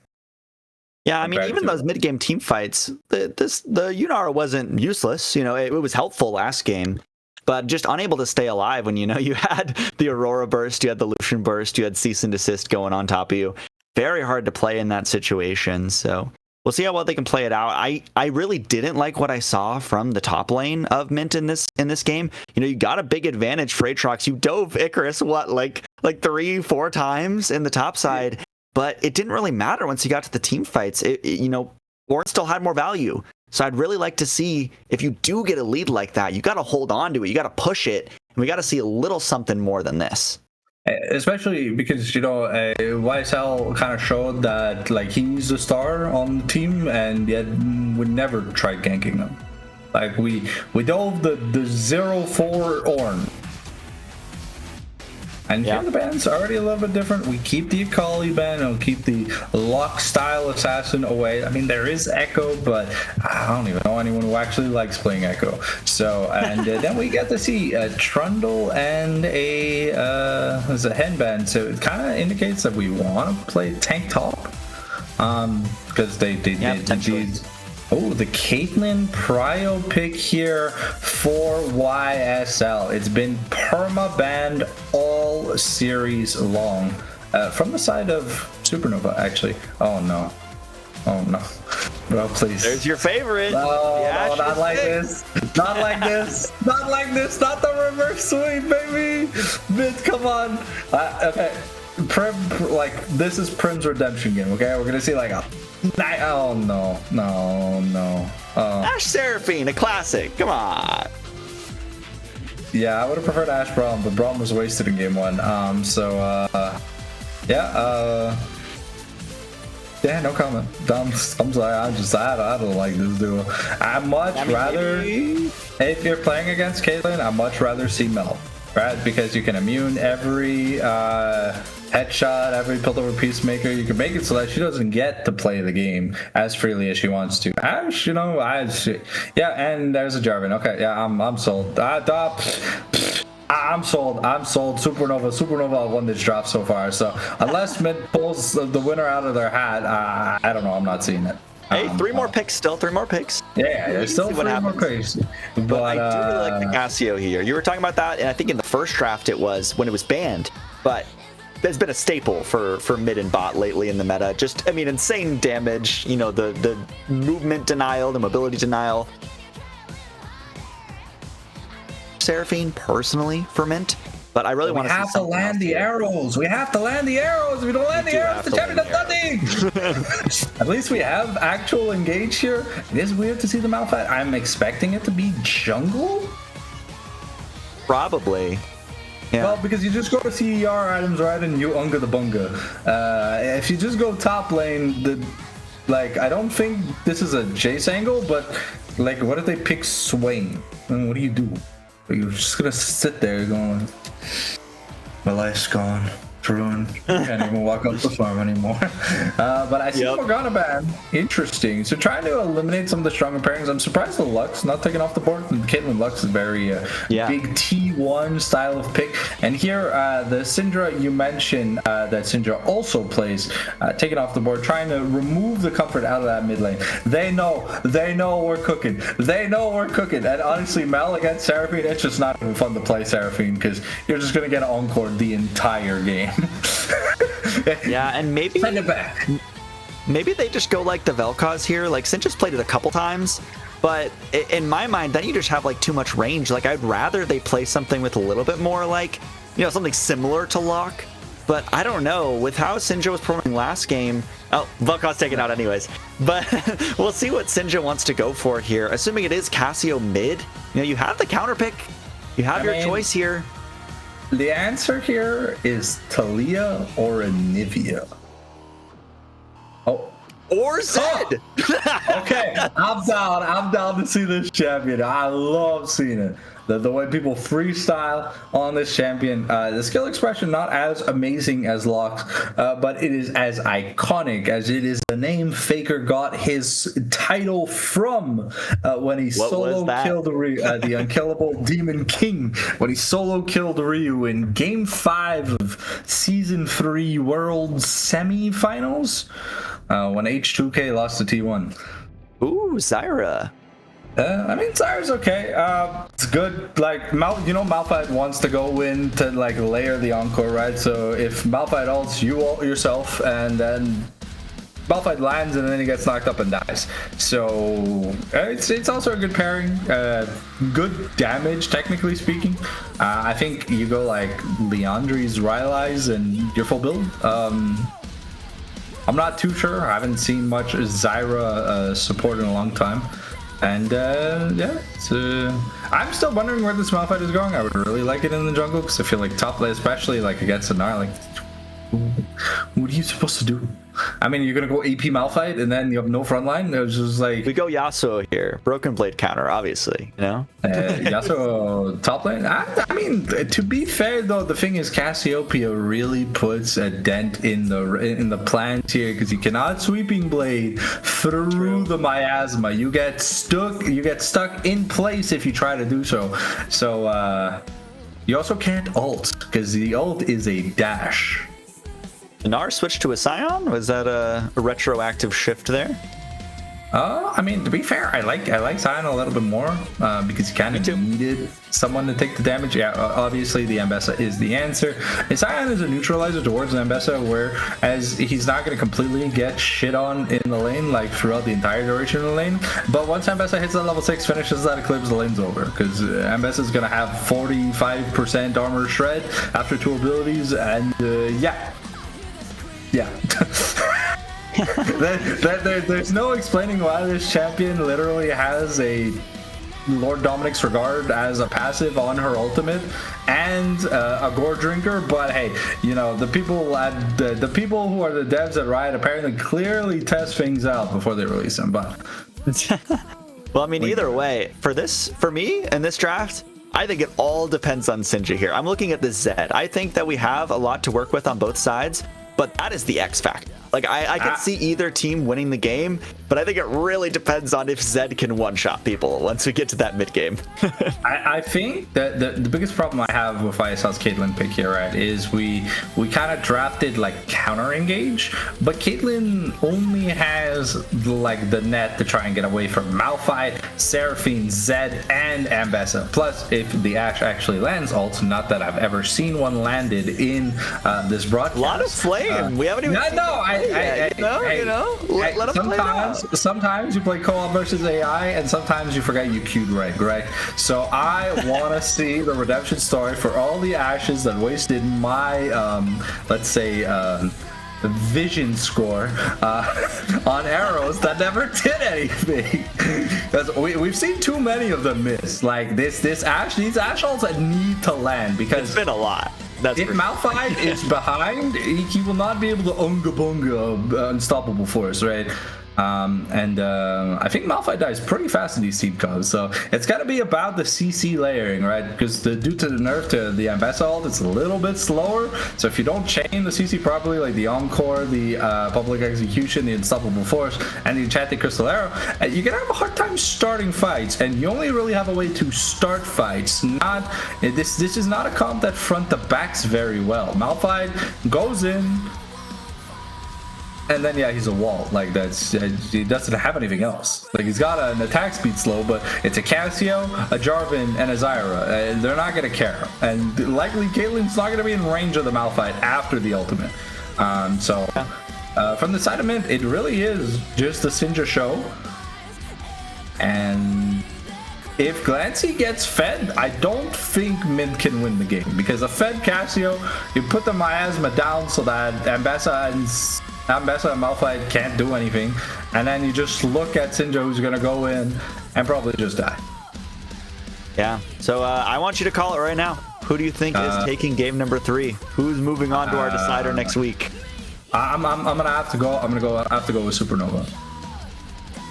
Yeah, I mean, even those mid-game team fights, the Yunara wasn't useless. You know, it was helpful last game, but just unable to stay alive when, you know, you had the Aurora burst, you had the Lucian burst, you had cease and desist going on top of you. Very hard to play in that situation, so we'll see how well they can play it out. I really didn't like what I saw from the top lane of Mint in this game. You know, you got a big advantage for Aatrox. You dove Icarus, like 3-4 times in the top side. But it didn't really matter once you got to the team fights. You know, Warren still had more value. So I'd really like to see, if you do get a lead like that, you got to hold on to it. You got to push it. And we got to see a little something more than this. Especially because, you know, YSL kind of showed that, like, he's the star on the team, and yet we never tried ganking them. Like, we dove the 0-4 Ornn. And here the ban's already a little bit different. We keep the Akali ban, and we'll keep the Lock style assassin away. I mean, there is Echo, but I don't even know anyone who actually likes playing Echo. So, and then we get to see a Trundle and a Henban. So it kind of indicates that we want to play tank top, because they Oh, the Caitlyn Prio pick here for YSL. It's been perma-banned all series long. From the side of Supernova, actually. Oh, no. Oh, no. No, please. There's your favorite. No, not like this. Not like this. Not like this. Not the reverse sweep, baby. Bitch, come on. Okay. Prim, like, this is Prim's redemption game, okay? We're going to see, like, a... Oh, no. Ashe Seraphine, a classic. Come on. Yeah, I would have preferred Ashe Braum, but Braum was wasted in game 1. Yeah, no comment. I'm sorry, I don't like this duo. I'd much rather, if you're playing against Caitlyn, I'd much rather see Mel, right? Because you can immune every headshot, every piltover peacemaker. You can make it so that she doesn't get to play the game as freely as she wants to. Ashe, you know, yeah, and there's a Jarvan. Okay, yeah, I'm sold. I'm sold. Supernova won this draft so far. So unless mid pulls the winner out of their hat, I don't know. I'm not seeing it. Hey, 3 more picks still. 3 more picks. Yeah, there's still 3 more picks. But I do really like the Cassio here. You were talking about that, and I think in the first draft it was when it was banned. But it's been a staple for mid and bot lately in the meta. Just, I mean, insane damage. You know, the movement denial, the mobility denial. Seraphine personally for Mint, but I really want to have to land the arrows. We have to land the arrows. If we don't land the arrows, the champion does nothing. At least we have actual engage here. It is weird to see the Malphite. I'm expecting it to be jungle. Probably. Yeah. Well, because you just go to CER items, right, and you unga the bunga. If you just go top lane, I don't think this is a Jace angle, but like, what if they pick Swain? And what do you do? You're just gonna sit there going, my life's gone. Ruined. Can't even walk up the farm anymore. But I see Morgana ban. Interesting. So trying to eliminate some of the stronger pairings. I'm surprised the Lux not taken off the board. Caitlyn Lux is very big T1 style of pick. And here the Syndra you mentioned that Syndra also plays taken off the board, trying to remove the comfort out of that mid lane. They know we're cooking. And honestly, Mel against Seraphine, it's just not even fun to play Seraphine because you're just gonna get encored the entire game. Yeah, and maybe send it back. Maybe they just go like the Vel'Koz here. Like, Sin just played it a couple times, but in my mind, then you just have like too much range. Like, I'd rather they play something with a little bit more, like, you know, something similar to Locke. But I don't know, with how Sinja was performing last game. Oh, Vel'Koz taken out anyways. But we'll see what Sinja wants to go for here. Assuming it is Cassio mid, you know, you have the counter pick. You have your choice here. The answer here is Talia or Anivia. Oh, or Zed. Okay, I'm down to see this champion. I love seeing it. The way people freestyle on this champion. The skill expression not as amazing as Locke's, but it is as iconic as it is the name Faker got his title from when he solo killed the unkillable Demon King. When he solo killed Ryu in Game 5 of Season 3 World Semifinals, when H2K lost to T1. Ooh, Zyra. I mean, Zyra's okay. It's good. Like, Malphite wants to go in to, like, layer the Encore, right? So if Malphite ults, you ult yourself, and then Malphite lands, and then he gets knocked up and dies. So it's also a good pairing. Good damage, technically speaking. I think you go, like, Leandri's Rylai's and your full build. I'm not too sure. I haven't seen much Zyra support in a long time. And I'm still wondering where this Malphite is going. I would really like it in the jungle because I feel like top lane, especially like against a Gnar, like what are you supposed to do? I mean, you're gonna go AP Malphite and then you have no front line. It was just like we go Yasuo here, broken blade counter, obviously. You know, Yasuo top lane. I mean, to be fair though, the thing is Cassiopeia really puts a dent in the plans here because you cannot sweeping blade through the miasma. You get stuck in place if you try to do so. So you also can't ult because the ult is a dash. Gnar switched to a Scion? Was that a retroactive shift there? I mean, to be fair, I like Scion a little bit more because you kind of needed someone to take the damage. Yeah, obviously the Ambessa is the answer. And Scion is a neutralizer towards the Ambessa, whereas he's not going to completely get shit on in the lane like throughout the entire duration of the lane. But once Ambessa hits that level 6, finishes that eclipse, the lane's over because Ambessa is going to have 45% armor shred after 2 abilities, and yeah. There's no explaining why this champion literally has a Lord Dominic's Regard as a passive on her ultimate and a Gore Drinker, but hey, you know, the people who are the devs at Riot apparently clearly test things out before they release them. But well, I mean, either way, for me in this draft, I think it all depends on Sinja here. I'm looking at the Zed. I think that we have a lot to work with on both sides, but that is the X factor. Like, I could see either team winning the game, but I think it really depends on if Zed can one-shot people once we get to that mid-game. I think that the biggest problem I have with ISL's Caitlyn pick here, right, is we kind of drafted, like, counter-engage, but Caitlyn only has, like, the net to try and get away from Malphite, Seraphine, Zed, and Ambessa. Plus, if the Ashe actually lands ult, not that I've ever seen one landed in this broadcast. A lot of flame. We haven't even seen let them play out. Sometimes you play co-op versus AI, and sometimes you forget you queued right? So I want to see the redemption story for all the Ashes that wasted my, let's say, vision score on arrows that never did anything. Because we've seen too many of them miss. Like these Ashe ults that need to land because it's been a lot. If Malphite is behind, he will not be able to unga bunga unstoppable force, right? I think Malphite dies pretty fast in these seed combs, so it's got to be about the CC layering, right? Because due to the nerf to the Ambessa ult, it's a little bit slower. So if you don't chain the CC properly, like the Encore, the Public Execution, the Unstoppable Force, and the Enchanted Crystal Arrow, you're gonna have a hard time starting fights, and you only really have a way to start fights. This is not a comp that front to backs very well. Malphite goes in. And then he's a wall. Like he doesn't have anything else. Like he's got an attack speed slow, but it's a Cassio, a Jarvan, and a Zyra. They're not gonna care, and likely Caitlyn's not gonna be in range of the Malphite after the ultimate. From the side of Mint, it really is just the Sinja show. And if Glancy gets fed, I don't think Mint can win the game because a fed Cassio, you put the miasma down so that Ambessa and Malphite can't do anything, and then you just look at Sinja, who's gonna go in and probably just die. Yeah, so I want you to call it right now. Who do you think is taking game number 3? Who's moving on to our decider next week? I'm gonna have to go. I have to go with Supernova.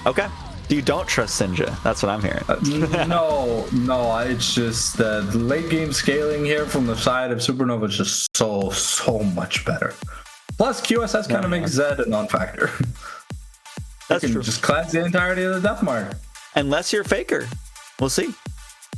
Okay. You don't trust Sinja. That's what I'm hearing. No, it's just the late game scaling here from the side of Supernova is just so much better. Plus, QSS kind of makes Zed a non-factor. That's you can true. just cleanse the entirety of the Death Mark. Unless you're Faker. We'll see.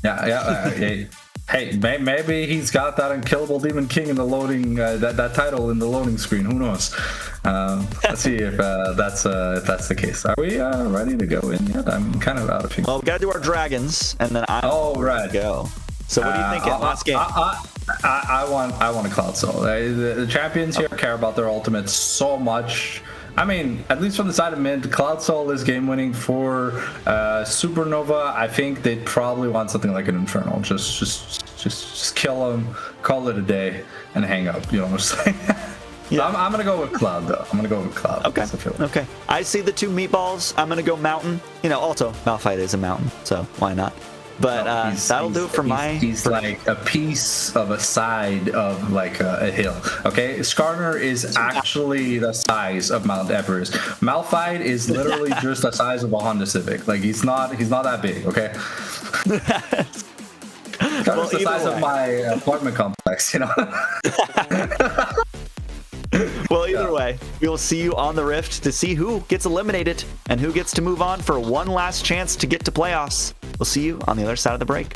Yeah. Hey, maybe he's got that unkillable Demon King in the loading, that title in the loading screen. Who knows? Let's see if that's the case. Are we ready to go in yet? I'm kind of out of here. Well, we got to do our dragons, and then right. Go. So what do you think? Last game. I want a Cloud Soul. The champions here care about their ultimates so much. I mean, at least from the side of mid, Cloud Soul is game winning. For Supernova, I think they'd probably want something like an Infernal. Just kill them, call it a day, and hang up. You know what I'm saying? Yeah. I'm gonna go with Cloud though. I'm gonna go with Cloud. Okay. Okay. I see the two meatballs. I'm gonna go Mountain. Also Malphite is a mountain, so why not? But that'll do it for my. He's like a piece of a side of like a hill. Okay, Skarner is actually the size of Mount Everest. Malphite is literally just the size of a Honda Civic. Like he's not that big. Okay. Skarner's the size of my apartment complex. Well, either way, we will see you on the Rift to see who gets eliminated and who gets to move on for one last chance to get to playoffs. We'll see you on the other side of the break.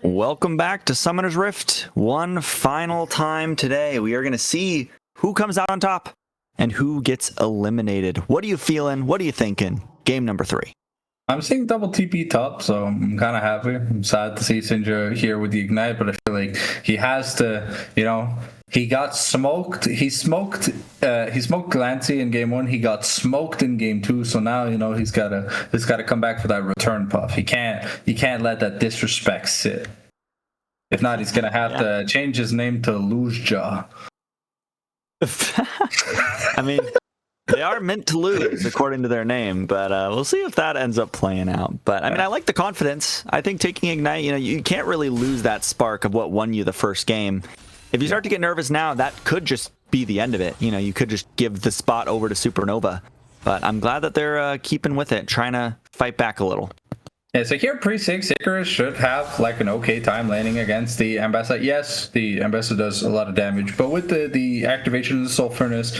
Welcome back to Summoner's Rift. One final time today. We are going to see who comes out on top and who gets eliminated. What are you feeling? What are you thinking? Game number 3. I'm seeing double TP top, so I'm kind of happy. I'm sad to see Syndra here with the Ignite, but I feel like he has to, he got smoked. He smoked Glancy in game 1. He got smoked in game 2. So now, he's gotta come back for that return puff. He can't let that disrespect sit. If not, he's gonna have to change his name to Lose Jaw. I mean, they are meant to lose according to their name, but we'll see if that ends up playing out. But I mean, I like the confidence. I think taking Ignite, you can't really lose that spark of what won you the first game. If you start to get nervous now, that could just be the end of it. You could just give the spot over to Supernova. But I'm glad that they're keeping with it, trying to fight back a little. Yeah, so here pre-6, Icarus should have like an okay time landing against the Ambassador. Yes, the Ambassador does a lot of damage, but with the activation of the Soul Furnace,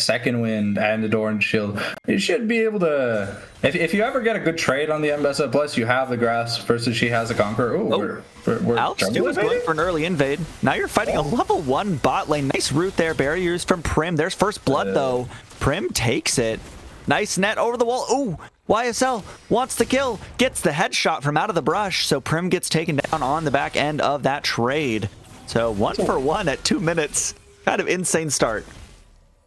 Second Wind, and the Doran Shield, you should be able to... If you ever get a good trade on the Ambassador, plus you have the Grass versus she has a Conqueror. We're Alex was going for an early invade. Now you're fighting a level 1 bot lane. Nice route there, barriers from Prim. There's first blood, though. Prim takes it. Nice net over the wall. Ooh! YSL wants the kill, gets the headshot from out of the brush, so Prim gets taken down on the back end of that trade. So 1 for 1 at 2 minutes. Kind of insane start.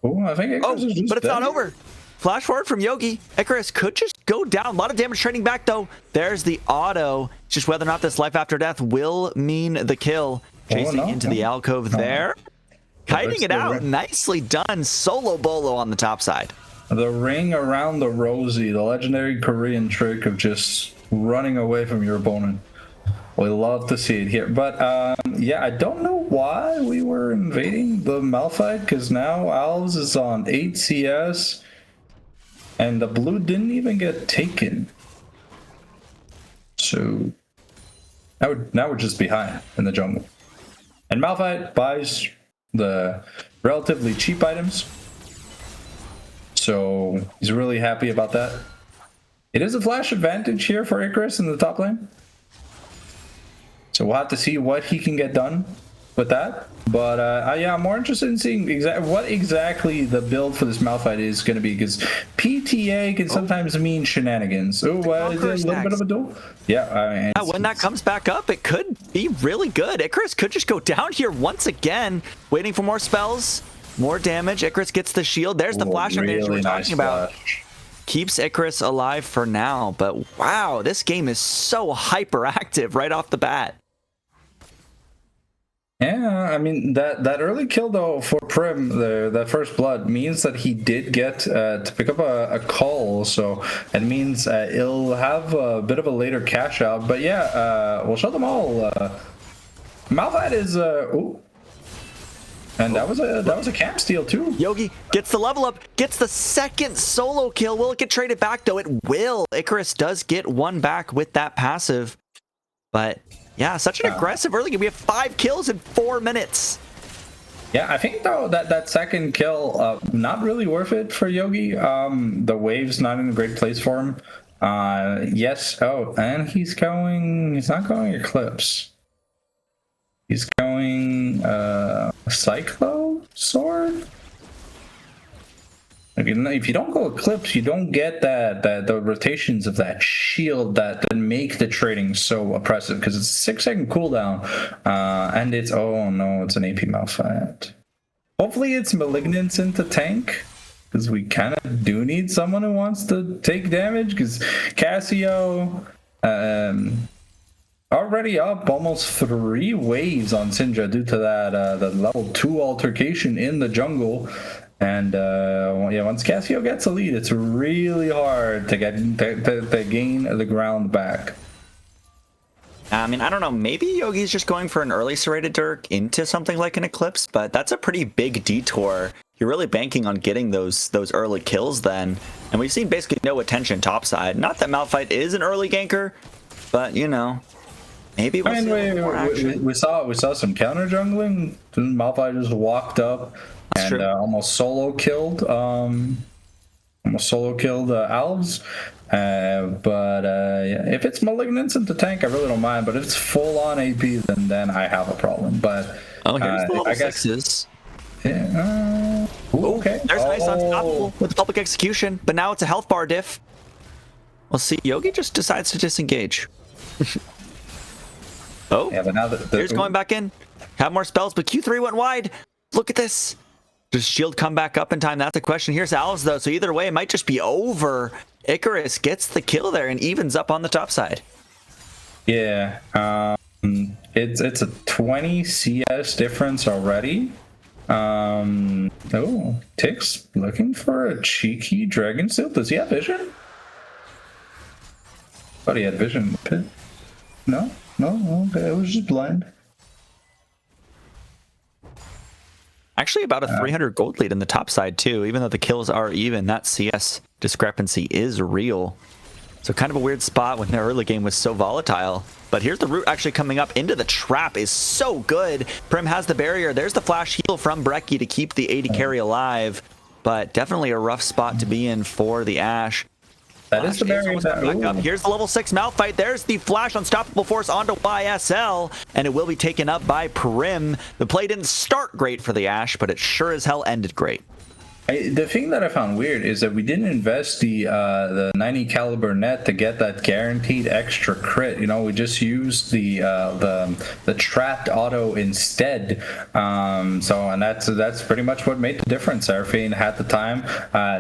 I think Icarus is but it's not over. Flash forward from Yogi. Icarus could just go down. A lot of damage trading back, though. There's the auto. Just whether or not this life after death will mean the kill. Chasing into the alcove there. Kiting it out. Nicely done. Solo Bolo on the top side. The ring around the Rosie, the legendary Korean trick of just running away from your opponent. We love to see it here. But yeah, I don't know why we were invading the Malphite, because now Alves is on 8 CS and the blue didn't even get taken. So now we're just behind in the jungle. And Malphite buys the relatively cheap items. So he's really happy about that. It is a flash advantage here for Icarus in the top lane. So we'll have to see what he can get done with that. But yeah, I'm more interested in seeing what exactly the build for this Malphite is going to be, because PTA can sometimes mean shenanigans. Oh, is it a little bit of a duel? Yeah. When that comes back up, it could be really good. Icarus could just go down here once again, waiting for more spells. More damage. Icarus gets the shield. There's the flash advantage we're talking about. Keeps Icarus alive for now. But wow, this game is so hyperactive right off the bat. Yeah, I mean, that early kill, though, for Prim, that first blood, means that he did get to pick up a call. So it means he'll have a bit of a later cash out. But yeah, we'll show them all. Malphite is... ooh. And that was a camp steal too. Yogi gets the level up, gets the second solo kill. Will it get traded back, though? It will. Icarus does get one back with that passive. But yeah, such an aggressive early game. We have 5 kills in 4 minutes. Yeah, I think though that second kill, not really worth it for Yogi. The wave's not in a great place for him. Yes. Oh, and he's not going Eclipse. He's going Cyclo Sword. If you don't go Eclipse, you don't get the rotations of that shield that make the trading so oppressive, because it's a 6-second cooldown, and it's it's an AP Malphite. Hopefully it's Malignance into tank, because we kind of do need someone who wants to take damage, because Cassio already up almost 3 waves on Syndra due to that the level 2 altercation in the jungle. And yeah, once Cassio gets a lead, it's really hard to get to gain the ground back. I mean, I don't know, maybe Yogi's just going for an early serrated Dirk into something like an Eclipse, but that's a pretty big detour. You're really banking on getting those early kills then. And we've seen basically no attention topside. Not that Malphite is an early ganker, but maybe we'll see more action. We saw some counter jungling. Malphite just walked up and almost solo killed almost solo kill the Elves. But yeah, if it's Malignance into tank, I really don't mind. But if it's full on AP, then I have a problem. But Oh, here's the level I guess, 6s. Yeah, okay. There's nice unstoppable with public execution, but now it's a health bar diff. We'll see. Yogi just decides to disengage. Oh, yeah, but now here's going back in. Have more spells, but Q3 went wide. Look at this. Does shield come back up in time? That's a question. Here's Alves, though, so either way, it might just be over. Icarus gets the kill there and evens up on the top side. Yeah, it's a 20 CS difference already. Oh, Tick's looking for a cheeky Dragon Steel. Does he have vision? Thought he had vision in the pit. No, okay, it was just blind. Actually, about a 300 gold lead in the top side, too. Even though the kills are even, that CS discrepancy is real. So kind of a weird spot when the early game was so volatile. But here's the root actually coming up into the trap is so good. Prim has the barrier. There's the flash heal from Brecci to keep the AD carry alive. But definitely a rough spot to be in for the Ashe. That is the barrier. Back up. Here's the level 6 Malphite. There's the flash unstoppable force onto YSL, and it will be taken up by Prim. The play didn't start great for the Ashe, but it sure as hell ended great. The thing that I found weird is that we didn't invest the 90 caliber net to get that guaranteed extra crit. You know, we just used the trapped auto instead. And that's pretty much what made the difference. Seraphine had the time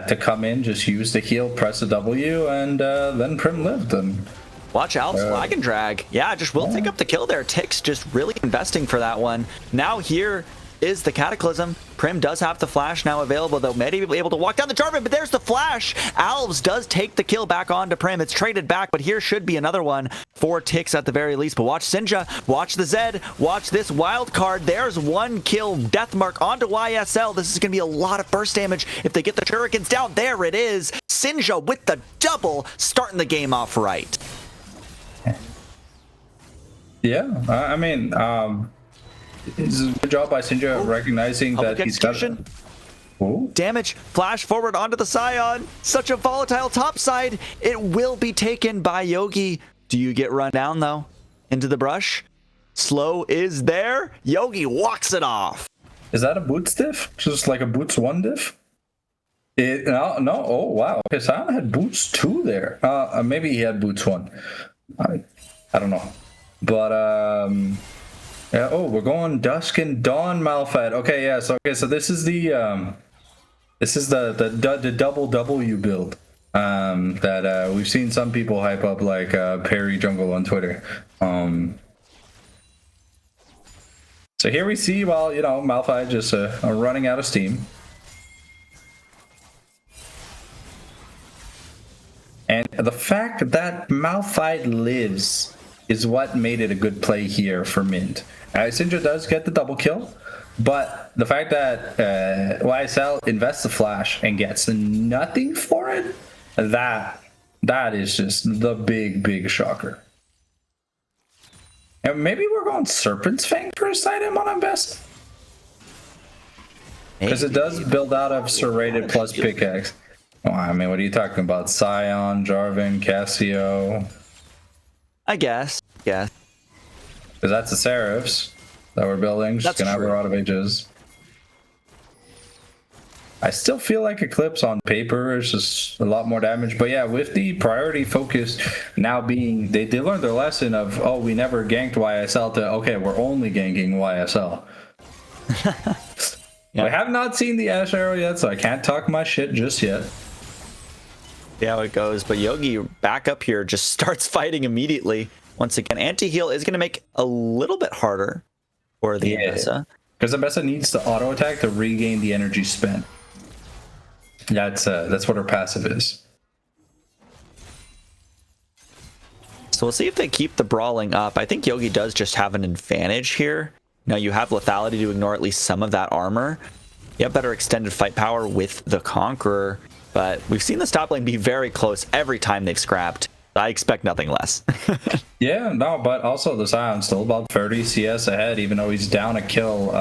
to come in, just use the heal, press the W, and then Prim lived. And watch Alp's flag and drag. Yeah, just will take up the kill there. Tick's just really investing for that one. Now here is the Cataclysm. Prim does have the flash now available, though. Medi able to walk down the Jarvan, but there's the flash. Alves does take the kill back onto Prim. It's traded back, but here should be another one for Tix at the very least. But watch Sinja, watch the Zed, watch this wild card. There's one kill, Deathmark onto YSL. This is going to be a lot of burst damage if they get the Shurikens down. There it is. Sinja with the double, starting the game off right. Yeah, I mean, it's a good job by Sinja recognizing that he's got damage. Flash forward onto the Scion. Such a volatile top side. It will be taken by Yogi. Do you get run down, though? Into the brush. Slow is there. Yogi walks it off. Is that a boots diff? Just like a boots 1 diff? No. Oh, wow. Okay, Scion had boots 2 there. Maybe he had boots 1. I don't know. But, yeah, oh, we're going Dusk and Dawn Malphite. Okay, yeah. So this is the double W build that we've seen some people hype up, like Perry Jungle on Twitter. So here we see, well, you know, Malphite just running out of steam, and the fact that Malphite lives is what made it a good play here for Mint. Sinja does get the double kill, but the fact that YSL invests the flash and gets nothing for it, that is just the big shocker. And maybe we're going Serpent's Fang first item on Invest, because it does build out of Serrated plus Pickaxe. Well, I mean, what are you talking about? Scion, Jarvan, Cassio? I guess. Yeah. Because that's the Seraphs that we're building. Just gonna have a lot of Aegis. I still feel like Eclipse on paper is just a lot more damage. But yeah, with the priority focus now being, they learned their lesson of, oh, we never ganked YSL to, okay, we're only ganking YSL. Yeah. I have not seen the Ashe Arrow yet, so I can't talk my shit just yet. See how it goes. But Yogi back up here just starts fighting immediately. Once again, anti-heal is going to make a little bit harder for the Ambessa. Because Ambessa needs to auto-attack to regain the energy spent. That's what her passive is. So we'll see if they keep the brawling up. I think Yogi does just have an advantage here. Now you have lethality to ignore at least some of that armor. You have better extended fight power with the Conqueror. But we've seen the top lane be very close every time they've scrapped. I expect nothing less. Yeah, no, but also the Scion's still about 30 CS ahead, even though he's down a kill.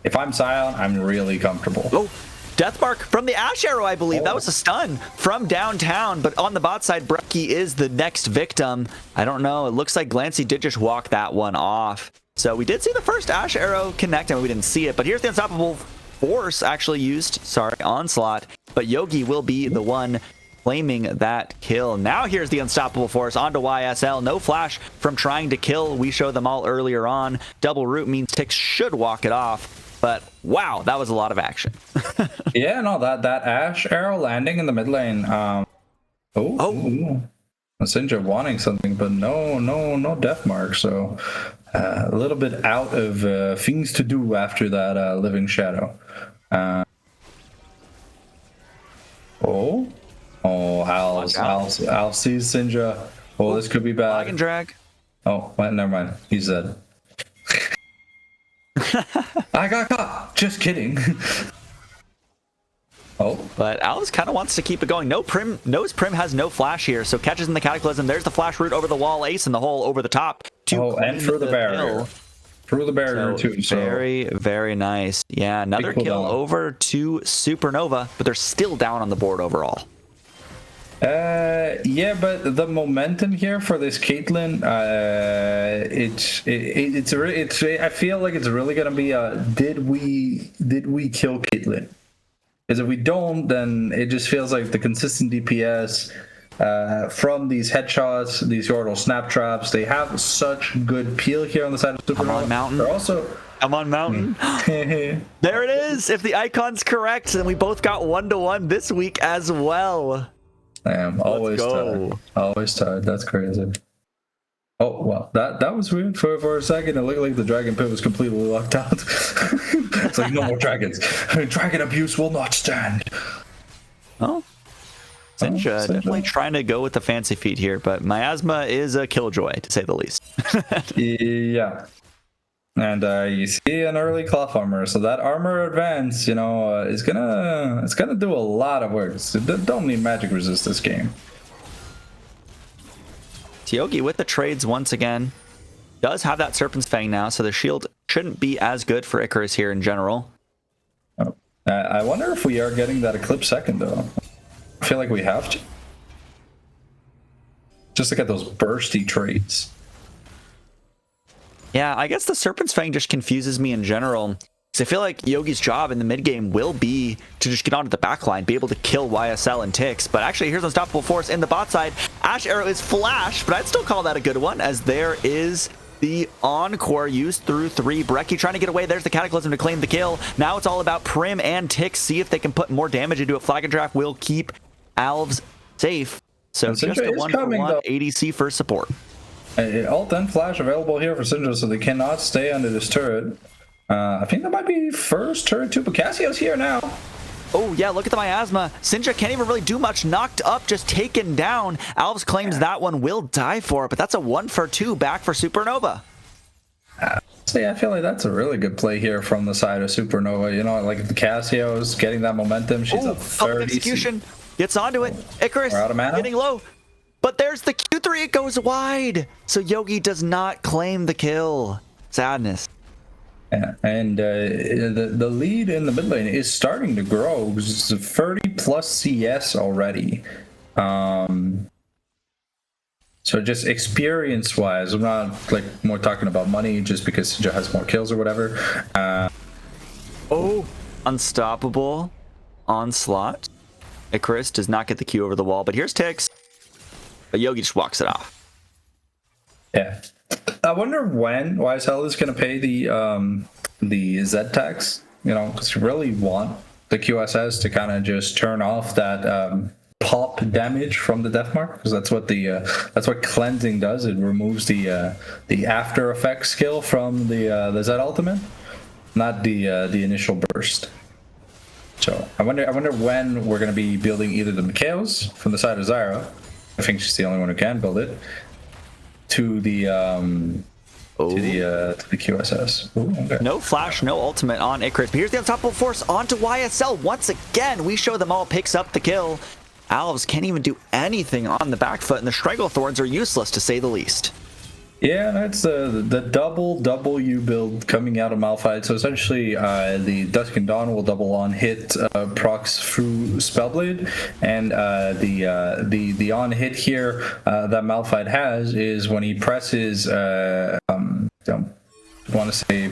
If I'm Scion, I'm really comfortable. Oh, Death Mark from the Ash Arrow, I believe. That was a stun from downtown, but on the bot side, Brecci is the next victim. I don't know. It looks like Glancy did just walk that one off. So we did see the first Ash Arrow connect, and we didn't see it, but here's the Unstoppable Force actually used. Sorry, Onslaught. But Yogi will be the one claiming that kill. Now here's the Unstoppable Force onto YSL. No flash from trying to kill. We showed them all earlier on. Double root means Tix should walk it off. But wow, that was a lot of action. Yeah, no, that Ash Arrow landing in the mid lane. Sinja wanting something, but no death mark. So a little bit out of things to do after that Living Shadow. Al sees Sinja. Oh, this could be bad. Flag and drag. Oh, well, never mind. He's dead. I got caught. Just kidding. But Alice kind of wants to keep it going. Prim has no flash here, so catches in the Cataclysm. There's the flash route over the wall, ace in the hole over the top. And through the barrier. Through the barrier too. So. Very, very nice. Yeah, another kill over to Supernova, but they're still down on the board overall. Yeah, but the momentum here for this Caitlyn, I feel like it's really gonna be did we kill Caitlyn? Because if we don't, then it just feels like the consistent DPS from these headshots, these Yordle snap traps, they have such good peel here on the side of Supernova. I'm on Mountain. They're also I'm on Mountain. There it is. If the icon's correct, then we both got 1-1 this week as well. Damn, always tied. Always tied. That's crazy. Oh, well, that was weird for a second. It looked like the dragon pit was completely locked out. It's like, no more dragons. Dragon abuse will not stand. Sinja definitely trying to go with the fancy feet here, but Miasma is a killjoy, to say the least. Yeah. And you see an early cloth armor, so that armor advance, is gonna do a lot of work. So don't need magic resist this game. Tiogi with the trades once again. Does have that Serpent's Fang now, so the shield shouldn't be as good for Icarus here in general. I wonder if we are getting that Eclipse second, though. I feel like we have to. Just look at those bursty trades. Yeah, I guess the Serpent's Fang just confuses me in general. Because I feel like Yogi's job in the mid game will be to just get onto the backline, be able to kill YSL and Tix. But actually, here's Unstoppable Force in the bot side. Ash Arrow is flash, but I'd still call that a good one, as there is the Encore used through 3. Brecci trying to get away. There's the Cataclysm to claim the kill. Now it's all about Prim and Tix. See if they can put more damage into it. Flag and Draft will keep Alves safe. So just a 1-for-1 ADC for support. Alt and flash available here for Syndra, so they cannot stay under this turret. I think that might be first turret too, but Cassio's here now. Oh yeah, look at the Miasma. Sinja can't even really do much. Knocked up, just taken down. Alves claims that one will die for it, but that's a 1-for-2 back for Supernova. See, I feel like that's a really good play here from the side of Supernova. Like the Cassio's getting that momentum. She's a 30 execution. Gets onto it. Icarus getting low. But there's the Q3, it goes wide. So Yogi does not claim the kill. Sadness. Yeah, and the lead in the mid lane is starting to grow. It's 30 plus CS already. So just experience wise, I'm not like more talking about money just because Sinja has more kills or whatever. Unstoppable Onslaught. Icarus does not get the Q over the wall, but here's Tix. But Yogi just walks it off. Yeah. I wonder when YSL is going to pay the Z tax, because you really want the QSS to kind of just turn off that pop damage from the death mark, because that's what cleansing does. It removes the after effects skill from the Z ultimate, not the initial burst. So I wonder when we're going to be building either the Mikaels from the side of Zyra. I think she's the only one who can build it. To the QSS. Ooh, okay. No flash, no ultimate on Icarus. But here's the Unstoppable Force onto YSL. Once again, we show them all, picks up the kill. Alves can't even do anything on the back foot, and the Stranglethorns are useless, to say the least. Yeah, that's the double W build coming out of Malphite. So essentially, the Dusk and Dawn will double on hit procs through Spellblade, and the on hit here that Malphite has is when he presses. Don't want to say.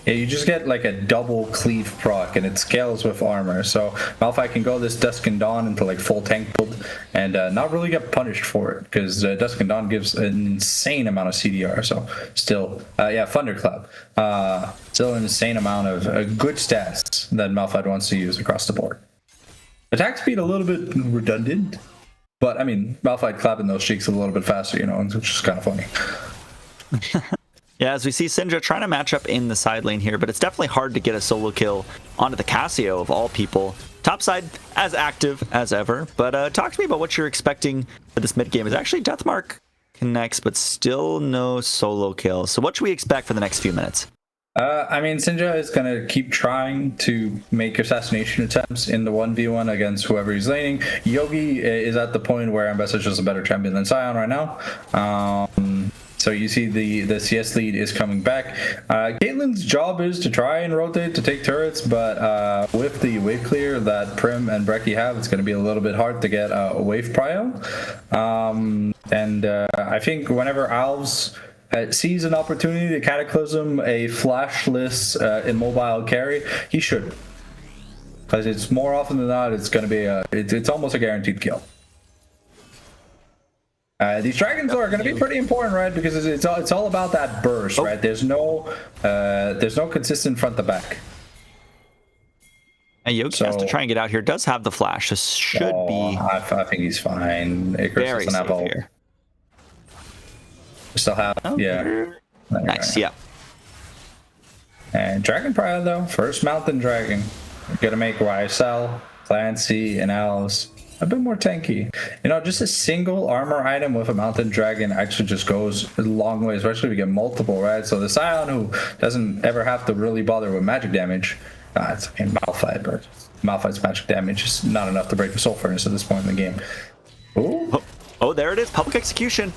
Yeah, you just get like a double cleave proc, and it scales with armor. So Malphite can go this Dusk and Dawn into like full tank build and not really get punished for it, because Dusk and Dawn gives an insane amount of CDR. So still, yeah, Thunderclap. Still an insane amount of good stats that Malphite wants to use across the board. Attack speed a little bit redundant, but I mean, Malphite clapping those cheeks a little bit faster, you know, which is kind of funny. Yeah, as we see Syndra trying to match up in the side lane here, but it's definitely hard to get a solo kill onto the Cassio of all people. Top side as active as ever, but talk to me about what you're expecting for this mid game. Is actually Deathmark connects, but still no solo kill. So what should we expect for the next few minutes? I mean, Syndra is going to keep trying to make assassination attempts in the 1v1 against whoever he's laning. Yogi is at the point where Ambassador's just a better champion than Sion right now. So you see the CS lead is coming back. Caitlyn's job is to try and rotate to take turrets, but with the wave clear that Prim and Brecky have, it's going to be a little bit hard to get a wave prio. I think whenever Alves sees an opportunity to Cataclysm a flashless immobile carry, he should. Because it's more often than not, it's going to be it's almost a guaranteed kill. These dragons are going to be pretty important, right? Because it's all about that burst, right? There's no consistent front to back. And Yogi has to try and get out here. Does have the flash. This should be. I think he's fine. Icarus doesn't have all. Still have, yeah. Nice, yeah. And Dragon Pride though, first Mountain Dragon. We're gonna make YSL, Clancy, and Alice a bit more tanky. You know, just a single armor item with a Mountain Dragon actually just goes a long way, especially if you get multiple, right? So the Scion, who doesn't ever have to really bother with magic damage, it's in Malphite, but Malphite's magic damage is not enough to break the Soul Furnace at this point in the game. Ooh. Oh, there it is. Public execution.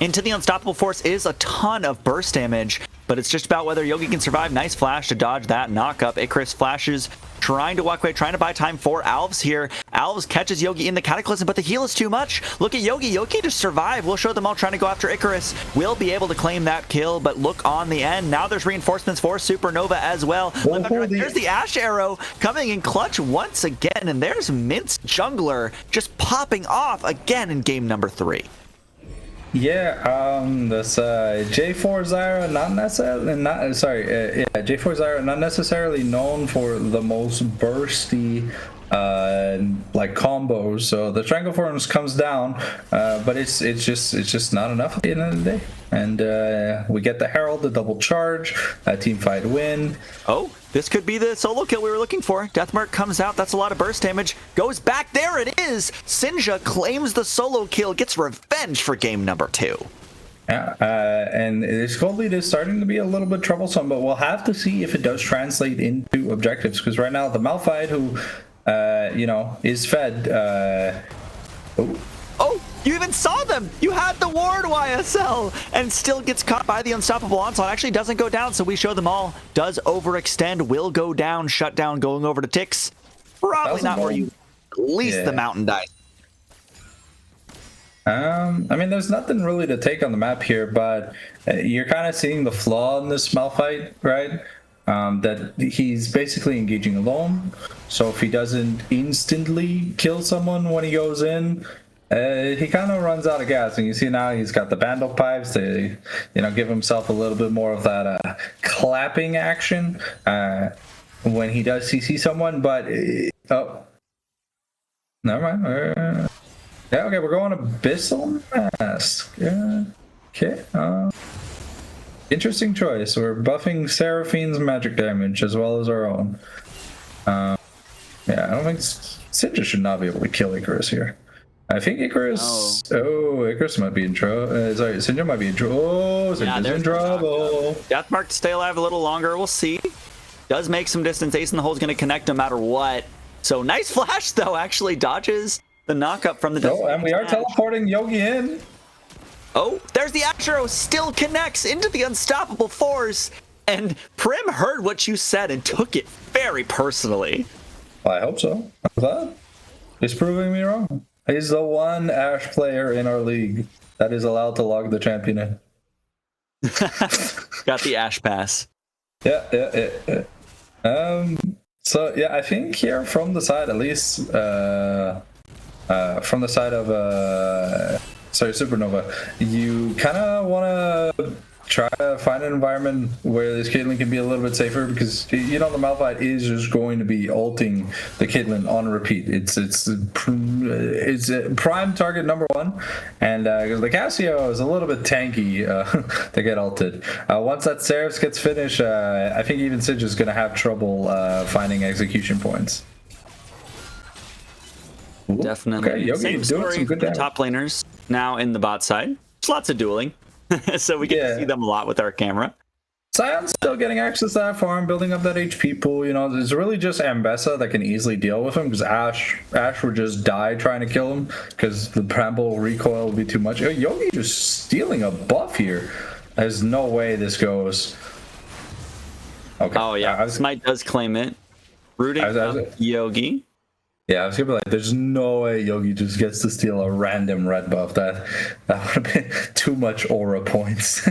Into the Unstoppable Force is a ton of burst damage, but it's just about whether Yogi can survive. Nice flash to dodge that knock up. Icarus flashes, trying to walk away, trying to buy time for Alves here. Alves catches Yogi in the Cataclysm, but the heal is too much. Look at Yogi. Yogi just survived. We'll show them all trying to go after Icarus. Will be able to claim that kill, but look on the end. Now there's reinforcements for Supernova as well. There's the Ash Arrow coming in clutch once again, and there's Mint's Jungler just popping off again in game number 3. Yeah, this J4 Zyra J4 Zyra not necessarily known for the most bursty like combos. So the Strangleforms comes down, but it's just not enough at the end of the day. And we get the Herald, the double charge, team fight win. Oh, this could be the solo kill we were looking for. Deathmark comes out. That's a lot of burst damage. Goes back. There it is. Sinja claims the solo kill. Gets revenge for game number 2. Yeah, and this gold lead is starting to be a little bit troublesome, but we'll have to see if it does translate into objectives. Because right now, the Malphite, who, you know, is fed... Oh, you even saw them! You had the ward, YSL! And still gets caught by the Unstoppable Onslaught. Actually doesn't go down, so we show them all. Does overextend, will go down, shut down, going over to Tix. Probably not where you least the mountain dies. I mean, there's nothing really to take on the map here, but you're kind of seeing the flaw in this Malphite, right? That he's basically engaging alone. So if he doesn't instantly kill someone when he goes in, he kind of runs out of gas. And you see now he's got the Bandle Pipes to, you know, give himself a little bit more of that clapping action when he does CC someone. But oh, never mind. Yeah, okay, we're going Abyssal Mask. Yeah, okay. Interesting choice. We're buffing Seraphine's magic damage as well as our own. Yeah, I don't think Syndra should not be able to kill Icarus here. I think Icarus... Oh, Icarus might be in trouble. Sorry, Syndra might be in trouble. Oh, Syndra's in trouble. Deathmark to stay alive a little longer. We'll see. Does make some distance. Ace in the hole is going to connect no matter what. So nice flash, though. Actually dodges the knock-up from the Oh, and we are teleporting Yogi in. Oh, there's the Astro, still connects into the unstoppable force. And Prim heard what you said and took it very personally. I hope so. I'm glad. He's proving me wrong. He's the one Ashe player in our league that is allowed to log the champion in. Got the Ashe pass. Yeah. So yeah, I think here from the side, at least, from the side of Supernova, you kind of want to try to find an environment where this Caitlyn can be a little bit safer, because you know the Malphite is just going to be ulting the Caitlyn on repeat. It's prime target number one, and because the Cassio is a little bit tanky to get ulted. Once that Seraph gets finished, I think even Sidge is going to have trouble finding execution points. Ooh, Definitely. Okay, Yogi Same doing story some good for the damage. top laners now in the bot side. There's lots of dueling. So we get to see them a lot with our camera. Sion's still getting access to that farm, building up that HP pool. You know, it's really just Ambessa that can easily deal with him, because Ashe would just die trying to kill him because the Bramble recoil would be too much. Yogi just stealing a buff here. There's no way this goes. Okay. Oh yeah, Smite does claim it. Rooting Yogi. Yeah, I was gonna be like, there's no way Yogi just gets to steal a random red buff. That would have been too much aura points.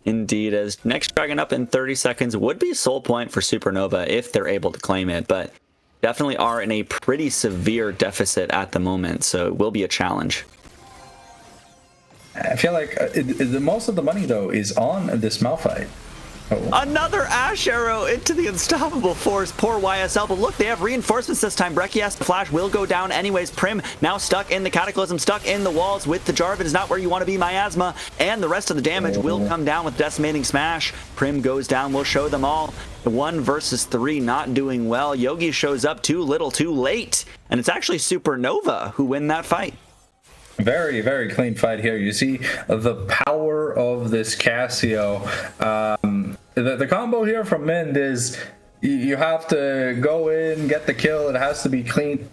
Indeed, as next dragon up in 30 seconds would be soul point for Supernova if they're able to claim it, but definitely are in a pretty severe deficit at the moment, so it will be a challenge. I feel like the most of the money though is on this Malphite. Oh. Another Ashe arrow into the unstoppable force. Poor YSL, but look, they have reinforcements this time. Breckias, the flash will go down anyways. Prim now stuck in the Cataclysm, stuck in the walls with the Jarvan is not where you want to be, Miasma, and the rest of the damage will come down with Decimating Smash. Prim goes down, we'll show them all. 1 versus 3, not doing well. Yogi shows up too little, too late, and it's actually Supernova who win that fight. Very, very clean fight here. You see the power of this Cassio. The combo here from Mind is you have to go in, get the kill. It has to be clean.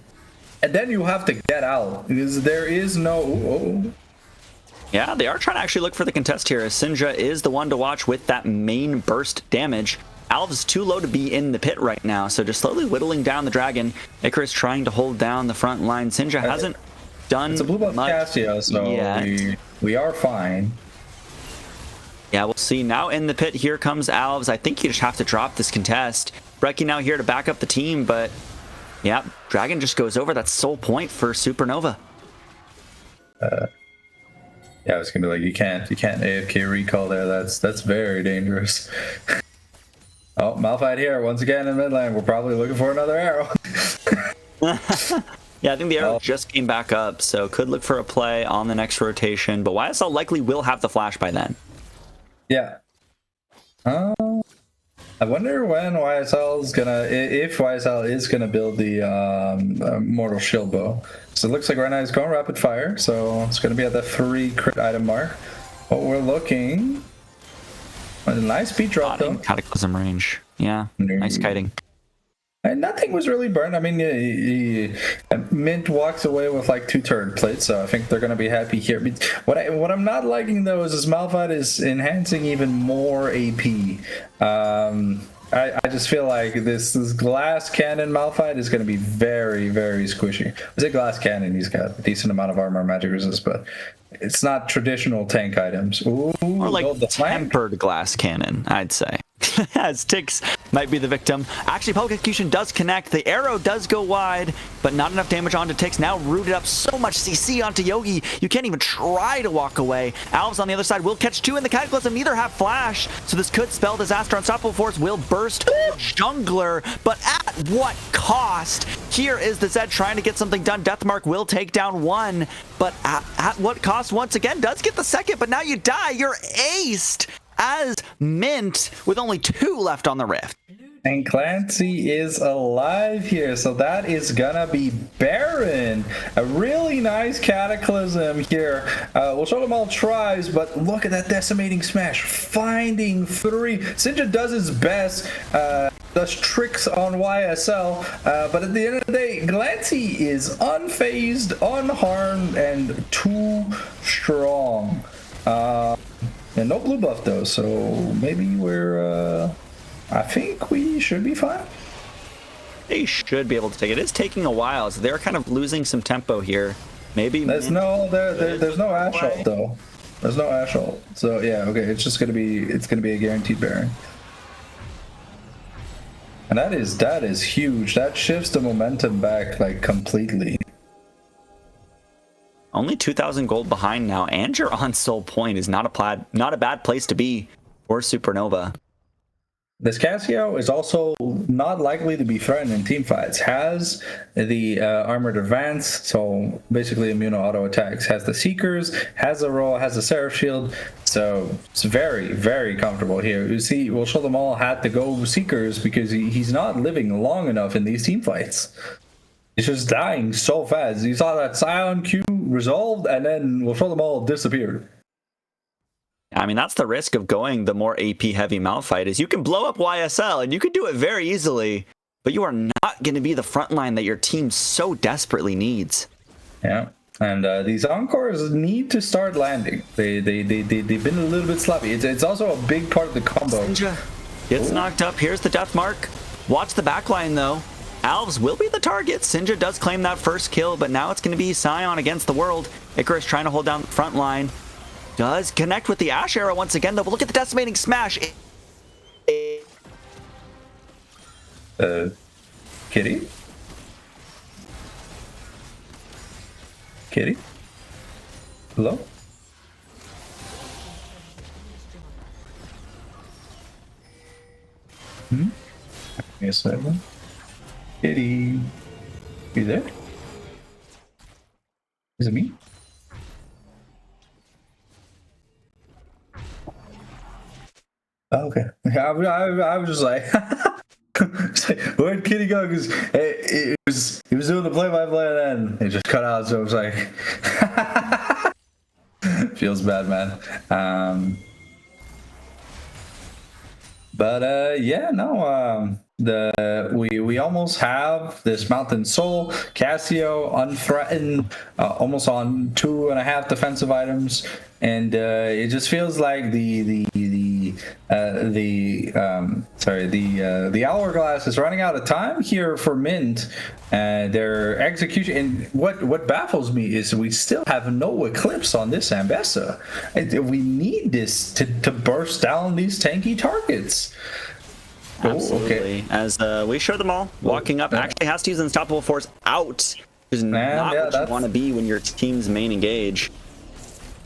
And then you have to get out, because there is no... Yeah, they are trying to actually look for the contest here, as Sinja is the one to watch with that main burst damage. Alv's too low to be in the pit right now, so just slowly whittling down the dragon. Icarus trying to hold down the front line. Sinja hasn't done It's a blue buff Cassio, so we are fine. Yeah, we'll see. Now in the pit, here comes Alves. I think you just have to drop this contest. Brecci now here to back up the team, but yeah, Dragon just goes over. That's soul point for Supernova. Yeah, I was gonna be like, you can't AFK recall there. That's very dangerous. Oh, Malphite here once again in mid lane. We're probably looking for another arrow. Yeah, I think the arrow just came back up, so could look for a play on the next rotation, but YSL likely will have the flash by then. Yeah. I wonder when YSL is gonna, if YSL is gonna build the Mortal Shield Bow. So it looks like right now he's going rapid fire, so it's gonna be at the 3 crit item mark. But we're looking at a nice speed drop though. Cataclysm range. Yeah, nice kiting. And nothing was really burned. I mean, Mint walks away with like 2 turret plates, so I think they're going to be happy here. What I'm not liking though is this Malphite is enhancing even more AP. I just feel like this glass cannon Malphite is going to be very, very squishy. I say glass cannon, he's got a decent amount of armor, magic resist, but it's not traditional tank items. Ooh, or like tempered glass cannon, I'd say. As Tix might be the victim. Actually, Public Execution does connect. The arrow does go wide, but not enough damage onto Tix. Now rooted up so much CC onto Yogi, you can't even try to walk away. Alves on the other side will catch 2 in the Cataclysm. Neither have flash, so this could spell disaster. Unstoppable Force will burst Jungler, but at what cost? Here is the Zed trying to get something done. Deathmark will take down 1, but at what cost? Once again, does get the second, but now you die. You're aced as Mint with only 2 left on the Rift. And Clancy is alive here, so that is gonna be Baron. A really nice Cataclysm here. We'll show them all tries, but look at that Decimating Smash. Finding 3. Sinja does his best does tricks on YSL, but at the end of the day, Glancy is unfazed, unharmed, and too strong. And no blue buff though, so maybe I think we should be fine. They should be able to take it. It's taking a while, so they're kind of losing some tempo here. Maybe there's no Ash ult though. There's no Ash ult. So yeah, okay, it's gonna be a guaranteed Baron. And that is huge. That shifts the momentum back like completely. Only 2,000 gold behind now, and you're on soul point is not a bad place to be for Supernova. This Cassio is also not likely to be threatened in team fights. Has the armored advance, so basically immune auto attacks. Has the Seekers, has a roll, has the Seraph Shield. So it's very, very comfortable here. You see, we'll show them all had to go Seekers because he's not living long enough in these team fights. He's just dying so fast. You saw that Scion Q resolved, and then we'll show them all disappeared. I mean, that's the risk of going the more AP heavy Malphite is you can blow up YSL and you can do it very easily, but you are not going to be the front line that your team so desperately needs. Yeah, and these Encores need to start landing. They've been a little bit sloppy. It's also a big part of the combo. Sinja gets knocked up. Here's the death mark. Watch the backline though. Alves will be the target. Sinja does claim that first kill, but now it's going to be Scion against the world. Icarus trying to hold down the front line. Does connect with the Ash Arrow once again, though. But look at the decimating smash. Kitty? Kitty? Hello? Yes, I will. Kitty? You there? Is it me? Oh, okay. I was just like, where'd Kitty go? Because he was doing the play-by-play, and then it just cut out. So it was like, feels bad, man. Yeah, no. We almost have this Mountain Soul, Cassio unthreatened, almost on 2.5 defensive items, and it just feels like the Hourglass is running out of time here for Mint. Their execution, and what baffles me is we still have no Eclipse on this Ambessa. We need this to burst down these tanky targets. Absolutely. Okay. As we show them all walking up, actually has to use Unstoppable Force out. Is not what you want to be when your team's main engage.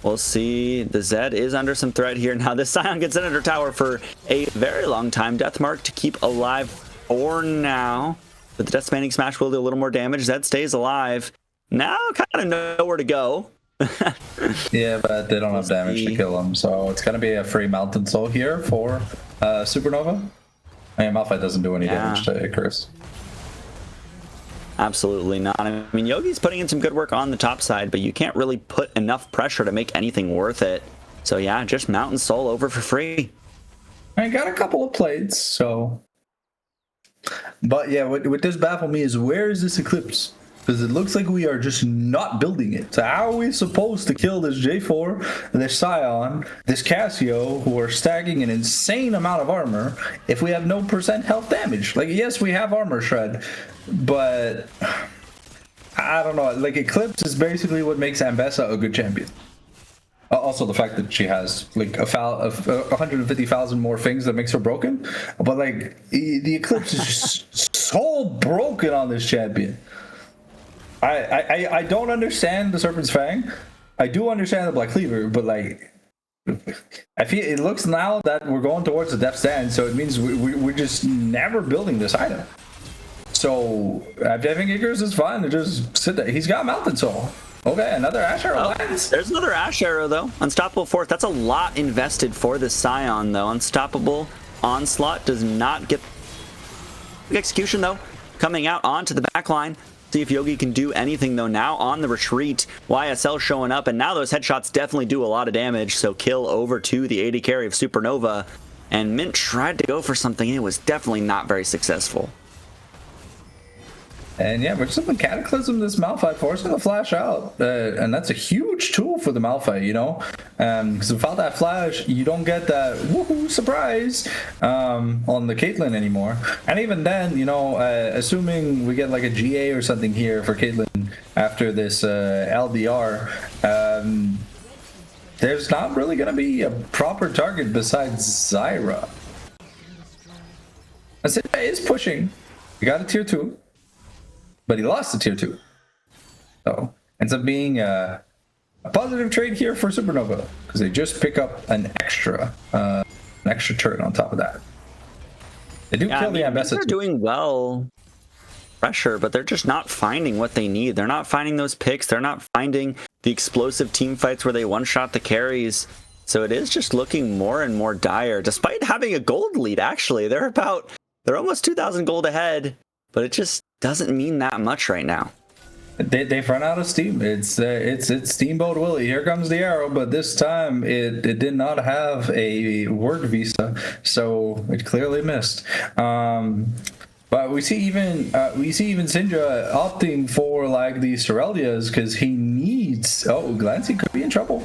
We'll see. The Zed is under some threat here. Now this Scion gets in under tower for a very long time. Deathmark to keep alive for now. But the Death Spanning Smash will do a little more damage. Zed stays alive. Now kind of know where to go. Yeah, but they don't have damage to kill him. So it's going to be a free Mountain Soul here for Supernova. I mean, Malphite doesn't do any damage to Icarus. Absolutely not. I mean, Yogi's putting in some good work on the top side, but you can't really put enough pressure to make anything worth it. So yeah, just Mountain Soul over for free. I got a couple of plates, so... But yeah, what does baffle me is where is this Eclipse? Because it looks like we are just not building it. So how are we supposed to kill this J4, this Scion, this Cassio, who are stacking an insane amount of armor, if we have no % health damage? Like, yes, we have armor shred, but I don't know. Like, Eclipse is basically what makes Ambessa a good champion. Also, the fact that she has like 150,000 more things that makes her broken, but like the Eclipse is just so broken on this champion. I don't understand the Serpent's Fang. I do understand the Black Cleaver, but like I feel it looks now that we're going towards the Death Stand, so it means we're just never building this item. So I think Icarus is fine to just sit there. He's got Mountain Soul. Okay, another Ash Arrow lands. There's another Ash Arrow, though. Unstoppable Force. That's a lot invested for the Scion, though. Unstoppable Onslaught does not get execution, though. Coming out onto the back line. See if Yogi can do anything, though. Now on the retreat. YSL showing up, and now those headshots definitely do a lot of damage. So kill over to the AD carry of Supernova. and Mint tried to go for something, and it was definitely not very successful. And yeah, we're just in the Cataclysm, this Malphite forcing the flash out. And that's a huge tool for the Malphite, you know? Because without that flash, you don't get that woohoo surprise on the Caitlyn anymore. And even then, you know, assuming we get like a GA or something here for Caitlyn after this LDR, there's not really going to be a proper target besides Zyra. Asinja is pushing. We got a tier 2. But he lost to tier 2. So ends up being a positive trade here for Supernova because they just pick up an extra turret on top of that. They do kill the ambassador. They're doing well. Pressure, but they're just not finding what they need. They're not finding those picks. They're not finding the explosive team fights where they one-shot the carries. So it is just looking more and more dire, despite having a gold lead. Actually, they're almost 2,000 gold ahead, but it just doesn't mean that much right now. They've run out of steam. It's Steamboat Willie. Here comes the arrow, but this time it did not have a work visa, so it clearly missed. But we see even Sinja opting for like the Sorelias because he needs. Oh, Glancy could be in trouble.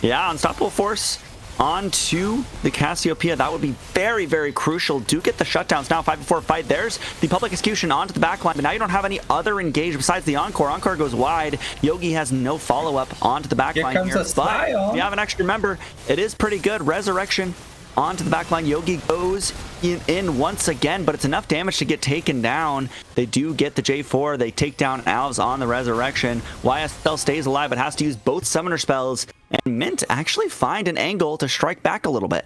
Yeah, Unstoppable Force onto the Cassiopeia. That would be very, very crucial. Do get the shutdowns now. 5-4 fight. There's the public execution onto the backline, but now you don't have any other engage besides the Encore. Encore goes wide. Yogi has no follow-up onto the backline here. But if you have an extra member, it is pretty good. Resurrection onto the backline. Yogi goes in once again, but it's enough damage to get taken down. They do get the J4. They take down Alves on the Resurrection. YSL stays alive, but has to use both summoner spells. And Mint actually find an angle to strike back a little bit.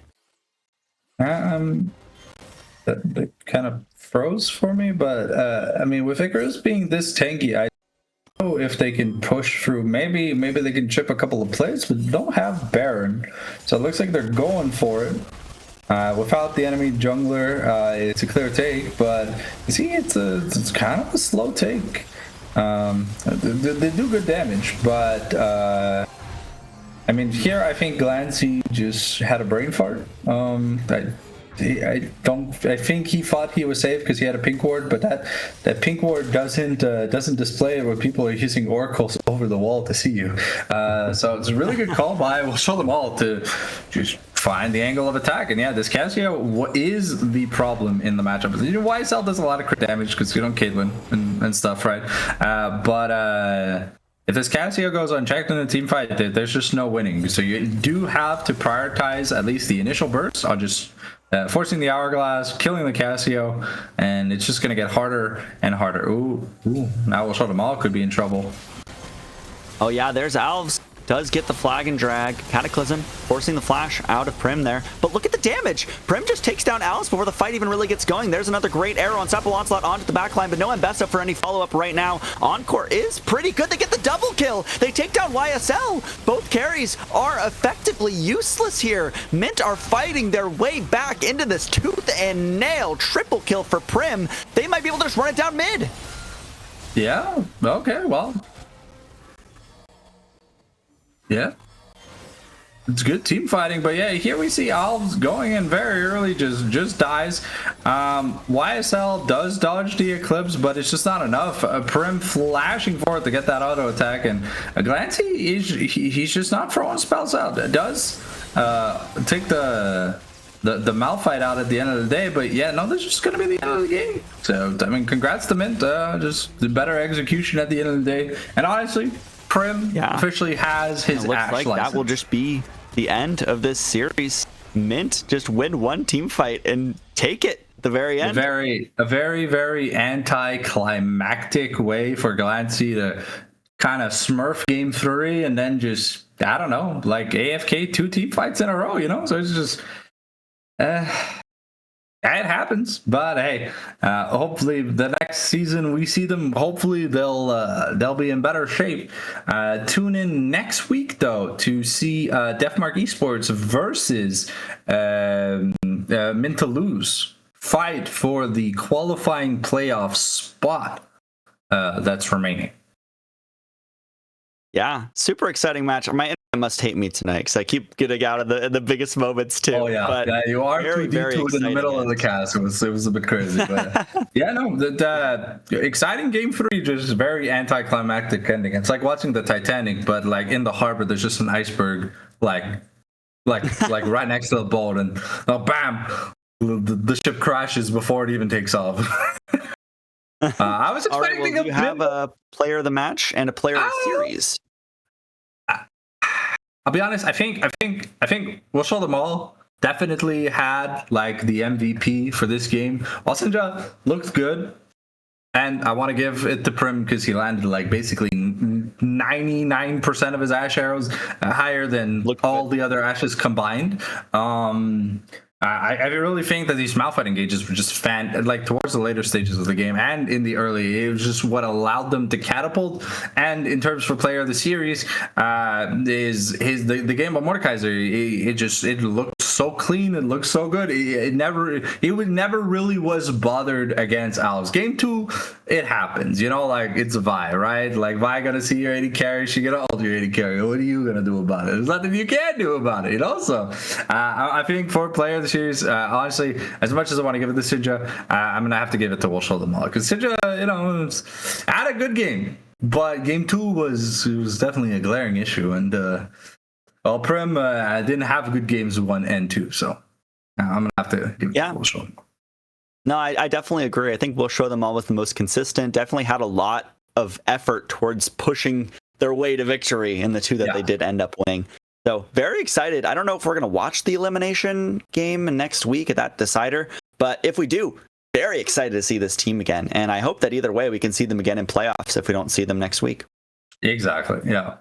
That kind of froze for me, but I mean, with Icarus being this tanky, I don't know if they can push through. Maybe they can chip a couple of plays, but don't have Baron, so it looks like they're going for it. Without the enemy jungler, it's a clear take, but you see, it's kind of a slow take. They do good damage, but I mean, here I think Glancy just had a brain fart. I think he thought he was safe because he had a pink ward, but that pink ward doesn't display where people are using oracles over the wall to see you. So it's a really good call by. We'll show them all to just find the angle of attack. And yeah, this Cassio is the problem in the matchup. You know, YSL does a lot of crit damage because you don't Caitlyn and stuff, right? But if this Cassio goes unchecked in a team fight, there's just no winning. So you do have to prioritize at least the initial burst on just forcing the hourglass, killing the Cassio, and it's just going to get harder and harder. Ooh. Now we'll show them all could be in trouble. Oh yeah, there's Alves. Does get the flag and drag. Cataclysm forcing the flash out of Prim there. But look at the damage. Prim just takes down Alice before the fight even really gets going. There's another great arrow on Unstoppable Onslaught onto the backline, but no Ambessa for any follow-up right now. Encore is pretty good. They get the double kill. They take down YSL. Both carries are effectively useless here. Mint are fighting their way back into this tooth and nail. Triple kill for Prim. They might be able to just run it down mid. Yeah, okay, well. Yeah, it's good team fighting, but yeah, here we see Alves going in very early, just dies. YSL does dodge the Eclipse, but it's just not enough. Prim flashing forward to get that auto attack, and Glancy he's just not throwing spells out. It does take the Malphite out at the end of the day, but yeah, no, this is just gonna be the end of the game. So I mean, congrats to Mint, just the better execution at the end of the day, and honestly, Prim officially has his Ash license. That will just be the end of this series. Mint just win one team fight and take it at the very end. A very anticlimactic way for Glancy to kind of smurf game 3 and then just, I don't know, like AFK 2 team fights in a row, you know? So it's just it happens, but hey, hopefully the next season we see them. Hopefully they'll be in better shape. Tune in next week though to see Deathmark Esports versus Mintalooz fight for the qualifying playoff spot that's remaining. Yeah, super exciting match. must hate me tonight because I keep getting out of the biggest moments too. Oh yeah, but yeah, you are very, too deep very to it in the middle of the exciting cast. It was a bit crazy, but yeah, no, the exciting game 3, just very anticlimactic ending. It's like watching the Titanic, but like in the harbor, there's just an iceberg, like right next to the boat, and bam, the ship crashes before it even takes off. I was All right, expecting well, do you have a player of the match and a player of the series? I'll be honest. I think we'll show them all. Definitely had like the MVP for this game. Osinja looked good, and I want to give it to Prim because he landed like basically 99% of his Ash arrows, higher than all the other Ashes combined. I really think that these Malphite engages were just like towards the later stages of the game and in the early, it was just what allowed them to catapult. And in terms for player of the series, is the game of Mordekaiser. It looked so clean, it looked so good. It never really was bothered against Alves. Game 2, it happens, like it's Vi, right? Like Vi gonna see your 80 carry, she gonna ult your 80 carry. What are you gonna do about it? There's nothing you can do about it, So I think for player of the series, honestly, as much as I want to give it to Sidra, I'm gonna have to give it to We'll Show Them All because Sidra, had a good game, but game 2 was definitely a glaring issue, and Prim didn't have good games 1 and 2, so I'm gonna have to give it to We'll Show Them All. No, I definitely agree. I think We'll Show Them All was the most consistent. Definitely had a lot of effort towards pushing their way to victory in the 2 that they did end up winning. So very excited. I don't know if we're going to watch the elimination game next week at that decider, but if we do, very excited to see this team again. And I hope that either way we can see them again in playoffs if we don't see them next week. Exactly. Yeah.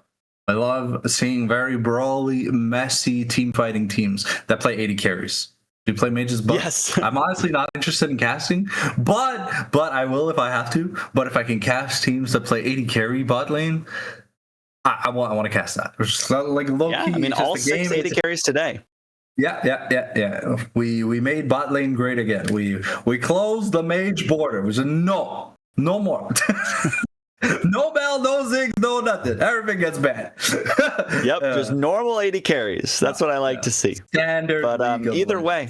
I love seeing very brawly, messy team fighting teams that play 80 carries. Do you play mages? But yes. I'm honestly not interested in casting, but I will if I have to. But if I can cast teams that play 80 carry bot lane, I want to cast that. It's like low key. I mean, all 6 80 carries today. Yeah. We made bot lane great again. We closed the mage border. We said no more. No bell, no zig, no nothing. Everything gets banned. Yep, just normal 80 carries. That's what I like to see. Standard. But either way,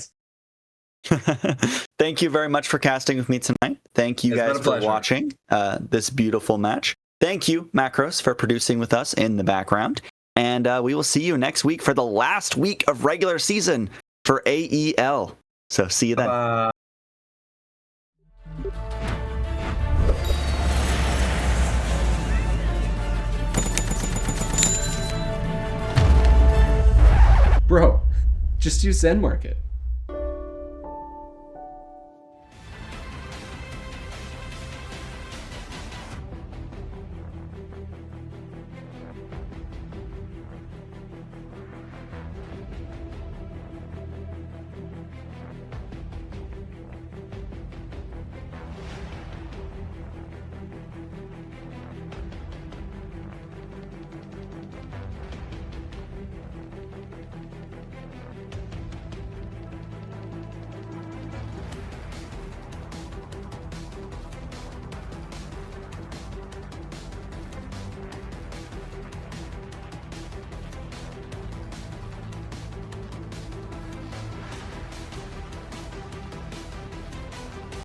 thank you very much for casting with me tonight. Thank you guys for watching this beautiful match. Thank you, Macros, for producing with us in the background. And we will see you next week for the last week of regular season for AEL. So see you then. Bro, just use Zen Market.